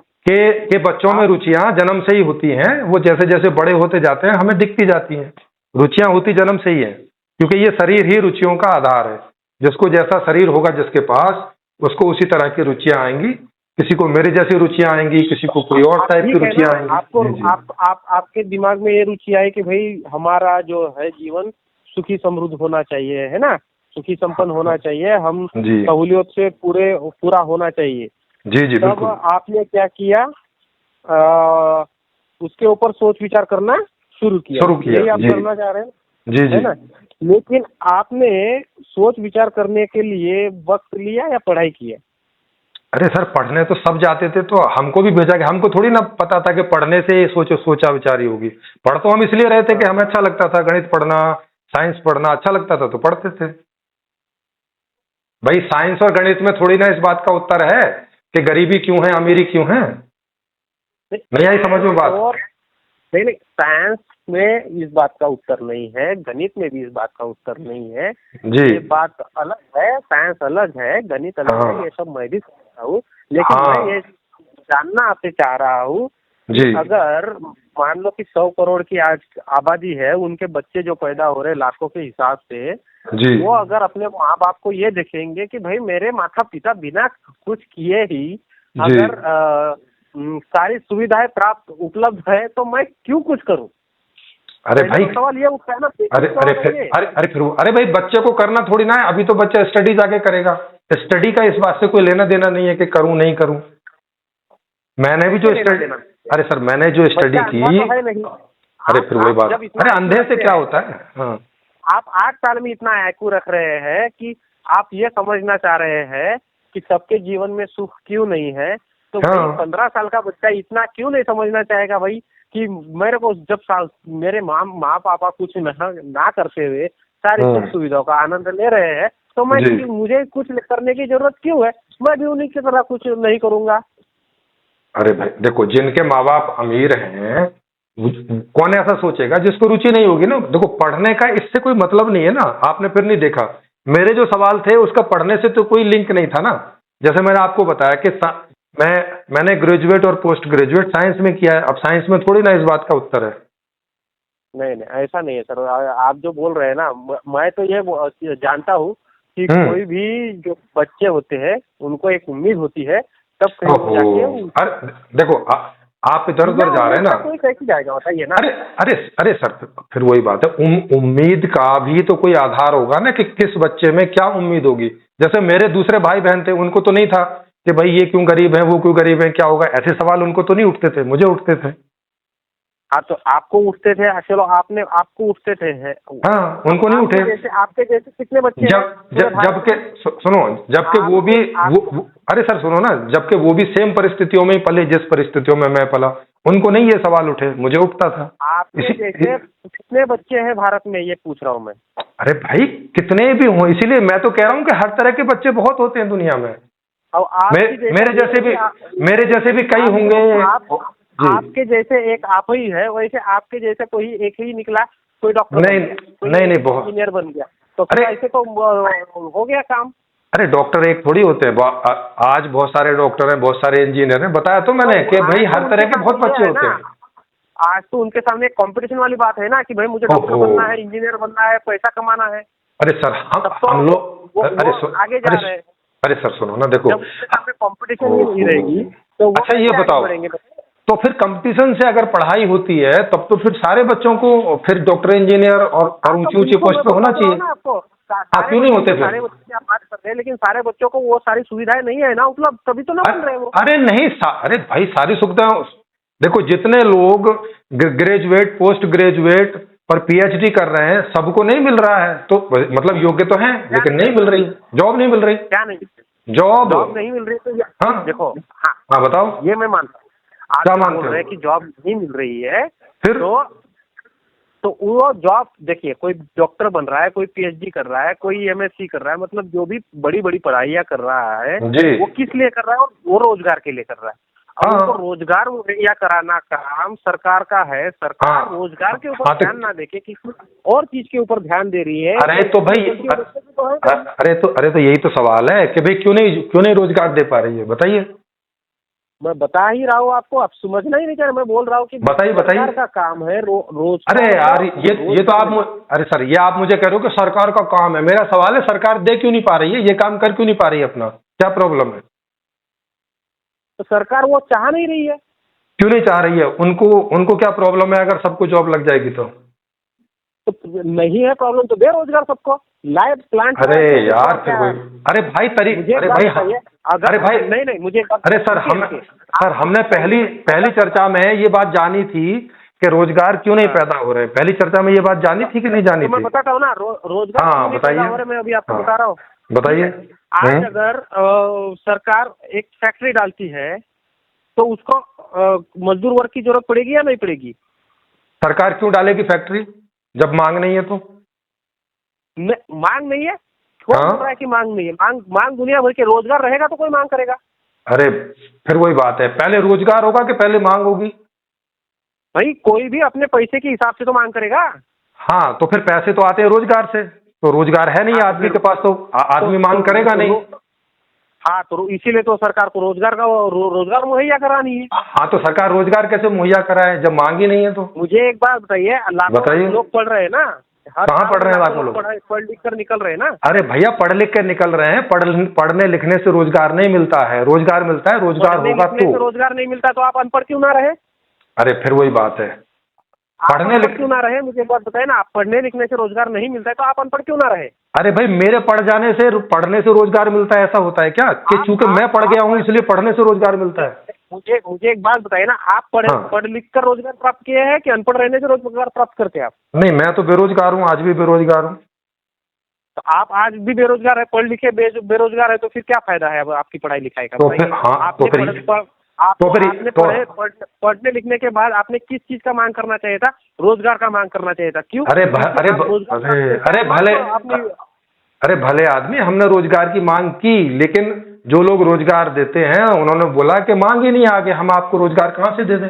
Speaker 2: कि बच्चों में
Speaker 1: आप
Speaker 2: रुचियां जन्म से ही होती हैं, वो जैसे जैसे बड़े होते जाते हैं हमें दिखती जाती हैं। रुचियां होती जन्म से ही है, क्योंकि ये शरीर ही रुचियों का आधार है। जिसको जैसा शरीर होगा जिसके पास, उसको उसी तरह की रुचियां आएंगी। किसी को मेरी जैसी रुचियां आएंगी, किसी को कोई और टाइप की
Speaker 1: ठीक है ना,
Speaker 2: रुचियां आएंगी।
Speaker 1: आपको
Speaker 2: जी जी
Speaker 1: आप आपके दिमाग में ये रुचि आई कि भाई हमारा जो है जीवन सुखी समृद्ध होना चाहिए, है ना? सुखी संपन्न होना चाहिए, हम
Speaker 2: जी
Speaker 1: सहूलियत से पूरा होना चाहिए।
Speaker 2: जी जी
Speaker 1: तब
Speaker 2: बिल्कुल।
Speaker 1: आपने क्या किया, उसके ऊपर सोच विचार करना शुरू किया,
Speaker 2: शुरू किया
Speaker 1: यही आप
Speaker 2: जी
Speaker 1: करना चाह रहे हैं,
Speaker 2: जी
Speaker 1: है
Speaker 2: जी।
Speaker 1: ना? लेकिन आपने सोच विचार करने के लिए वक्त लिया या पढ़ाई किया?
Speaker 2: अरे सर, पढ़ने तो सब जाते थे, तो हमको भी भेजा गया। हमको थोड़ी ना पता था कि पढ़ने से ये सोचा विचारी होगी। पढ़ तो हम इसलिए रहे थे कि हमें अच्छा लगता था, गणित पढ़ना, साइंस पढ़ना अच्छा लगता था तो पढ़ते थे। भाई साइंस और गणित में थोड़ी ना इस बात का उत्तर है कि गरीबी क्यों है, अमीरी क्यों है। नहीं आई समझ में बात?
Speaker 1: और नहीं नहीं, साइंस में इस बात का उत्तर नहीं है, गणित में भी इस बात का उत्तर नहीं है।
Speaker 2: जी
Speaker 1: ये बात अलग है, साइंस अलग है, गणित अलग
Speaker 2: हाँ
Speaker 1: है, ये सब मैं भी समझता हूँ। लेकिन
Speaker 2: हाँ
Speaker 1: मैं ये जानना आपसे चाह रहा हूँ कि
Speaker 2: जी
Speaker 1: अगर मान लो कि 100 करोड़ की आज आबादी है, उनके बच्चे जो पैदा हो रहे हैं लाखों के हिसाब से,
Speaker 2: जी
Speaker 1: वो अगर अपने माँ बाप को ये देखेंगे कि भाई मेरे माता पिता बिना कुछ किए ही
Speaker 2: जी।
Speaker 1: अगर सारी सुविधाएं प्राप्त उपलब्ध है, तो मैं क्यों कुछ करूं?
Speaker 2: अरे
Speaker 1: पहले
Speaker 2: भाई,
Speaker 1: तो सवाल ये उठता है ना,
Speaker 2: अरे
Speaker 1: बेसिक
Speaker 2: अरे
Speaker 1: सवाल
Speaker 2: फिर
Speaker 1: है ये।
Speaker 2: अरे भाई, बच्चे को करना थोड़ी ना है। अभी तो बच्चा स्टडी जाके करेगा। स्टडी का इस बात से कोई लेना देना नहीं है कि करूं नहीं करूं। मैंने भी जो
Speaker 1: लेना
Speaker 2: स्टडी,
Speaker 1: देना।
Speaker 2: अरे सर मैंने जो स्टडी
Speaker 1: बच्चा
Speaker 2: की,
Speaker 1: अंधा तो है नहीं।
Speaker 2: अरे फिर वही बात,
Speaker 1: जब इतना
Speaker 2: अरे
Speaker 1: IQ
Speaker 2: अंधे से
Speaker 1: रखते
Speaker 2: क्या
Speaker 1: हैं,
Speaker 2: होता है। हाँ
Speaker 1: आप 8 साल में इतना IQ रख रहे हैं कि आप ये समझना चाह रहे हैं कि सबके जीवन में सुख क्यों नहीं है, तो
Speaker 2: हाँ।
Speaker 1: भाई 15 साल का बच्चा इतना क्यों नहीं समझना चाहेगा भाई कि मेरे को जब मेरे माँ पापा कुछ ना करते हुए सारी सुख सुविधाओं का आनंद ले रहे हैं, तो मुझे कुछ करने की जरूरत क्यों है? मैं भी उन्हीं की तरह कुछ नहीं करूंगा।
Speaker 2: अरे भाई देखो, जिनके माँ बाप अमीर हैं, कौन ऐसा सोचेगा जिसको रुचि नहीं होगी ना। देखो पढ़ने का इससे कोई मतलब नहीं है ना। आपने फिर नहीं देखा मेरे जो सवाल थे उसका पढ़ने से तो कोई लिंक नहीं था ना। जैसे मैंने आपको बताया कि मैंने ग्रेजुएट और पोस्ट ग्रेजुएट साइंस में किया है, अब साइंस में थोड़ी ना इस बात का उत्तर है।
Speaker 1: नहीं नहीं, ऐसा नहीं है सर। आप जो बोल रहे हैं ना, मैं तो ये जानता हूँ कि कोई भी जो बच्चे होते हैं उनको एक उम्मीद होती है, तब कहीं जाके।
Speaker 2: अरे देखो, आप इधर उधर जा रहे हैं ना,
Speaker 1: कोई कैसे जाएगा बताइए ना।
Speaker 2: अरे अरे अरे सर, फिर वही बात है, उम्मीद का भी तो कोई आधार होगा ना कि किस बच्चे में क्या उम्मीद होगी। जैसे मेरे दूसरे भाई बहन थे, उनको तो नहीं था कि भाई ये क्यों गरीब है, वो क्यों गरीब है, क्या होगा, ऐसे सवाल उनको तो नहीं उठते थे, मुझे उठते थे।
Speaker 1: हाँ, तो आपको उठते थे, चलो आपको उठते थे है।
Speaker 2: हाँ, उनको नहीं उठे।
Speaker 1: आपके जैसे कितने बच्चे
Speaker 2: जबकि सुनो, जबकि वो भी अरे सर सुनो ना, जबकि वो भी सेम परिस्थितियों में पले जिस परिस्थितियों में मैं पला, उनको नहीं ये सवाल उठे, मुझे उठता था।
Speaker 1: आपके जैसे कितने बच्चे हैं भारत में, ये पूछ रहा हूँ मैं।
Speaker 2: अरे भाई कितने भी हों, इसीलिए मैं तो कह रहा हूँ कि हर तरह के बच्चे बहुत होते हैं दुनिया में। और मेरे जैसे भी कई होंगे।
Speaker 1: आपके जैसे एक आप ही है, वैसे आपके जैसे कोई एक ही निकला, कोई डॉक्टर
Speaker 2: नहीं बहुत
Speaker 1: इंजीनियर बन गया, तो फिर ऐसे तो हो गया काम।
Speaker 2: अरे डॉक्टर एक थोड़ी होते हैं, आज बहुत सारे डॉक्टर हैं, बहुत सारे इंजीनियर हैं, बताया तो मैंने कि भाई हर तरह के बहुत बच्चे होते हैं।
Speaker 1: आज तो उनके सामने कंपटीशन वाली बात है ना कि भाई मुझे डॉक्टर बनना है, इंजीनियर बनना है, पैसा कमाना है।
Speaker 2: अरे सर हम लोग
Speaker 1: आगे जा रहे हैं।
Speaker 2: अरे सर सुनो ना, देखो
Speaker 1: कंपटीशन ही नहीं रहेगी तो
Speaker 2: अच्छा ये बताओ, तो फिर कंपटीशन से अगर पढ़ाई होती है तब तो फिर सारे बच्चों को फिर डॉक्टर इंजीनियर और ऊंची ऊंची पोस्ट पे होना चाहिए। क्यों नहीं होते फिर?
Speaker 1: सारे बच्चे आप बात कर रहे हैं, लेकिन सारे बच्चों को वो सारी सुविधाएं नहीं है ना उपलब्ध, तभी तो ना बन रहे वो।
Speaker 2: अरे नहीं अरे भाई सारी सुविधाएं देखो, जितने लोग ग्रेजुएट पोस्ट ग्रेजुएट और पीएचडी कर रहे हैं सबको नहीं मिल रहा है, तो मतलब योग्य तो हैं लेकिन नहीं मिल रही, जॉब नहीं मिल रही।
Speaker 1: क्या नहीं?
Speaker 2: जॉब
Speaker 1: नहीं मिल रही तो
Speaker 2: हाँ
Speaker 1: देखो।
Speaker 2: हाँ बताओ,
Speaker 1: ये मैं मानता हूँ।
Speaker 2: क्या
Speaker 1: आप
Speaker 2: मानते
Speaker 1: बोल रहे हैं कि जॉब नहीं मिल रही है,
Speaker 2: फिर
Speaker 1: तो वो जॉब देखिए, कोई डॉक्टर बन रहा है, कोई पीएचडी कर रहा है, कोई एमएससी कर रहा है, मतलब जो भी बड़ी बड़ी पढ़ाइयाँ कर रहा है वो किस लिए कर रहा है? वो रोजगार के लिए कर रहा है। अब उनको रोजगार मुहैया कराना काम सरकार का है। सरकार रोजगार के ऊपर ध्यान ना देके किसी और चीज के ऊपर ध्यान दे रही है।
Speaker 2: अरे तो भाई अरे तो यही तो सवाल है कि भाई क्यों नहीं रोजगार दे पा रही है, बताइए।
Speaker 1: मैं बता ही रहा हूँ आपको, आप समझना ही नहीं चाह रहे। मैं बोल रहा हूँ कि
Speaker 2: बताइए
Speaker 1: सरकार का काम है रोज।
Speaker 2: अरे यार ये तो आप अरे सर ये आप मुझे कह रहे हो कि सरकार का काम है। मेरा सवाल है सरकार दे क्यों नहीं पा रही है, ये काम कर क्यों नहीं पा रही है, अपना क्या प्रॉब्लम है?
Speaker 1: तो सरकार वो चाह नहीं रही है।
Speaker 2: क्यों नहीं चाह रही है? उनको क्या प्रॉब्लम है अगर सबको जॉब लग जाएगी तो
Speaker 1: नहीं है प्रॉब्लम, तो बेरोजगार सबको लाइव प्लांट।
Speaker 2: अरे यार फिर वही, अरे भाई अरे भाई
Speaker 1: नहीं मुझे
Speaker 2: अरे सर हमने पहली चर्चा में ये बात जानी थी कि रोजगार क्यों नहीं पैदा हो रहे। पहली चर्चा में ये बात जानी थी कि नहीं जानी थी?
Speaker 1: मैं बताता हूँ ना, रोजगार
Speaker 2: हाँ बताइए।
Speaker 1: मैं अभी आपको बता रहा हूँ,
Speaker 2: बताइए।
Speaker 1: आज अगर सरकार एक फैक्ट्री डालती है तो उसको मजदूर वर्ग की जरूरत पड़ेगी या नहीं पड़ेगी?
Speaker 2: सरकार क्यों डालेगी फैक्ट्री जब मांग नहीं है? तो
Speaker 1: मांग नहीं है, कौन बोल रहा है कि मांग नहीं है? मांग दुनिया भर के, रोजगार रहेगा तो कोई मांग करेगा।
Speaker 2: अरे फिर वही बात है, पहले रोजगार होगा कि पहले मांग होगी?
Speaker 1: भाई कोई भी अपने पैसे के हिसाब से तो मांग करेगा।
Speaker 2: हाँ तो फिर पैसे तो आते हैं रोजगार से, तो रोजगार है नहीं आदमी के पास, तो आदमी मांग करेगा नहीं।
Speaker 1: हाँ तो इसीलिए तो सरकार को रोजगार मुहैया करानी है।
Speaker 2: हाँ तो सरकार रोजगार कैसे मुहैया कराए जब मांग ही नहीं है? तो
Speaker 1: मुझे एक बात बताइए, लाखों लोग पढ़ रहे हैं ना,
Speaker 2: कहाँ पढ़ रहे हैं लाखों लोग?
Speaker 1: पढ़ लिख कर निकल रहे हैं ना।
Speaker 2: अरे भैया पढ़ लिख कर निकल रहे हैं, पढ़ने लिखने से रोजगार नहीं मिलता है, रोजगार मिलता है, रोजगार होगा तो।
Speaker 1: रोजगार नहीं मिलता तो आप अनपढ़ क्यों ना रहे?
Speaker 2: अरे फिर वही बात है,
Speaker 1: पढ़ने लिखने क्यों ना रहे? मुझे एक बात बताए ना, आप पढ़ने लिखने से रोजगार नहीं मिलता है तो आप अनपढ़ क्यों ना रहे?
Speaker 2: अरे भाई मेरे पढ़ने से रोजगार मिलता है, ऐसा होता है क्या कि चूंकि मैं पढ़ गया हूँ इसलिए पढ़ने से रोजगार मिलता है?
Speaker 1: मुझे एक बात बताइए ना, आप पढ़ लिख कर रोजगार प्राप्त किए हैं कि अनपढ़ रहने से रोजगार प्राप्त करते हैं आप?
Speaker 2: नहीं मैं तो बेरोजगार हूँ, आज भी बेरोजगार हूँ।
Speaker 1: तो आप आज भी बेरोजगार है, पढ़ लिखे बेरोजगार है, तो फिर क्या फायदा है अब आपकी पढ़ाई लिखाई का?
Speaker 2: तो फिर हाँ तो फिर
Speaker 1: आपने पढ़ने लिखने के बाद आपने किस चीज का मांग करना चाहिए था? रोजगार का मांग करना चाहिए था। क्यों?
Speaker 2: अरे भले आदमी, हमने रोजगार की मांग की, लेकिन जो लोग रोजगार देते हैं उन्होंने बोला कि मांग ही नहीं आगे, हम आपको रोजगार कहाँ से दे दें?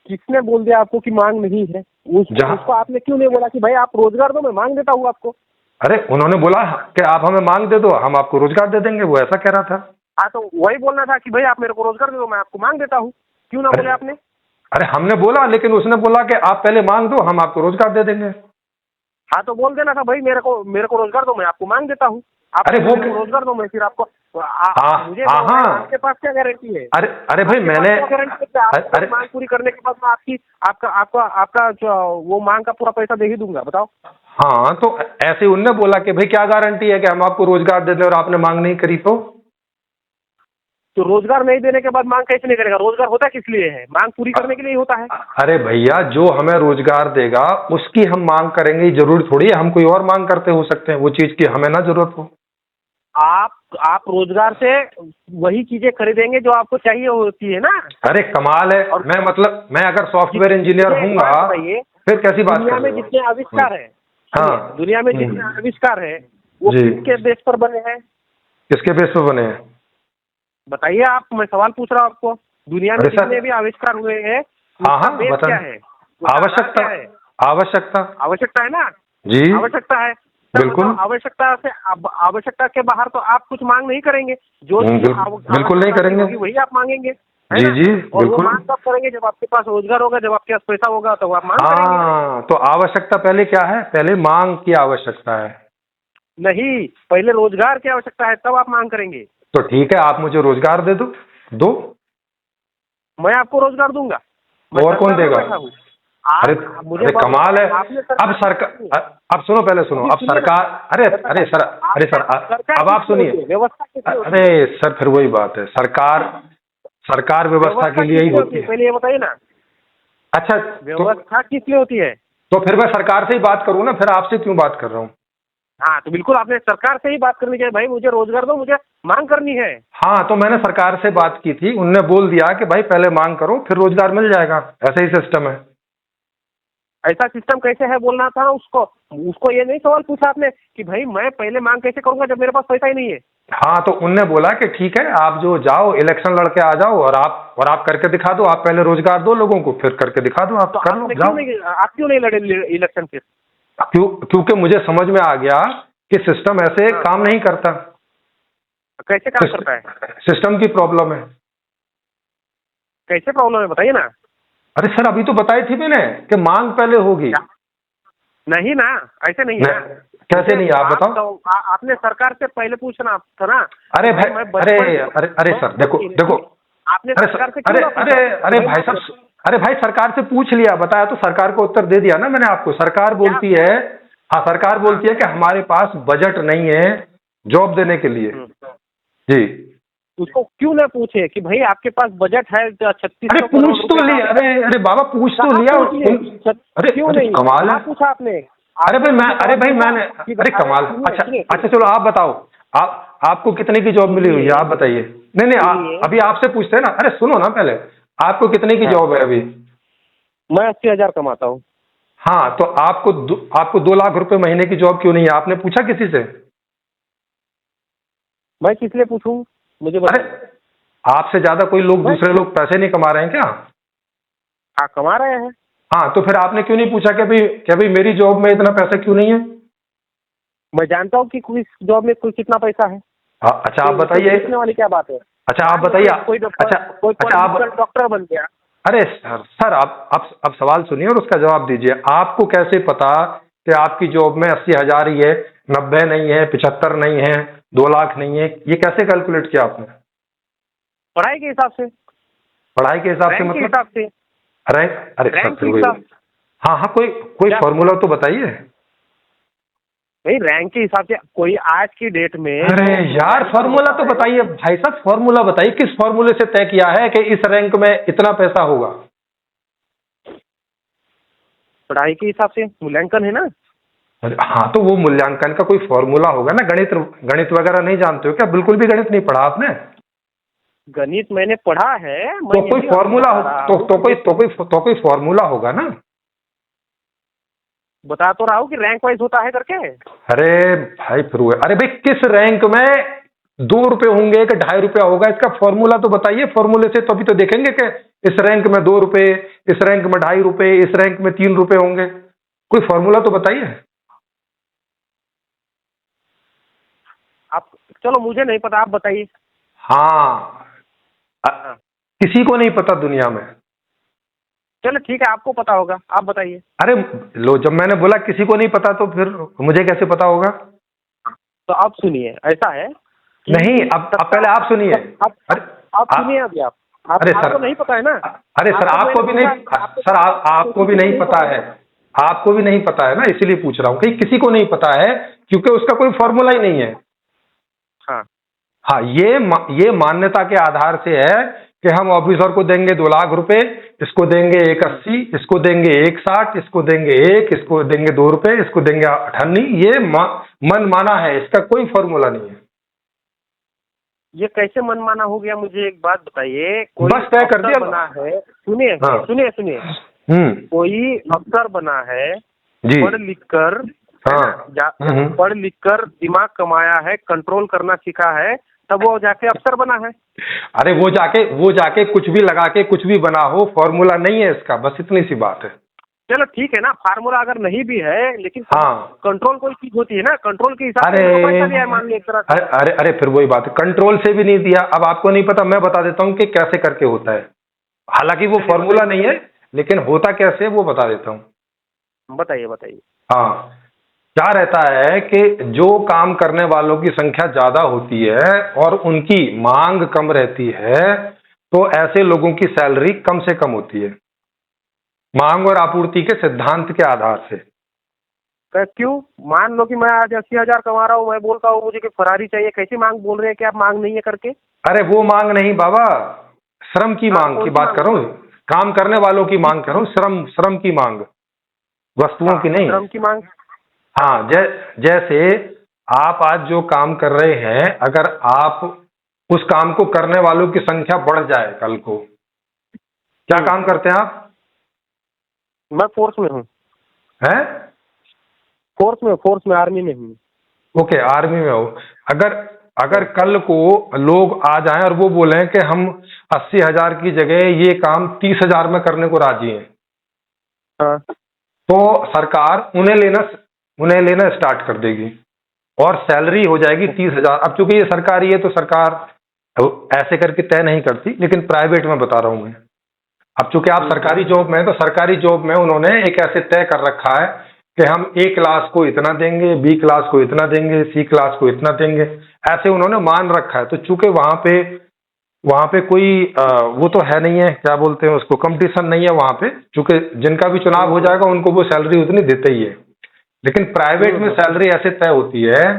Speaker 1: किसने बोल दिया आपको कि मांग नहीं है? उसको आपने क्यों नहीं बोला कि भाई आप रोजगार दो, मैं मांग देता हूँ आपको?
Speaker 2: अरे उन्होंने बोला कि आप हमें मांग दे दो, हम आपको रोजगार दे देंगे, वो ऐसा कह रहा था।
Speaker 1: हाँ, तो वही बोलना था कि भाई आप मेरे को रोजगार दे दो, मैं आपको मांग देता हूँ। क्यों ना बोले आपने?
Speaker 2: अरे हमने बोला, लेकिन उसने बोला कि आप पहले मांग दो, हम आपको रोजगार दे देंगे।
Speaker 1: हाँ, तो बोल देना था भाई मेरे को रोजगार दो, मैं आपको मांग देता हूँ। आप
Speaker 2: अरे वो
Speaker 1: रोजगार दो, मैं फिर आपको
Speaker 2: हाँ
Speaker 1: मुझे
Speaker 2: हाँ हाँ।
Speaker 1: आपके पास क्या गारंटी है?
Speaker 2: अरे भाई मैंने
Speaker 1: अरे मांग पूरी करने के बाद मैं आपका वो मांग का पूरा पैसा दे ही दूंगा, बताओ।
Speaker 2: हाँ, तो ऐसे उनने बोला कि भाई क्या गारंटी है कि हम आपको रोजगार दे दें और आपने मांग नहीं करी
Speaker 1: तो रोजगार नहीं देने के बाद मांग कैसे नहीं करेगा? रोजगार होता किस लिए है? मांग पूरी करने के लिए होता है।
Speaker 2: अरे भैया, जो हमें रोजगार देगा उसकी हम मांग करेंगे, जरूरी थोड़ी है हम कोई और मांग करते हो सकते हैं वो चीज की हमें ना जरूरत हो।
Speaker 1: आप रोजगार से वही चीजें खरीदेंगे जो आपको चाहिए होती है ना।
Speaker 2: अरे कमाल है। और मैं अगर सॉफ्टवेयर इंजीनियर हूँगा, फिर कैसी बात
Speaker 1: दुनिया
Speaker 2: कर
Speaker 1: में
Speaker 2: रहे हो?
Speaker 1: जितने आविष्कार है,
Speaker 2: हाँ,
Speaker 1: दुनिया में जितने आविष्कार है वो
Speaker 2: जी।
Speaker 1: किसके बेस पर बने हैं?
Speaker 2: किसके बेस पे बने हैं?
Speaker 1: बताइए आप, मैं सवाल पूछ रहा हूँ आपको। दुनिया में जितने भी आविष्कार हुए हैं
Speaker 2: हाँ
Speaker 1: उसका
Speaker 2: हाँ
Speaker 1: बेस
Speaker 2: बता।
Speaker 1: क्या है?
Speaker 2: आवश्यकता
Speaker 1: क्या है?
Speaker 2: आवश्यकता
Speaker 1: आवश्यकता है ना?
Speaker 2: जी
Speaker 1: आवश्यकता है।
Speaker 2: बिल्कुल।
Speaker 1: आवश्यकता के बाहर तो आप कुछ मांग नहीं करेंगे। जो
Speaker 2: बिल्कुल नहीं करेंगे।
Speaker 1: वही आप मांगेंगे, है
Speaker 2: जी
Speaker 1: ना?
Speaker 2: जी
Speaker 1: और वो
Speaker 2: बिल्कुल।
Speaker 1: मांग कब करेंगे? जब आपके पास रोजगार होगा, जब आपके पास पैसा होगा, तो आप मांग करेंगे।
Speaker 2: हाँ, तो आवश्यकता पहले क्या है? पहले मांग की आवश्यकता है।
Speaker 1: नहीं, पहले रोजगार की आवश्यकता है, तब आप मांग करेंगे।
Speaker 2: तो ठीक है, आप मुझे रोजगार दे दो।
Speaker 1: मैं आपको रोजगार दूंगा।
Speaker 2: और कौन देगा? अरे
Speaker 1: मुझे
Speaker 2: कमाल है। अब सरकार, अब सुनो, पहले सुनो। अब सरकार, अरे सर अब आप सुनिए।
Speaker 1: व्यवस्था
Speaker 2: अरे सर, फिर वही बात है, सरकार व्यवस्था के लिए ही होती है।
Speaker 1: पहले ये बताइए ना।
Speaker 2: अच्छा,
Speaker 1: व्यवस्था किस लिए होती है?
Speaker 2: तो फिर मैं सरकार से ही बात करूँ ना, फिर आपसे क्यों बात कर रहा हूँ?
Speaker 1: हाँ, तो बिल्कुल आपने सरकार से ही बात करनी चाहिए। भाई मुझे रोजगार दो, मुझे मांग करनी है।
Speaker 2: हाँ, तो मैंने सरकार से बात की थी, उनने बोल दिया कि भाई पहले मांग करो फिर रोजगार मिल जाएगा, ऐसा ही सिस्टम है।
Speaker 1: ऐसा सिस्टम कैसे है बोलना था उसको ये नहीं सवाल पूछा आपने कि भाई मैं पहले मांग कैसे करूंगा जब मेरे पास पैसा ही नहीं है?
Speaker 2: हाँ, तो उनने बोला कि ठीक है, आप जो जाओ इलेक्शन लड़के आ जाओ और आप करके दिखा दो, आप पहले रोजगार दो लोगों को, फिर करके दिखा दो, आप कर लो, जाओ।
Speaker 1: आप क्यों नहीं लड़े इलेक्शन फिर?
Speaker 2: क्योंकि मुझे समझ में आ गया कि सिस्टम ऐसे काम नहीं करता।
Speaker 1: कैसे काम करता है?
Speaker 2: सिस्टम की प्रॉब्लम है।
Speaker 1: कैसे प्रॉब्लम है बताइए ना।
Speaker 2: अरे सर, अभी तो बताई थी मैंने कि मांग पहले होगी।
Speaker 1: नहीं ना, ऐसे नहीं है।
Speaker 2: कैसे नहीं? आप बताओ।
Speaker 1: तो आपने सरकार से पहले पूछना था ना।
Speaker 2: अरे भाई, अरे सर, देखो
Speaker 1: आपने सरकार से
Speaker 2: अरे भाई साहब, अरे भाई सरकार से पूछ लिया, बताया तो सरकार को उत्तर दे दिया ना मैंने आपको। सरकार बोलती है, हाँ सरकार बोलती है कि हमारे पास बजट नहीं है जॉब देने के लिए। जी,
Speaker 1: उसको क्यों ना पूछे कि भाई आपके पास बजट है 3600
Speaker 2: अरे पूछ तो लिया। अरे बाबा, पूछ तो लिया। अरे
Speaker 1: क्यों नहीं
Speaker 2: कमाल है।
Speaker 1: पूछा आपने?
Speaker 2: अरे भाई मैंने अरे कमाल। अच्छा चलो आप बताओ, आपको कितने की जॉब मिली हुई है आप बताइए। नहीं अभी आपसे पूछते हैं ना। अरे सुनो ना, पहले आपको कितने की जॉब है अभी?
Speaker 1: मैं 80,000 कमाता हूँ।
Speaker 2: हाँ, तो आपको 2 लाख रुपए महीने की जॉब क्यों नहीं है? आपने पूछा किसी से?
Speaker 1: मैं किस लिए पूछूं? मुझे
Speaker 2: अरे आपसे ज्यादा कोई लोग, दूसरे लोग पैसे नहीं कमा रहे हैं क्या?
Speaker 1: हाँ, कमा रहे हैं।
Speaker 2: हाँ, तो फिर आपने क्यों नहीं पूछा कि भाई मेरी जॉब में इतना पैसा क्यों नहीं है?
Speaker 1: मैं जानता हूँ कि कोई जॉब में कोई कितना पैसा है।
Speaker 2: अच्छा आप बताइए।
Speaker 1: पूछने वाली क्या बात है?
Speaker 2: अच्छा आप बताइए।
Speaker 1: कोई डॉक्टर बन गया।
Speaker 2: अरे सर आप सवाल सुनिए और उसका जवाब दीजिए। आपको कैसे पता कि आपकी जॉब में 80,000 ही है, 90 नहीं है, 75 नहीं है, 2 लाख नहीं है? ये कैसे कैलकुलेट किया आपने?
Speaker 1: पढ़ाई के हिसाब से।
Speaker 2: पढ़ाई के हिसाब से मतलब?
Speaker 1: हिसाब से।
Speaker 2: अरे सर, हाँ कोई फॉर्मूला तो बताइए।
Speaker 1: नहीं, रैंक के हिसाब से कोई आज की डेट में।
Speaker 2: अरे यार, फॉर्मूला तो बताइए भाई साहब, फॉर्मूला बताइए। किस फॉर्मूले से तय किया है कि इस रैंक में इतना पैसा होगा?
Speaker 1: पढ़ाई के हिसाब से मूल्यांकन है ना।
Speaker 2: हाँ, तो वो मूल्यांकन का कोई फॉर्मूला होगा ना। गणित वगैरह नहीं जानते हो क्या? बिल्कुल भी गणित नहीं पढ़ा आपने?
Speaker 1: गणित मैंने पढ़ा है।
Speaker 2: तो कोई फॉर्मूला तो कोई फॉर्मूला होगा ना।
Speaker 1: बता तो रहा हूँ कि रैंक वाइज होता है करके।
Speaker 2: अरे भाई फिर अरे भाई, किस रैंक में 2 रुपए होंगे कि 2.5 रुपया होगा? इसका फॉर्मूला तो बताइए। फॉर्मूले से तो अभी तो देखेंगे कि इस रैंक में 2 रुपए, इस रैंक में 2.5 रुपए, इस रैंक में 3 रुपए होंगे। कोई फॉर्मूला तो बताइए।
Speaker 1: आप चलो, मुझे नहीं पता, आप बताइए।
Speaker 2: हाँ,
Speaker 1: हाँ,
Speaker 2: किसी को नहीं पता दुनिया में।
Speaker 1: चलो ठीक है, आपको पता होगा, आप बताइए।
Speaker 2: अरे लो, जब मैंने बोला किसी को नहीं पता तो फिर मुझे कैसे पता होगा?
Speaker 1: तो आप सुनिए, ऐसा है कि
Speaker 2: नहीं, अब पहले आप सुनिए। अरे
Speaker 1: आप सुनिए अभी।
Speaker 2: अरे सर,
Speaker 1: आपको नहीं पता है ना?
Speaker 2: अरे सर, आपको भी नहीं सर, आपको भी नहीं पता है, आपको भी नहीं पता है ना, इसीलिए पूछ रहा हूँ कि किसी को नहीं पता है, क्योंकि उसका कोई फॉर्मूला ही नहीं है।
Speaker 1: हाँ
Speaker 2: हाँ, ये मान्यता के आधार से है कि हम ऑफिसर को देंगे 2 लाख रुपए, इसको देंगे 1.80, इसको देंगे 1.60, इसको देंगे 1, इसको देंगे 2 रुपए, इसको देंगे 98। ये मन माना है, इसका कोई फॉर्मूला नहीं है।
Speaker 1: ये कैसे मनमाना हो गया? मुझे एक बात बताइए। कोई
Speaker 2: बस तय कर
Speaker 1: अफसर
Speaker 2: दिया।
Speaker 1: बना है, सुनिए
Speaker 2: हाँ।
Speaker 1: सुनिए, कोई अफसर बना है,
Speaker 2: जी।
Speaker 1: पढ़ लिख कर,
Speaker 2: हाँ।
Speaker 1: पढ़ लिख कर दिमाग कमाया है, कंट्रोल करना सीखा है, तब वो जाके अफसर बना है।
Speaker 2: अरे वो जाके कुछ भी लगा के कुछ भी बना हो, फॉर्मूला नहीं है इसका, बस इतनी सी बात है।
Speaker 1: चलो ठीक है ना, फार्मूला अगर नहीं भी है, लेकिन
Speaker 2: हाँ,
Speaker 1: कंट्रोल कोई चीज होती है ना, कंट्रोल के हिसाब
Speaker 2: अरे
Speaker 1: से उनको पैसा दिया है, मान लो एक तरह से।
Speaker 2: अरे फिर वही बात है, कंट्रोल से भी नहीं दिया। अब आपको नहीं पता, मैं बता देता हूँ कि कैसे करके होता है। हालांकि वो फॉर्मूला नहीं है, लेकिन होता कैसे वो बता देता हूँ।
Speaker 1: बताइए बताइए।
Speaker 2: हाँ, क्या रहता है कि जो काम करने वालों की संख्या ज्यादा होती है और उनकी मांग कम रहती है, तो ऐसे लोगों की सैलरी कम से कम होती है, मांग और आपूर्ति के सिद्धांत के आधार से।
Speaker 1: क्यों? मान लो कि मैं आज 80,000 कमा रहा हूँ, मैं बोलता हूँ मुझे कि फरारी चाहिए, कैसी मांग बोल रहे हैं कि आप मांग नहीं है करके?
Speaker 2: अरे वो मांग नहीं बाबा, श्रम की मांग की बात करो, काम करने वालों की मांग करो, श्रम की मांग, वस्तुओं की नहीं।
Speaker 1: श्रम की मांग।
Speaker 2: हाँ, जैसे आप आज जो काम कर रहे हैं, अगर आप उस काम को करने वालों की संख्या बढ़ जाए कल को, क्या काम करते हैं आप?
Speaker 1: मैं फोर्स में हूँ।
Speaker 2: हैं?
Speaker 1: फोर्स में आर्मी में हूँ।
Speaker 2: ओके, आर्मी में हो। अगर कल को लोग आ जाएं और वो बोलें कि हम 80,000 की जगह ये काम 30,000 में करने को राजी हैं,
Speaker 1: हाँ।
Speaker 2: तो सरकार उन्हें लेना स्टार्ट कर देगी और सैलरी हो जाएगी 30,000। अब चूंकि ये सरकारी है तो सरकार ऐसे करके तय नहीं करती, लेकिन प्राइवेट में बता रहा हूं मैं। अब चूंकि आप सरकारी जॉब में हैं, तो सरकारी जॉब में उन्होंने एक ऐसे तय कर रखा है कि हम ए क्लास को इतना देंगे, बी क्लास को इतना देंगे, सी क्लास को इतना देंगे, ऐसे उन्होंने मान रखा है। तो चूंकि वहां पे कोई वो तो है नहीं है, क्या बोलते हैं उसको, कंपटीशन नहीं है वहां पे, चूंकि जिनका भी चुनाव हो जाएगा उनको वो सैलरी उतनी देते ही है। लेकिन प्राइवेट में सैलरी ऐसे तय होती है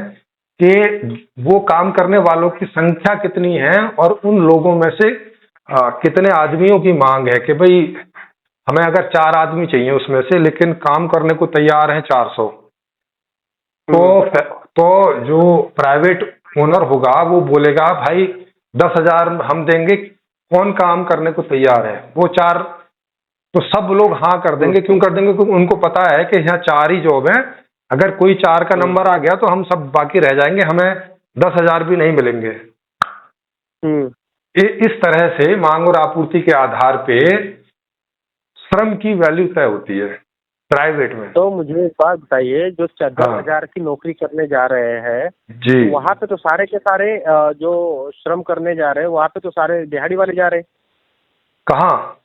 Speaker 2: कि वो काम करने वालों की संख्या कितनी है और उन लोगों में से कितने आदमियों की मांग है कि भाई हमें अगर 4 आदमी चाहिए उसमें से, लेकिन काम करने को तैयार हैं 400, तो जो प्राइवेट ओनर होगा वो बोलेगा भाई 10,000 हम देंगे, कौन काम करने को तैयार है? वो 4, तो सब लोग हाँ कर देंगे। क्यों कर देंगे? क्योंकि उनको पता है कि यहाँ 4 ही जॉब है, अगर कोई 4 का नंबर आ गया तो हम सब बाकी रह जाएंगे, हमें 10,000 भी नहीं मिलेंगे। इस तरह से मांग और आपूर्ति के आधार पे श्रम की वैल्यू तय होती है प्राइवेट में।
Speaker 1: तो मुझे एक बात बताइए, जो 10,000 की नौकरी करने जा रहे हैं
Speaker 2: जी,
Speaker 1: तो वहाँ पे तो सारे के सारे जो श्रम करने जा रहे हैं, वहाँ पे तो सारे दिहाड़ी वाले जा रहे हैं।
Speaker 2: कहाँ?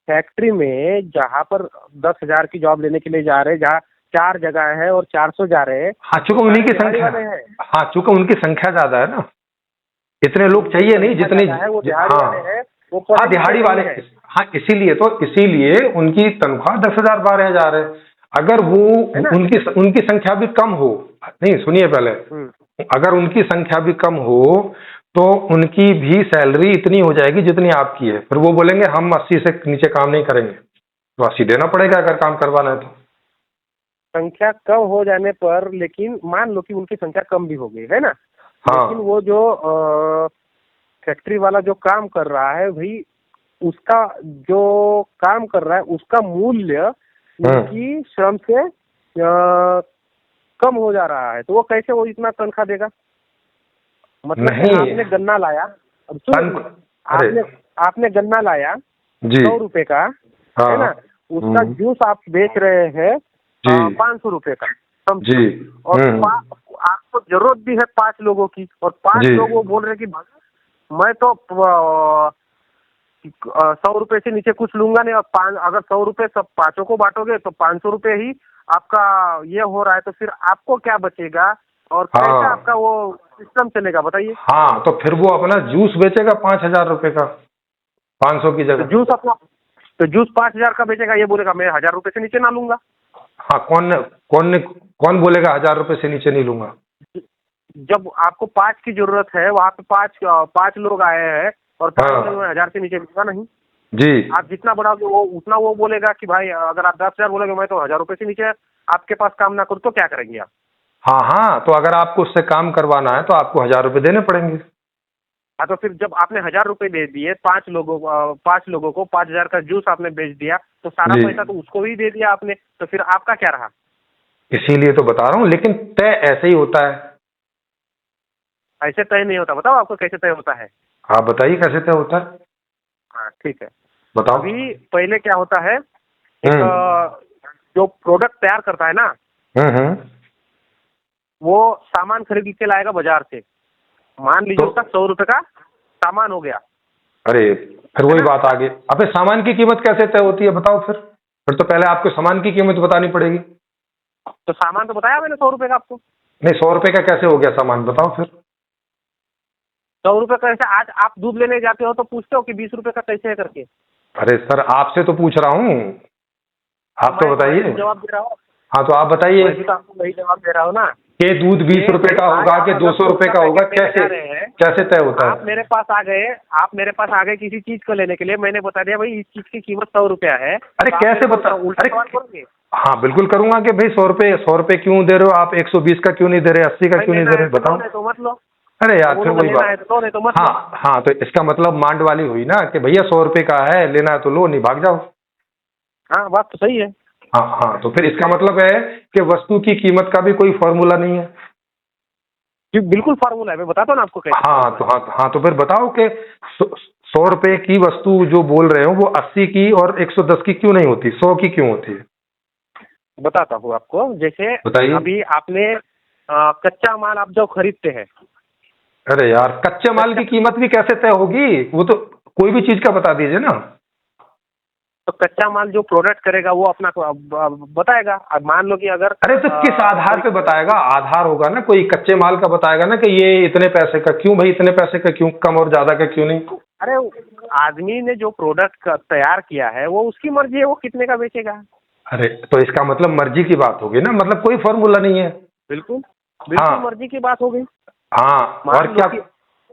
Speaker 1: फैक्ट्री में जहाँ पर 10,000 की जॉब लेने के लिए जा रहे हैं, जहाँ 4 जगह है और 400 जा रहे हैं।
Speaker 2: हाँ, चूंकि उन्हीं की संख्या, हाँ चूंकि उनकी संख्या ज्यादा है ना, इतने लोग चाहिए नहीं जितने। हाँ, दिहाड़ी वाले, हाँ इसीलिए उनकी तनख्वाह 10,000 12,000 है। अगर वो उनकी संख्या भी कम हो, नहीं सुनिए पहले, अगर उनकी संख्या भी कम हो तो उनकी भी सैलरी इतनी हो जाएगी जितनी आपकी है। फिर वो बोलेंगे हम 80 से नीचे काम नहीं करेंगे, तो 80 देना पड़ेगा अगर काम करवाना है तो।
Speaker 1: संख्या कम हो जाने पर, लेकिन मान लो कि उनकी संख्या कम भी हो गई है ना,
Speaker 2: हाँ,
Speaker 1: लेकिन वो जो फैक्ट्री वाला जो काम कर रहा है भाई, उसका जो काम कर रहा है उसका मूल्य उनकी श्रम से कम हो जा रहा है, तो वो कैसे वो इतना तनख्वाह देगा? मतलब
Speaker 2: नहीं,
Speaker 1: आपने गन्ना लाया, अब आपने आपने गन्ना लाया
Speaker 2: जी
Speaker 1: 100 रुपए का, है ना,
Speaker 2: हाँ
Speaker 1: उसका जूस आप बेच रहे हैं
Speaker 2: जी
Speaker 1: 500 रुपए का, समझो।
Speaker 2: जी
Speaker 1: और आपको जरूरत भी है 5 लोगों की, और 5
Speaker 2: जी
Speaker 1: लोग वो बोल रहे कि मैं तो 100 रुपए से नीचे कुछ लूंगा नहीं, और अगर 100 रुपए सब 5 को बांटोगे तो 500 रुपए ही आपका ये हो रहा है, तो फिर आपको क्या बचेगा और कैसे
Speaker 2: हाँ
Speaker 1: आपका वो सिस्टम चलेगा, बताइए।
Speaker 2: हाँ, तो फिर वो अपना जूस बेचेगा 5,000 रुपए का 500 की
Speaker 1: तो
Speaker 2: जगह।
Speaker 1: जूस 5,000 का बेचेगा, ये बोलेगा मैं 1,000 रुपए से नीचे ना लूंगा।
Speaker 2: हाँ, कौन बोलेगा 1,000 रुपए से नीचे नहीं लूंगा?
Speaker 1: जब आपको 5 की जरूरत है, वहाँ पे पाँच लोग आए हैं और 5
Speaker 2: हाँ
Speaker 1: लोग 1,000 से नीचे लूंगा नहीं।
Speaker 2: जी
Speaker 1: आप जितना बढ़ाओगे वो उतना वो बोलेगा कि भाई अगर आप 10,000 बोलेगे मैं तो 1,000 रुपए से नीचे आपके पास काम ना करूँ तो क्या करेंगे आप?
Speaker 2: हाँ हाँ, तो अगर आपको उससे काम करवाना है तो आपको 1,000 रुपए देने पड़ेंगे।
Speaker 1: हाँ, तो फिर जब आपने 1,000 रुपए दे दिए 5 लोगों को 5,000 का जूस आपने बेच दिया, तो सारा
Speaker 2: जी,
Speaker 1: पैसा तो उसको भी दे दिया आपने, तो फिर आपका क्या रहा?
Speaker 2: इसीलिए तो बता रहा हूँ, लेकिन तय ऐसे ही होता है।
Speaker 1: ऐसे तय नहीं होता, बताओ आपको कैसे तय होता है।
Speaker 2: आप बताइए कैसे तय होता है?
Speaker 1: हाँ ठीक है।
Speaker 2: बताओ।
Speaker 1: अभी पहले क्या होता है, एक
Speaker 2: हम्म
Speaker 1: जो प्रोडक्ट तैयार करता है ना,
Speaker 2: हम्म।
Speaker 1: वो सामान खरीद के लाएगा बाजार से। मान लीजिए
Speaker 2: तो
Speaker 1: उसका 100 रुपए का सामान हो गया,
Speaker 2: अरे फिर वही बात आ गई। अबे सामान की कीमत कैसे तय होती है बताओ? फिर तो पहले आपको सामान की कीमत बतानी पड़ेगी।
Speaker 1: तो सामान तो बताया मैंने 100 रुपए का आपको।
Speaker 2: नहीं, 100 रुपए का कैसे हो गया सामान, बताओ फिर।
Speaker 1: 100 रुपए का ऐसे, आज आप दूध लेने जाते हो तो पूछते हो कि 20 रुपए का कैसे है करके।
Speaker 2: अरे सर, आपसे तो पूछ रहा हूँ, आप तो
Speaker 1: मैं
Speaker 2: बताइए।
Speaker 1: भी जवाब दे रहा हूँ।
Speaker 2: हाँ, तो आप बताइए
Speaker 1: मैं भी तो आपको वही जवाब दे रहा हूँ ना।
Speaker 2: कि दूध 20 रुपए का
Speaker 1: आज
Speaker 2: होगा
Speaker 1: आप
Speaker 2: कि
Speaker 1: अगर
Speaker 2: 200 रुपए
Speaker 1: दूध
Speaker 2: का होगा,
Speaker 1: पैकेट लेने जा
Speaker 2: कैसे
Speaker 1: रहे हैं,
Speaker 2: कैसे तय होता
Speaker 1: आप
Speaker 2: है?
Speaker 1: मेरे पास आ गए किसी चीज को लेने के लिए, मैंने बता दिया भाई इस चीज की कीमत 100 रुपया है।
Speaker 2: अरे
Speaker 1: तो आप
Speaker 2: कैसे
Speaker 1: मेरे को
Speaker 2: बता?
Speaker 1: उल्टा
Speaker 2: अरे
Speaker 1: सवाल करोगे?
Speaker 2: हाँ बिल्कुल करूंगा कि भाई 100 रुपए क्यों दे रहे हो आप, 120 का क्यों नहीं दे रहे, 80 का
Speaker 1: भाई
Speaker 2: क्यों नहीं
Speaker 1: लेना
Speaker 2: दे
Speaker 1: है
Speaker 2: रहे,
Speaker 1: तो लो,
Speaker 2: बताओ।
Speaker 1: नहीं तो मत लो।
Speaker 2: अरे यार, फिर
Speaker 1: बोलो
Speaker 2: वही
Speaker 1: लेना है
Speaker 2: बात।
Speaker 1: तो लो, नहीं तो मत लो।
Speaker 2: हाँ हाँ, तो इसका मतलब मांड वाली हुई ना कि भैया 100 रुपए का है, लेना है तो लो, नहीं भाग जाओ।
Speaker 1: हाँ, बात तो सही है।
Speaker 2: हाँ हाँ, तो फिर इसका मतलब है कि वस्तु की कीमत का भी कोई फॉर्मूला नहीं है।
Speaker 1: जी, बिल्कुल फार्मूला है, मैं बताता हूँ ना आपको कैसे
Speaker 2: हाँ
Speaker 1: फार्मूला
Speaker 2: तो
Speaker 1: है।
Speaker 2: हाँ तो फिर बताओ कि 100 रुपए की वस्तु जो बोल रहे हो वो 80 की और 110 की क्यों नहीं होती, 100 की क्यों होती है?
Speaker 1: बताता हूँ आपको। जैसे
Speaker 2: बताइए।
Speaker 1: अभी आपने कच्चा माल आप जो खरीदते हैं,
Speaker 2: अरे यार, कच्चे माल की
Speaker 1: कच्चा
Speaker 2: कीमत भी कैसे तय होगी? वो तो कोई भी चीज का बता दीजिए ना।
Speaker 1: तो कच्चा माल जो प्रोडक्ट करेगा वो अपना बताएगा। अब मान लो कि अगर
Speaker 2: अरे तो किस आधार पे बताएगा? आधार होगा ना, कोई कच्चे माल का बताएगा ना कि ये इतने पैसे का, क्यों भाई इतने पैसे का क्यों, कम और ज्यादा का क्यों नहीं?
Speaker 1: अरे आदमी ने जो प्रोडक्ट तैयार किया है वो उसकी मर्जी है, वो कितने का बेचेगा।
Speaker 2: अरे तो इसका मतलब मर्जी की बात होगी ना, मतलब कोई फॉर्मूला नहीं है।
Speaker 1: बिल्कुल बिल्कुल
Speaker 2: हाँ
Speaker 1: मर्जी की बात हो गई।
Speaker 2: हाँ, और
Speaker 1: मान लो
Speaker 2: क्या?
Speaker 1: कि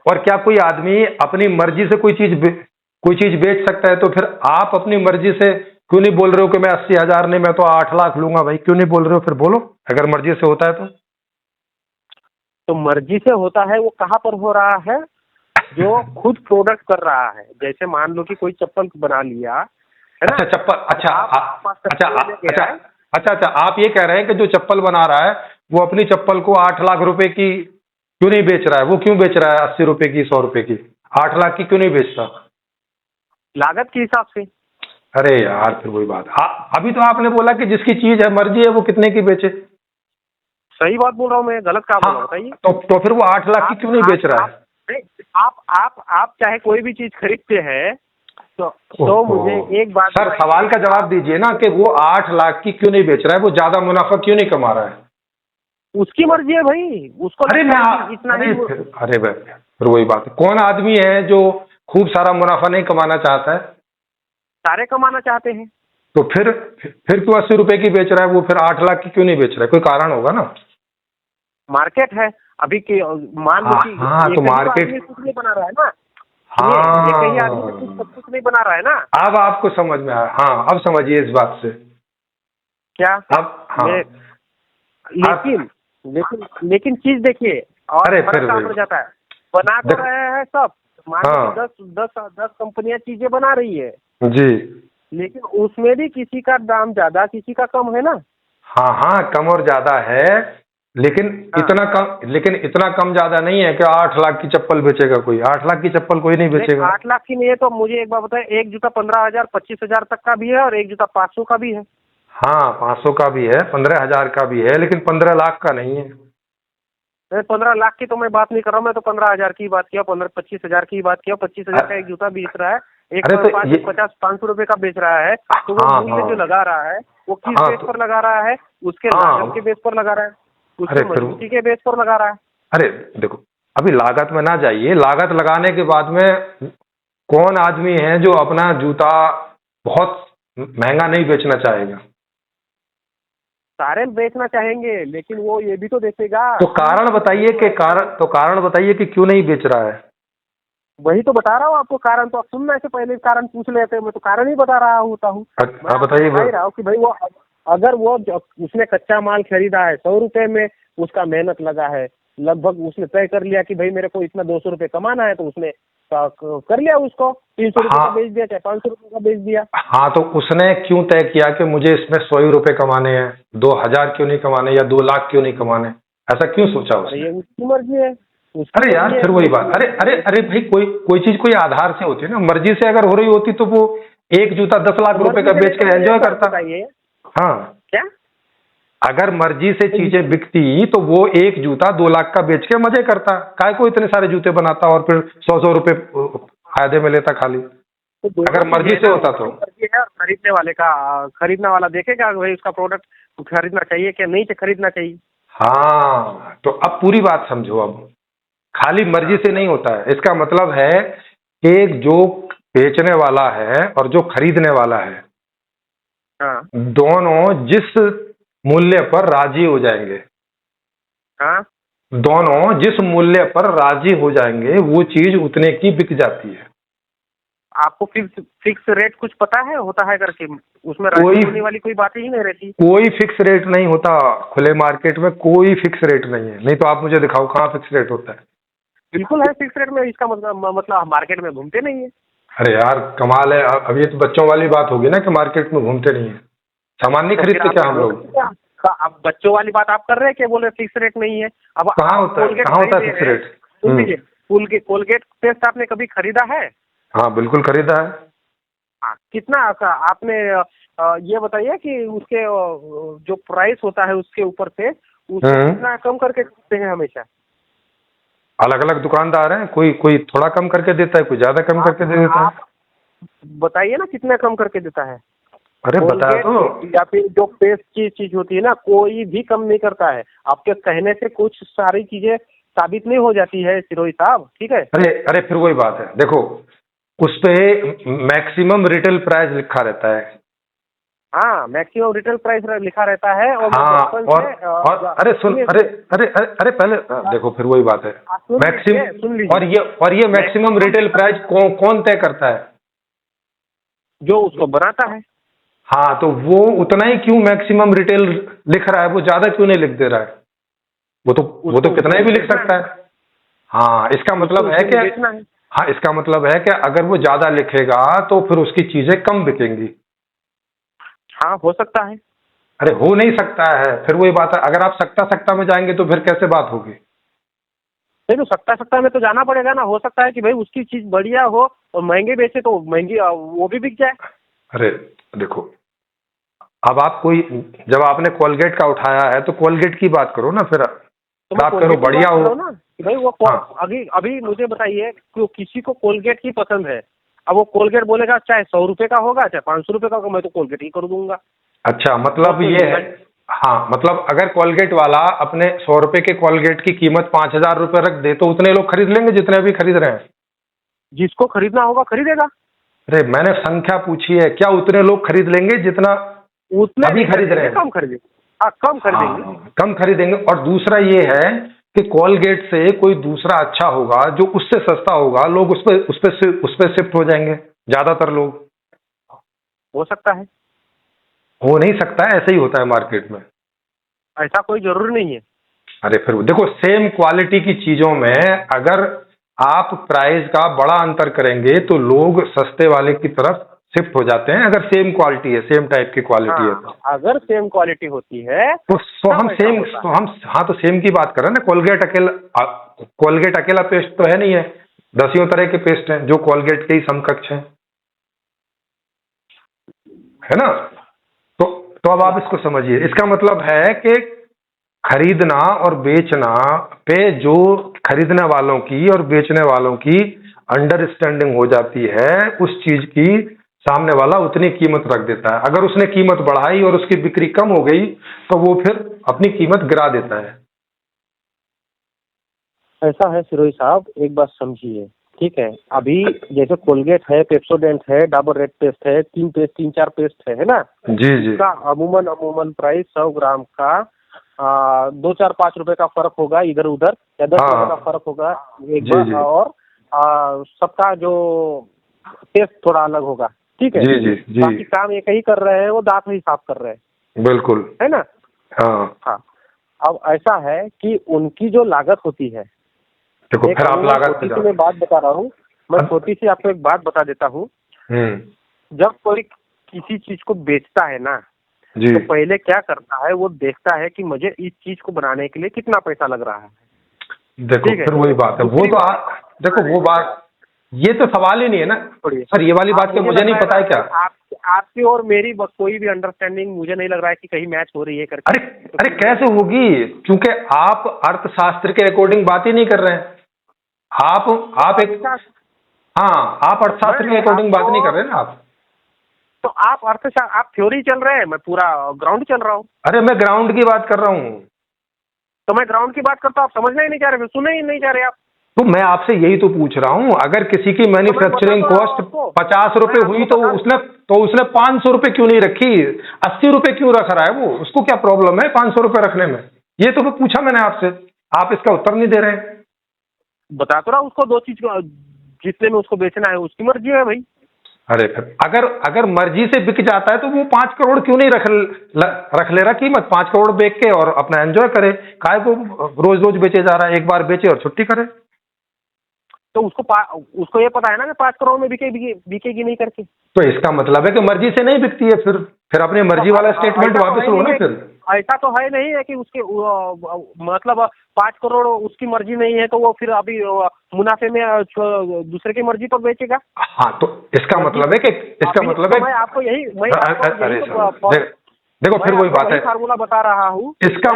Speaker 2: और क्या कोई आदमी अपनी मर्जी से कोई चीज बेच सकता है? तो फिर आप अपनी मर्जी से क्यों नहीं बोल रहे हो कि मैं 80,000 नहीं, मैं तो 8 लाख लूंगा? भाई क्यों नहीं बोल रहे हो? फिर बोलो, अगर मर्जी से होता है तो।
Speaker 1: तो मर्जी से होता है वो कहाँ पर हो रहा है, जो खुद प्रोडक्ट कर रहा है। जैसे मान लो कि कोई चप्पल बना लिया है ना।
Speaker 2: अच्छा चप्पल, अच्छा अच्छा
Speaker 1: लेके
Speaker 2: अच्छा
Speaker 1: आए।
Speaker 2: अच्छा, आप ये कह रहे हैं कि जो चप्पल बना रहा है वो अपनी चप्पल को 8 लाख रुपए की क्यों नहीं बेच रहा है? वो क्यों बेच रहा है 80 रुपए की, 100 रुपए की? 8 लाख की क्यों नहीं बेचता?
Speaker 1: लागत के हिसाब से।
Speaker 2: अरे यार, फिर वही बात। अभी तो आपने बोला कि जिसकी चीज है, मर्जी है, वो कितने की बेचे।
Speaker 1: सही बात बोल रहा हूँ मैं, गलत क्या बोल रहा हूँ
Speaker 2: हाँ,
Speaker 1: बताइए।
Speaker 2: तो फिर वो 8 लाख की क्यों नहीं बेच रहा है?
Speaker 1: नहीं, आप चाहे कोई भी चीज खरीदते हैं तो
Speaker 2: ओहो।
Speaker 1: मुझे एक बात
Speaker 2: सर,
Speaker 1: बताइए।
Speaker 2: सवाल का जवाब दीजिए ना कि वो 8 लाख की क्यों नहीं बेच रहा है, वो ज्यादा मुनाफा क्यों नहीं कमा रहा है?
Speaker 1: उसकी मर्जी है भाई, उसको
Speaker 2: अरे
Speaker 1: लगता है
Speaker 2: मैं
Speaker 1: कि इतना
Speaker 2: अरे
Speaker 1: ही
Speaker 2: अरे भाई, फिर वही बात है। कौन आदमी है जो खूब सारा मुनाफा नहीं कमाना चाहता है?
Speaker 1: सारे कमाना चाहते हैं।
Speaker 2: तो फिर क्यों 80 रुपए की बेच रहा है? वो फिर 8 लाख की क्यों नहीं बेच रहा है? कोई कारण होगा ना।
Speaker 1: मार्केट है अभी के। मान लो कि
Speaker 2: हाँ, तो
Speaker 1: एक ही
Speaker 2: मार्केट।
Speaker 1: आदमी कुछ नहीं बना रहा है ना। ये कहीं आदमी से
Speaker 2: हाँ,
Speaker 1: सब कुछ नहीं बना रहा है ना।
Speaker 2: अब आपको समझ में आया। हाँ, अब समझिए इस बात से।
Speaker 1: क्या?
Speaker 2: अब हाँ,
Speaker 1: लेकिन लेकिन चीज देखिए, और
Speaker 2: अरे
Speaker 1: फर्क
Speaker 2: फिर
Speaker 1: कहाँ
Speaker 2: वही
Speaker 1: पर जाता है। बना तो रहे हैं सब। मान लो
Speaker 2: हाँ
Speaker 1: कि 10 कंपनियां चीजें बना रही है,
Speaker 2: जी।
Speaker 1: लेकिन उसमें भी किसी का दाम ज्यादा किसी का कम है ना।
Speaker 2: हाँ हाँ, कम और ज्यादा है, लेकिन इतना कम ज्यादा नहीं है कि 8 लाख की चप्पल बेचेगा कोई। 8 लाख की चप्पल कोई नहीं बेचेगा।
Speaker 1: 8 लाख की नहीं है तो मुझे एक बार बताए, एक जूता 15,000 25,000 तक का भी है और एक जूता 500 का भी है।
Speaker 2: हाँ, 500 का भी है, 15,000 का भी है, लेकिन 15 लाख का नहीं है।
Speaker 1: 15 लाख की तो मैं बात नहीं कर रहा हूँ, मैं तो 15,000 की बात किया, 25,000 की बात किया। 25,000 का एक जूता बेच रहा है, एक
Speaker 2: अरे तो
Speaker 1: 50-500 रुपए का बेच रहा है, तो वो
Speaker 2: हाँ,
Speaker 1: मूल्य जो लगा रहा है वो किस
Speaker 2: हाँ,
Speaker 1: बेस पर लगा रहा है? उसके
Speaker 2: हाँ,
Speaker 1: लागत के बेस पर लगा रहा है,
Speaker 2: अरे
Speaker 1: उसके
Speaker 2: फिर
Speaker 1: मजबूती के बेस पर लगा रहा है।
Speaker 2: अरे देखो, अभी लागत में ना जाइए। लागत लगाने के बाद में कौन आदमी है जो अपना जूता बहुत महंगा नहीं बेचना चाहेगा?
Speaker 1: सारे बेचना चाहेंगे, लेकिन वो ये भी तो देखेगा।
Speaker 2: तो कारण बताइए कि क्यों नहीं बेच रहा है?
Speaker 1: वही तो बता रहा हूँ आपको कारण। तो आप सुनना से पहले कारण पूछ लेते, मैं तो कारण ही बता रहा होता हूँ। मैं
Speaker 2: बताइए।
Speaker 1: बता ही रहा हूँ कि भाई वो अगर वो उसने कच्चा माल खरीदा है 100 रुपए में, उसका मेहनत लगा है, लगभग उसने तय कर लिया कि भाई मेरे को इतना 200 रुपए कमाना है, तो उसने कर लिया, उसको 300 रुपए का बेच दिया, चाहे 500 रुपए का बेच दिया।
Speaker 2: हाँ, तो उसने क्यों तय किया कि मुझे इसमें 100 ही रुपए कमाने हैं, 2,000 क्यों नहीं कमाने या 2 लाख क्यों नहीं कमाने? ऐसा क्यों सोचा उसने?
Speaker 1: ये उसकी मर्जी है।
Speaker 2: अरे यार, फिर वही बात। अरे भाई, कोई चीज कोई आधार से होती है ना। मर्जी से अगर हो रही होती तो वो एक जूता 10 लाख रुपए का बेच के एंजॉय करता। हाँ, क्या? अगर मर्जी से चीजें बिकती तो वो एक जूता 2 लाख का बेच के मजे करता। काय को इतने सारे जूते बनाता और फिर 100 रुपए फायदे में लेता खाली?
Speaker 1: तो
Speaker 2: अगर मर्जी से होता तो
Speaker 1: मर्जी है, खरीदने वाला देखेगा भाई उसका प्रोडक्ट खरीदना चाहिए क्या नहीं खरीदना चाहिए।
Speaker 2: हाँ, तो अब पूरी बात समझो। अब खाली मर्जी से नहीं होता है। इसका मतलब है कि जो बेचने वाला है और जो खरीदने वाला है,
Speaker 1: हाँ,
Speaker 2: दोनों जिस मूल्य पर राजी हो जाएंगे,
Speaker 1: हाँ,
Speaker 2: दोनों जिस मूल्य पर राजी हो जाएंगे वो चीज उतने की बिक जाती है।
Speaker 1: आपको फिक्स रेट कुछ पता है होता है करके? उसमें राजी होने वाली कोई बात ही नहीं रहती।
Speaker 2: कोई फिक्स रेट नहीं होता खुले मार्केट में। कोई फिक्स रेट नहीं है। नहीं तो आप मुझे दिखाओ कहाँ फिक्स रेट होता है।
Speaker 1: बिल्कुल है फिक्स रेट में। इसका मतलब मार्केट में घूमते नहीं है।
Speaker 2: अरे यार, कमाल है। अब ये तो बच्चों वाली बात होगी ना कि मार्केट में घूमते नहीं है। सामान नहीं खरीदते क्या हम लोग?
Speaker 1: अब बच्चों वाली बात आप कर रहे हैं क्या? बोले फिक्स रेट नहीं है। अब
Speaker 2: कहाँ होता है फिक्स रेट?
Speaker 1: सुन लीजिए, कोलगेट पेस्ट आपने कभी खरीदा है?
Speaker 2: हाँ, बिल्कुल खरीदा है।
Speaker 1: कितना आपने ये बताइए कि उसके जो प्राइस होता है उसके ऊपर से कितना कम करके देते हैं हमेशा?
Speaker 2: अलग अलग दुकानदार हैं। कोई थोड़ा कम करके देता है, कोई ज्यादा कम करके दे देता है।
Speaker 1: बताइए ना कितना कम करके देता है।
Speaker 2: अरे बता दो।
Speaker 1: या फिर जो पेस्ट की चीज होती है ना, कोई भी कम नहीं करता है। आपके कहने से कुछ सारी चीजें साबित नहीं हो जाती है सिरोही साहब, ठीक है?
Speaker 2: अरे फिर वही बात है। देखो, उस पे मैक्सिमम रिटेल प्राइस लिखा रहता है।
Speaker 1: हाँ, मैक्सिमम रिटेल प्राइस लिखा रहता है। और
Speaker 2: हाँ, और अरे सुन, अरे पहले देखो, फिर वही बात है। मैक्सिमम और ये मैक्सिमम रिटेल प्राइस कौन तय करता है?
Speaker 1: जो उसको बनाता है।
Speaker 2: हाँ, तो वो उतना ही क्यों मैक्सिमम रिटेल लिख रहा है? वो ज्यादा क्यों नहीं लिख दे रहा है? वो तो कितना ही भी लिख सकता है। हाँ, इसका मतलब है कि इसका मतलब है कि अगर वो ज्यादा लिखेगा तो फिर उसकी चीजें कम बिकेंगी।
Speaker 1: हाँ, हो सकता है।
Speaker 2: अरे हो नहीं सकता है। फिर वही बात है। अगर आप सकता में जाएंगे तो फिर कैसे बात होगी?
Speaker 1: नहीं तो सकता में तो जाना पड़ेगा ना। हो सकता है कि भाई उसकी चीज बढ़िया हो और महंगे बेचे तो महंगी वो भी बिक जाए।
Speaker 2: अरे देखो, अब जब आपने कोलगेट का उठाया है तो कोलगेट की बात करो ना। फिर
Speaker 1: तो
Speaker 2: बात करो बढ़िया हो
Speaker 1: ना कि भाई वो अभी मुझे बताइए कि किसी को कोलगेट की पसंद है। अब वो कोलगेट बोलेगा चाहे 100 रुपए का होगा चाहे 500 रुपए का होगा, मैं तो कोलगेट ही कर दूंगा।
Speaker 2: अच्छा, मतलब ये है। हाँ, मतलब अगर कोलगेट वाला अपने 100 रुपए के कोलगेट की कीमत 5,000 रुपए रख दे तो उतने लोग खरीद लेंगे जितने अभी खरीद रहे हैं।
Speaker 1: जिसको खरीदना होगा खरीदेगा।
Speaker 2: अरे मैंने संख्या पूछी है, क्या उतने लोग खरीद लेंगे जितना अभी खरीद रहे हैं?
Speaker 1: कम खरीदेंगे। हाँ, कम खरीदेंगे।
Speaker 2: कम खरीदेंगे। और दूसरा ये है कि कोलगेट से कोई दूसरा अच्छा होगा जो उससे सस्ता होगा, लोग उस पे शिफ्ट हो जाएंगे ज्यादातर लोग।
Speaker 1: हो सकता है।
Speaker 2: हो नहीं सकता है, ऐसे ही होता है मार्केट में।
Speaker 1: ऐसा कोई जरूरी नहीं है।
Speaker 2: अरे फिर देखो, सेम क्वालिटी की चीजों में अगर आप प्राइस का बड़ा अंतर करेंगे तो लोग सस्ते वाले की तरफ शिफ्ट हो जाते हैं अगर सेम क्वालिटी है, सेम टाइप की क्वालिटी है तो।
Speaker 1: अगर सेम क्वालिटी होती है
Speaker 2: तो हम सेम, तो हम हाँ तो सेम की बात कर रहे हैं ना। कोलगेट अकेला पेस्ट तो है नहीं है, दसियों तरह के पेस्ट हैं जो कोलगेट के ही समकक्ष हैं, है ना। तो अब आप इसको समझिए, इसका मतलब है कि खरीदना और बेचना पे जो खरीदने वालों की और बेचने वालों की अंडरस्टैंडिंग हो जाती है, उस चीज की सामने वाला उतनी कीमत रख देता है। अगर उसने कीमत बढ़ाई और उसकी बिक्री कम हो गई तो वो फिर अपनी कीमत गिरा देता है।
Speaker 1: ऐसा है सिरोही साहब, एक बात समझिए, ठीक है। अभी जैसे कोलगेट है, पेप्सोडेंट है, डाबर रेड पेस्ट है, तीन चार पेस्ट है ना
Speaker 2: जी जी।
Speaker 1: इसका अमूमन प्राइस 100 ग्राम का 2-4-5 रुपए का फर्क होगा इधर उधर, या 10 रुपए का फर्क होगा एक
Speaker 2: जी,
Speaker 1: बार,
Speaker 2: जी।
Speaker 1: और सबका जो टेस्ट थोड़ा अलग होगा, ठीक है।
Speaker 2: जी जी जी।
Speaker 1: बाकी काम एक ही कर रहे हैं, वो दांत ही साफ कर रहे हैं,
Speaker 2: बिल्कुल,
Speaker 1: है ना।
Speaker 2: हाँ।
Speaker 1: हाँ, अब ऐसा है कि उनकी जो लागत होती है,
Speaker 2: देखो फिर आप लागत पे
Speaker 1: छोटी सी मैं बात बता रहा हूँ, मैं छोटी सी आपको एक बात बता देता हूँ। जब कोई किसी चीज को बेचता है ना,
Speaker 2: जी,
Speaker 1: तो पहले क्या करता है, वो देखता है कि मुझे इस चीज को बनाने के लिए कितना पैसा लग रहा है।
Speaker 2: देखो फिर वही बात है, वो तो देखो वो बात, ये तो सवाल ही नहीं है ना सर। ये वाली बात तो मुझे नहीं पता है क्या
Speaker 1: आपकी और मेरी कोई भी अंडरस्टैंडिंग मुझे नहीं लग रहा है कि कहीं मैच हो रही है करके।
Speaker 2: अरे कैसे होगी, क्योंकि आप अर्थशास्त्र के अकॉर्डिंग बात ही नहीं कर रहे हैं। आप एक, हाँ आप अर्थशास्त्र के अकॉर्डिंग बात नहीं कर रहे ना आप।
Speaker 1: तो आप थ्योरी चल रहे हैं, मैं पूरा ग्राउंड चल रहा हूँ।
Speaker 2: अरे मैं ग्राउंड की बात कर रहा हूँ।
Speaker 1: तो मैं ग्राउंड की बात करता हूँ, आप समझना ही नहीं चाह रहे, सुनने ही नहीं चाह रहे आप।
Speaker 2: तो मैं आपसे यही तो पूछ रहा हूँ, अगर किसी की मैन्युफैक्चरिंग कॉस्ट 50 रुपए हुई तो उसने 500 रुपए क्यों नहीं रखी, 80 रुपए क्यों रख रहा है वो, उसको क्या प्रॉब्लम है 500 रुपए रखने में? ये तो पूछा मैंने आपसे, आप इसका उत्तर नहीं दे रहे हैं।
Speaker 1: बता तो रहा उसको, दो चीज जितने में उसको बेचना है उसकी मर्जी है भाई।
Speaker 2: अरे अगर मर्जी से बिक जाता है तो वो 5 करोड़ क्यों नहीं रख ले रहा कीमत, 5 करोड़ बेच के और अपना एंजॉय करे, काहे को रोज रोज बेचे जा रहा है, एक बार बेचे और छुट्टी करे।
Speaker 1: तो उसको ये पता है ना कि 5 करोड़ में बिकेगी नहीं करके।
Speaker 2: तो इसका मतलब है कि मर्जी से नहीं बिकती है, फिर अपनी मर्जी वाला स्टेटमेंट वापस लो ना। फिर
Speaker 1: ऐसा तो है नहीं है कि उसके मतलब 5 करोड़ उसकी मर्जी नहीं है तो वो फिर अभी मुनाफे में दूसरे की मर्जी पर बेचेगा।
Speaker 2: हाँ तो इसका मतलब है कि
Speaker 1: मैं आपको यही
Speaker 2: देखो फिर वही बात है,
Speaker 1: फार्मूला बता रहा हूँ।
Speaker 2: इसका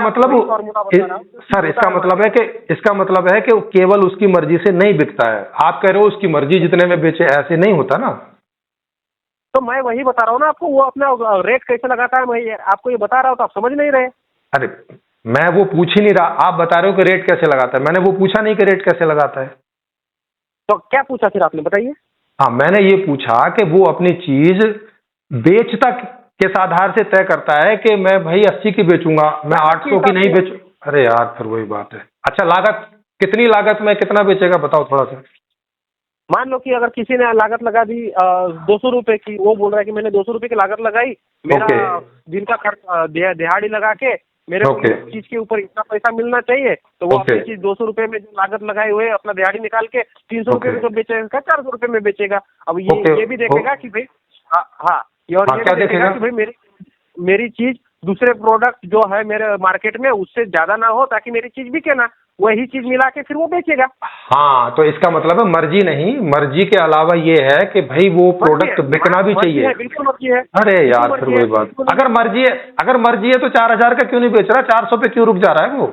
Speaker 2: मतलब है कि वो केवल उसकी मर्जी से नहीं बिकता है। आप कह रहे हो उसकी मर्जी जितने में बेचे, ऐसे नहीं होता ना।
Speaker 1: तो मैं वही बता रहा हूँ ना आपको, वो अपना रेट कैसे लगाता है, मैं आपको ये बता रहा हूँ तो आप समझ नहीं रहे।
Speaker 2: अरे मैं वो पूछ ही नहीं रहा, आप बता रहे हो कि रेट कैसे लगाता है, मैंने वो पूछा नहीं कि रेट कैसे लगाता है।
Speaker 1: तो क्या पूछा फिर आपने, बताइए।
Speaker 2: हाँ मैंने ये पूछा कि वो अपनी चीज बेचता किस आधार से तय करता है कि मैं भाई 80 की बेचूंगा, मैं 800 की नहीं बेचू। अरे यार फिर वही बात है। अच्छा लागत, कितनी लागत में कितना बेचेगा बताओ थोड़ा सा।
Speaker 1: मान लो कि अगर किसी ने लागत लगा दी 200 रुपए की, वो बोल रहा है कि मैंने 200 रुपए की लागत लगाई, मेरा दिन का खर्च दिहाड़ी लगा के मेरे चीज के ऊपर इतना पैसा मिलना चाहिए, तो वो अपनी चीज 200 रुपए में जो लागत लगाए हुए अपना दिहाड़ी निकाल के 300 रुपए में जो बेचेगा 400 रुपए में बेचेगा। अब ये भी देखेगा कि भाई हाँ और ये भी देखेगा कि भाई मेरी चीज दूसरे प्रोडक्ट जो है मेरे मार्केट में उससे ज्यादा ना हो, ताकि मेरी चीज बिके ना, वही चीज मिला के फिर वो बेचेगा।
Speaker 2: हाँ तो इसका मतलब है मर्जी नहीं, मर्जी के अलावा ये है कि भाई वो प्रोडक्ट बिकना भी चाहिए।
Speaker 1: बिल्कुल मर्जी है।
Speaker 2: अरे यार फिर वही बात, अगर मर्जी है तो 4000 का क्यों नहीं बेच रहा, 400 पे क्यों रुक जा रहा है वो?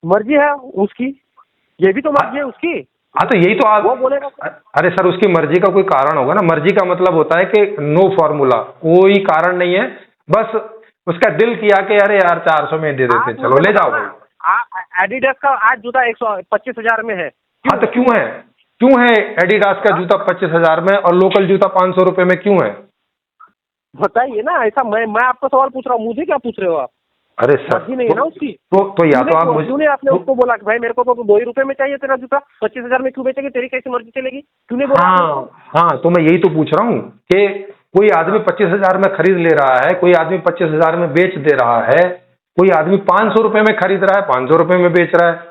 Speaker 1: मर्जी है उसकी, ये भी तो मर्जी है उसकी।
Speaker 2: हाँ तो यही तो आप
Speaker 1: वो बोलेगा।
Speaker 2: अरे सर उसकी मर्जी का कोई कारण होगा ना, मर्जी का मतलब होता है कि नो फॉर्मूला, कोई कारण नहीं है, बस उसका दिल किया कि अरे यार 400 में दे देते, चलो ले जाओ भाई।
Speaker 1: एडिडास का आज जूता 125,000 में है।
Speaker 2: हाँ तो क्यों है एडिडास का जूता 25,000 में और लोकल जूता 500 रुपए में क्यों है?
Speaker 1: बताइए ना। ऐसा मैं आपको सवाल पूछ रहा हूँ, मुझे क्या पूछ रहे हो आप?
Speaker 2: अरे सर
Speaker 1: नहीं है ना उसकी।
Speaker 2: तो या तो आप
Speaker 1: मुझे आपने उसको बोला कि भाई मेरे को तो 2 ही रुपए में चाहिए तेरा जूता, 25,000 में क्यों बेचेगी, तेरी कैसी मर्जी चलेगी, तूने बोला?
Speaker 2: हाँ तो मैं यही तो पूछ रहा हूँ कि कोई आदमी 25,000 में खरीद ले रहा है, कोई आदमी 25,000 में बेच दे रहा है, कोई आदमी 500 रुपए में खरीद रहा है, 500 रुपए में बेच रहा है।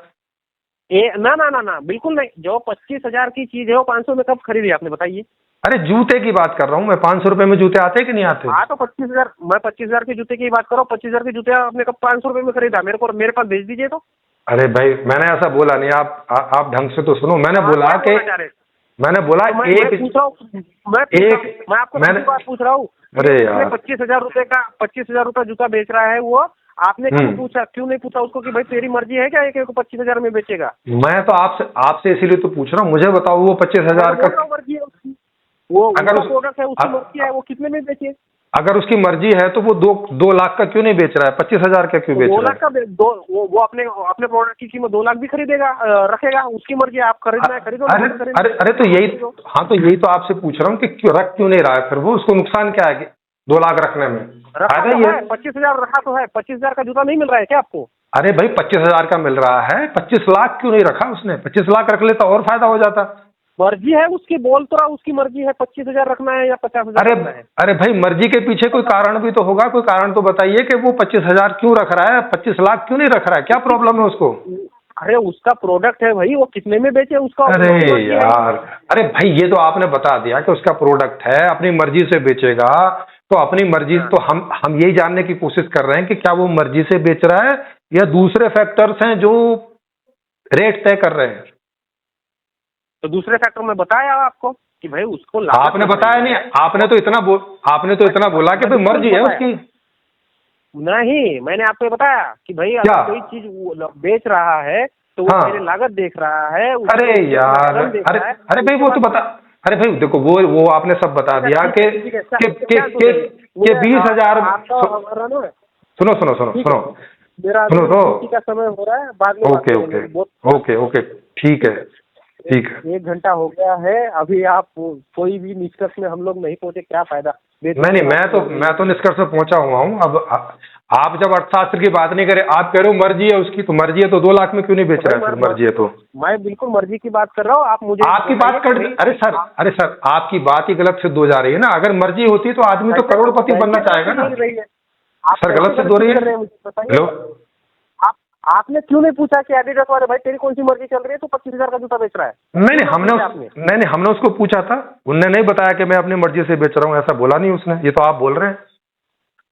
Speaker 1: ना बिल्कुल नहीं। जो 25,000 की चीज है वो 500 में कब खरीदी आपने, बताइए।
Speaker 2: अरे जूते की बात कर रहा हूँ मैं, 500 रुपए में जूते आते कि नहीं आते?
Speaker 1: हाँ तो 25,000, मैं 25,000 के जूते की बात कर रहा हूँ। 25,000 के जूते आपने कब 500 रुपए में खरीदा? मेरे पास भेज दीजिए तो।
Speaker 2: अरे भाई मैंने ऐसा बोला नहीं, आप ढंग से तो सुनो। मैंने बोला
Speaker 1: क्या
Speaker 2: कि
Speaker 1: बोलना चाह रहे हैं?
Speaker 2: मैंने बोला
Speaker 1: तो मैं
Speaker 2: एक
Speaker 1: पूछ रहा हूँ, मैं आपको
Speaker 2: मैंने,
Speaker 1: सीधी बात पूछ रहा हूँ।
Speaker 2: अरे यार
Speaker 1: 25,000 रुपए का 25,000 रुपए जूता बेच रहा है वो, आपने क्यों नहीं पूछा उसको कि भाई तेरी मर्जी है क्या एक को 25,000 में बेचेगा?
Speaker 2: मैं तो आपसे इसीलिए तो पूछ रहा हूँ। मुझे बताओ वो 25,000 का,
Speaker 1: मर्जी है उसकी, वो
Speaker 2: अगर
Speaker 1: उसका प्रोडक्ट है, उसकी मर्जी है, वो कितने में बेचे?
Speaker 2: अगर उसकी मर्जी है तो वो 2 लाख का क्यों नहीं बेच रहा है? 25,000 का क्यों बेच
Speaker 1: 2
Speaker 2: रहा
Speaker 1: लाख
Speaker 2: है?
Speaker 1: का वो अपने प्रोडक्ट की कीमत 2 लाख भी खरीदेगा, रखेगा, उसकी मर्जी है। आप खरीदना है खरीदो,
Speaker 2: अरे अरे अरे तो यही, हाँ तो यही तो आपसे पूछ रहा हूँ कि क्यों नहीं रहा है फिर वो? उसको नुकसान क्या है 2 लाख रखने में?
Speaker 1: रखा
Speaker 2: फायदा
Speaker 1: तो
Speaker 2: ही
Speaker 1: है, 25,000 रखा तो है। 25,000 का जूता नहीं मिल रहा है क्या आपको?
Speaker 2: अरे भाई 25,000 का मिल रहा है, 25 लाख क्यों नहीं रखा उसने? 25 लाख रख लेता और फायदा हो जाता।
Speaker 1: मर्जी है उसकी, बोल तो रहा, उसकी मर्जी है 25,000 रखना है या 50,000
Speaker 2: अरे
Speaker 1: रखना है।
Speaker 2: अरे भाई मर्जी के पीछे कोई कारण भी तो होगा, कोई कारण तो बताइए कि वो 25,000 क्यों रख रहा है, 25 लाख क्यों नहीं रख रहा है? क्या प्रॉब्लम है उसको?
Speaker 1: अरे उसका प्रोडक्ट है भाई, वो कितने में बेचे उसका?
Speaker 2: अरे यार, अरे भाई ये तो आपने बता दिया कि उसका प्रोडक्ट है, अपनी मर्जी से बेचेगा। तो अपनी मर्जी, तो हम यही जानने की कोशिश कर रहे हैं कि क्या वो मर्जी से बेच रहा है या दूसरे फैक्टर्स हैं जो रेट तय कर रहे हैं?
Speaker 1: तो दूसरे फैक्टर में बताया आपको कि भाई उसको
Speaker 2: आपने बताया नहीं, आपने तो इतना बोला कि भाई मर्जी है उसकी।
Speaker 1: नहीं, मैंने आपको बताया कि भाई अगर कोई चीज बेच रहा है तो वो मेरे लागत देख रहा है।
Speaker 2: अरे यार, अरे भाई वो तो बता, अरे भाई देखो वो आपने सब बता दिया कि 20,000। सुनो सुनो सुनो सुनो
Speaker 1: मेरा
Speaker 2: सुनो तो,
Speaker 1: का समय हो रहा है, बाद में
Speaker 2: ओके ओके ओके ओके ठीक है ठीक है।
Speaker 1: 1 घंटा हो गया है, अभी आप कोई भी निष्कर्ष में हम लोग नहीं पहुंचे, क्या फायदा?
Speaker 2: नहीं मैं तो निष्कर्ष में पहुंचा हुआ हूँ। अब आप जब अर्थशास्त्र की बात नहीं करे, आप कह रहे हो मर्जी है उसकी, तो मर्जी है तो 2 लाख में क्यों नहीं बेच रहा है फिर? मर्जी है तो
Speaker 1: मैं बिल्कुल मर्जी की बात कर रहा हूँ। आप मुझे
Speaker 2: आपकी बात कर, अरे सर आपकी बात ही गलत सिद्ध हो जा रही है ना। अगर मर्जी होती तो आदमी तो करोड़पति बनना चाहेगा ना। सर गलत सिद्ध हो रही है। हेलो,
Speaker 1: आपने क्यों नहीं पूछा कि एडिडास वाले भाई तेरी कौन सी मर्जी चल रही है, तो 25,000 का जूता बेच रहा है?
Speaker 2: नहीं हमने उसको पूछा था, उनने नहीं बताया कि मैं अपनी मर्जी से बेच रहा हूँ, ऐसा बोला नहीं उसने। ये तो आप बोल रहे हैं।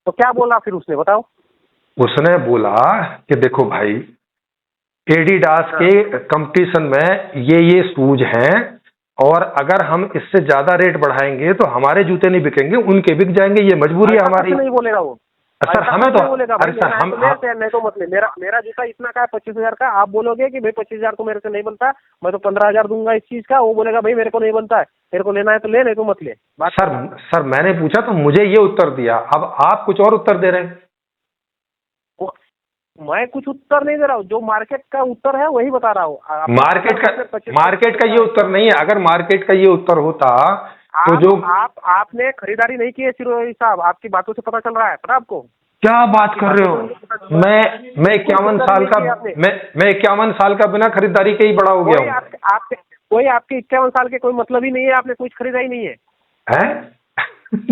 Speaker 1: तो क्या बोला फिर उसने, बताओ?
Speaker 2: उसने बोला कि देखो भाई एडिडास के कंपटीशन में ये शूज हैं, और अगर हम इससे ज्यादा रेट बढ़ाएंगे तो हमारे जूते नहीं बिकेंगे, उनके बिक जाएंगे, ये मजबूरी है हमारी।
Speaker 1: नहीं बोलेगा वो
Speaker 2: सर हमें तो,
Speaker 1: अरे सर हम नहीं तो मतलब मेरा जूता इतना का है 25,000 का, आप बोलोगे कि भाई 25,000 तो मेरे से नहीं बनता, मैं तो 15,000 दूंगा इस चीज का। वो बोलेगा भाई मेरे को नहीं बनता है, तेरे को लेना है तो ले, नहीं तो मत ले।
Speaker 2: सर मैंने पूछा तो मुझे ये उत्तर दिया, अब आप कुछ और उत्तर दे रहे हैं।
Speaker 1: मैं कुछ उत्तर नहीं दे रहा हूँ, जो मार्केट का उत्तर है वही बता रहा हूँ।
Speaker 2: मार्केट का ये उत्तर नहीं है। अगर मार्केट का ये उत्तर होता तो जो
Speaker 1: आपने खरीदारी नहीं की है सिरोही साहब, आपकी बातों से पता चल रहा है। पता आपको?
Speaker 2: क्या बात कर रहे हो? मैं 51 साल का, मैं 51 साल का बिना खरीदारी के ही बड़ा हो गया हूँ।
Speaker 1: कोई आपके 51 साल के कोई मतलब ही नहीं है, आपने कुछ खरीदा ही नहीं है।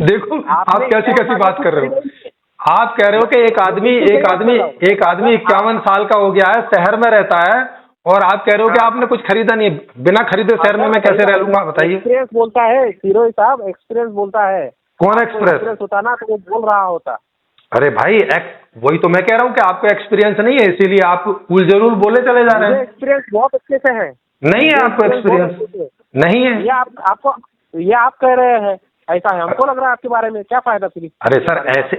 Speaker 2: देखो आप कैसी बात कर रहे हो। आप कह रहे हो कि एक आदमी 51 साल का हो गया है, शहर में रहता है, और आप कह रहे हो कि आपने कुछ खरीदा नहीं है। बिना खरीदे शहर में मैं कैसे रह लूंगा बताइए?
Speaker 1: एक्सपीरियंस बोलता है सिरोही साहब, एक्सपीरियंस बोलता है।
Speaker 2: कौन एक्सपीरियंस
Speaker 1: होता ना तो वो बोल रहा होता।
Speaker 2: अरे भाई वही तो मैं कह रहा हूँ कि आपको एक्सपीरियंस नहीं है, इसीलिए आप उल जरूर बोले चले जा रहे हैं।
Speaker 1: एक्सपीरियंस बहुत अच्छे से है।
Speaker 2: नहीं है आपको एक्सपीरियंस? नहीं है।
Speaker 1: ये आप कह रहे हैं, ऐसा है हमको लग रहा है आपके बारे में। क्या फायदा फिर?
Speaker 2: अरे सर ऐसे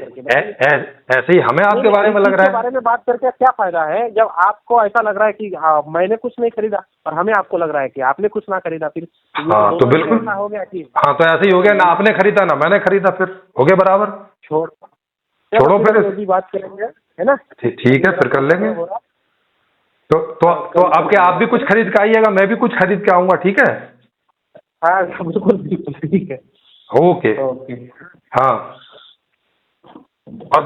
Speaker 2: ही हमें आपके बारे में लग रहा है।
Speaker 1: बारे में बात करके क्या फायदा है जब आपको ऐसा लग रहा है कि मैंने कुछ नहीं खरीदा और हमें आपको लग रहा है कि आपने कुछ ना खरीदा। फिर
Speaker 2: हाँ तो बिल्कुल
Speaker 1: हो गया कि
Speaker 2: हाँ तो ऐसे ही हो गया ना, आपने खरीदा ना मैंने खरीदा, फिर हो गया बराबर। छोड़ो फिर
Speaker 1: बात करेंगे, है ना? ठीक
Speaker 2: है फिर कर लेंगे। तो अब क्या आप भी कुछ खरीद के आइएगा, मैं भी कुछ खरीद के आऊंगा, ठीक है?
Speaker 1: हाँ बिल्कुल ठीक है।
Speaker 2: ओके हाँ। और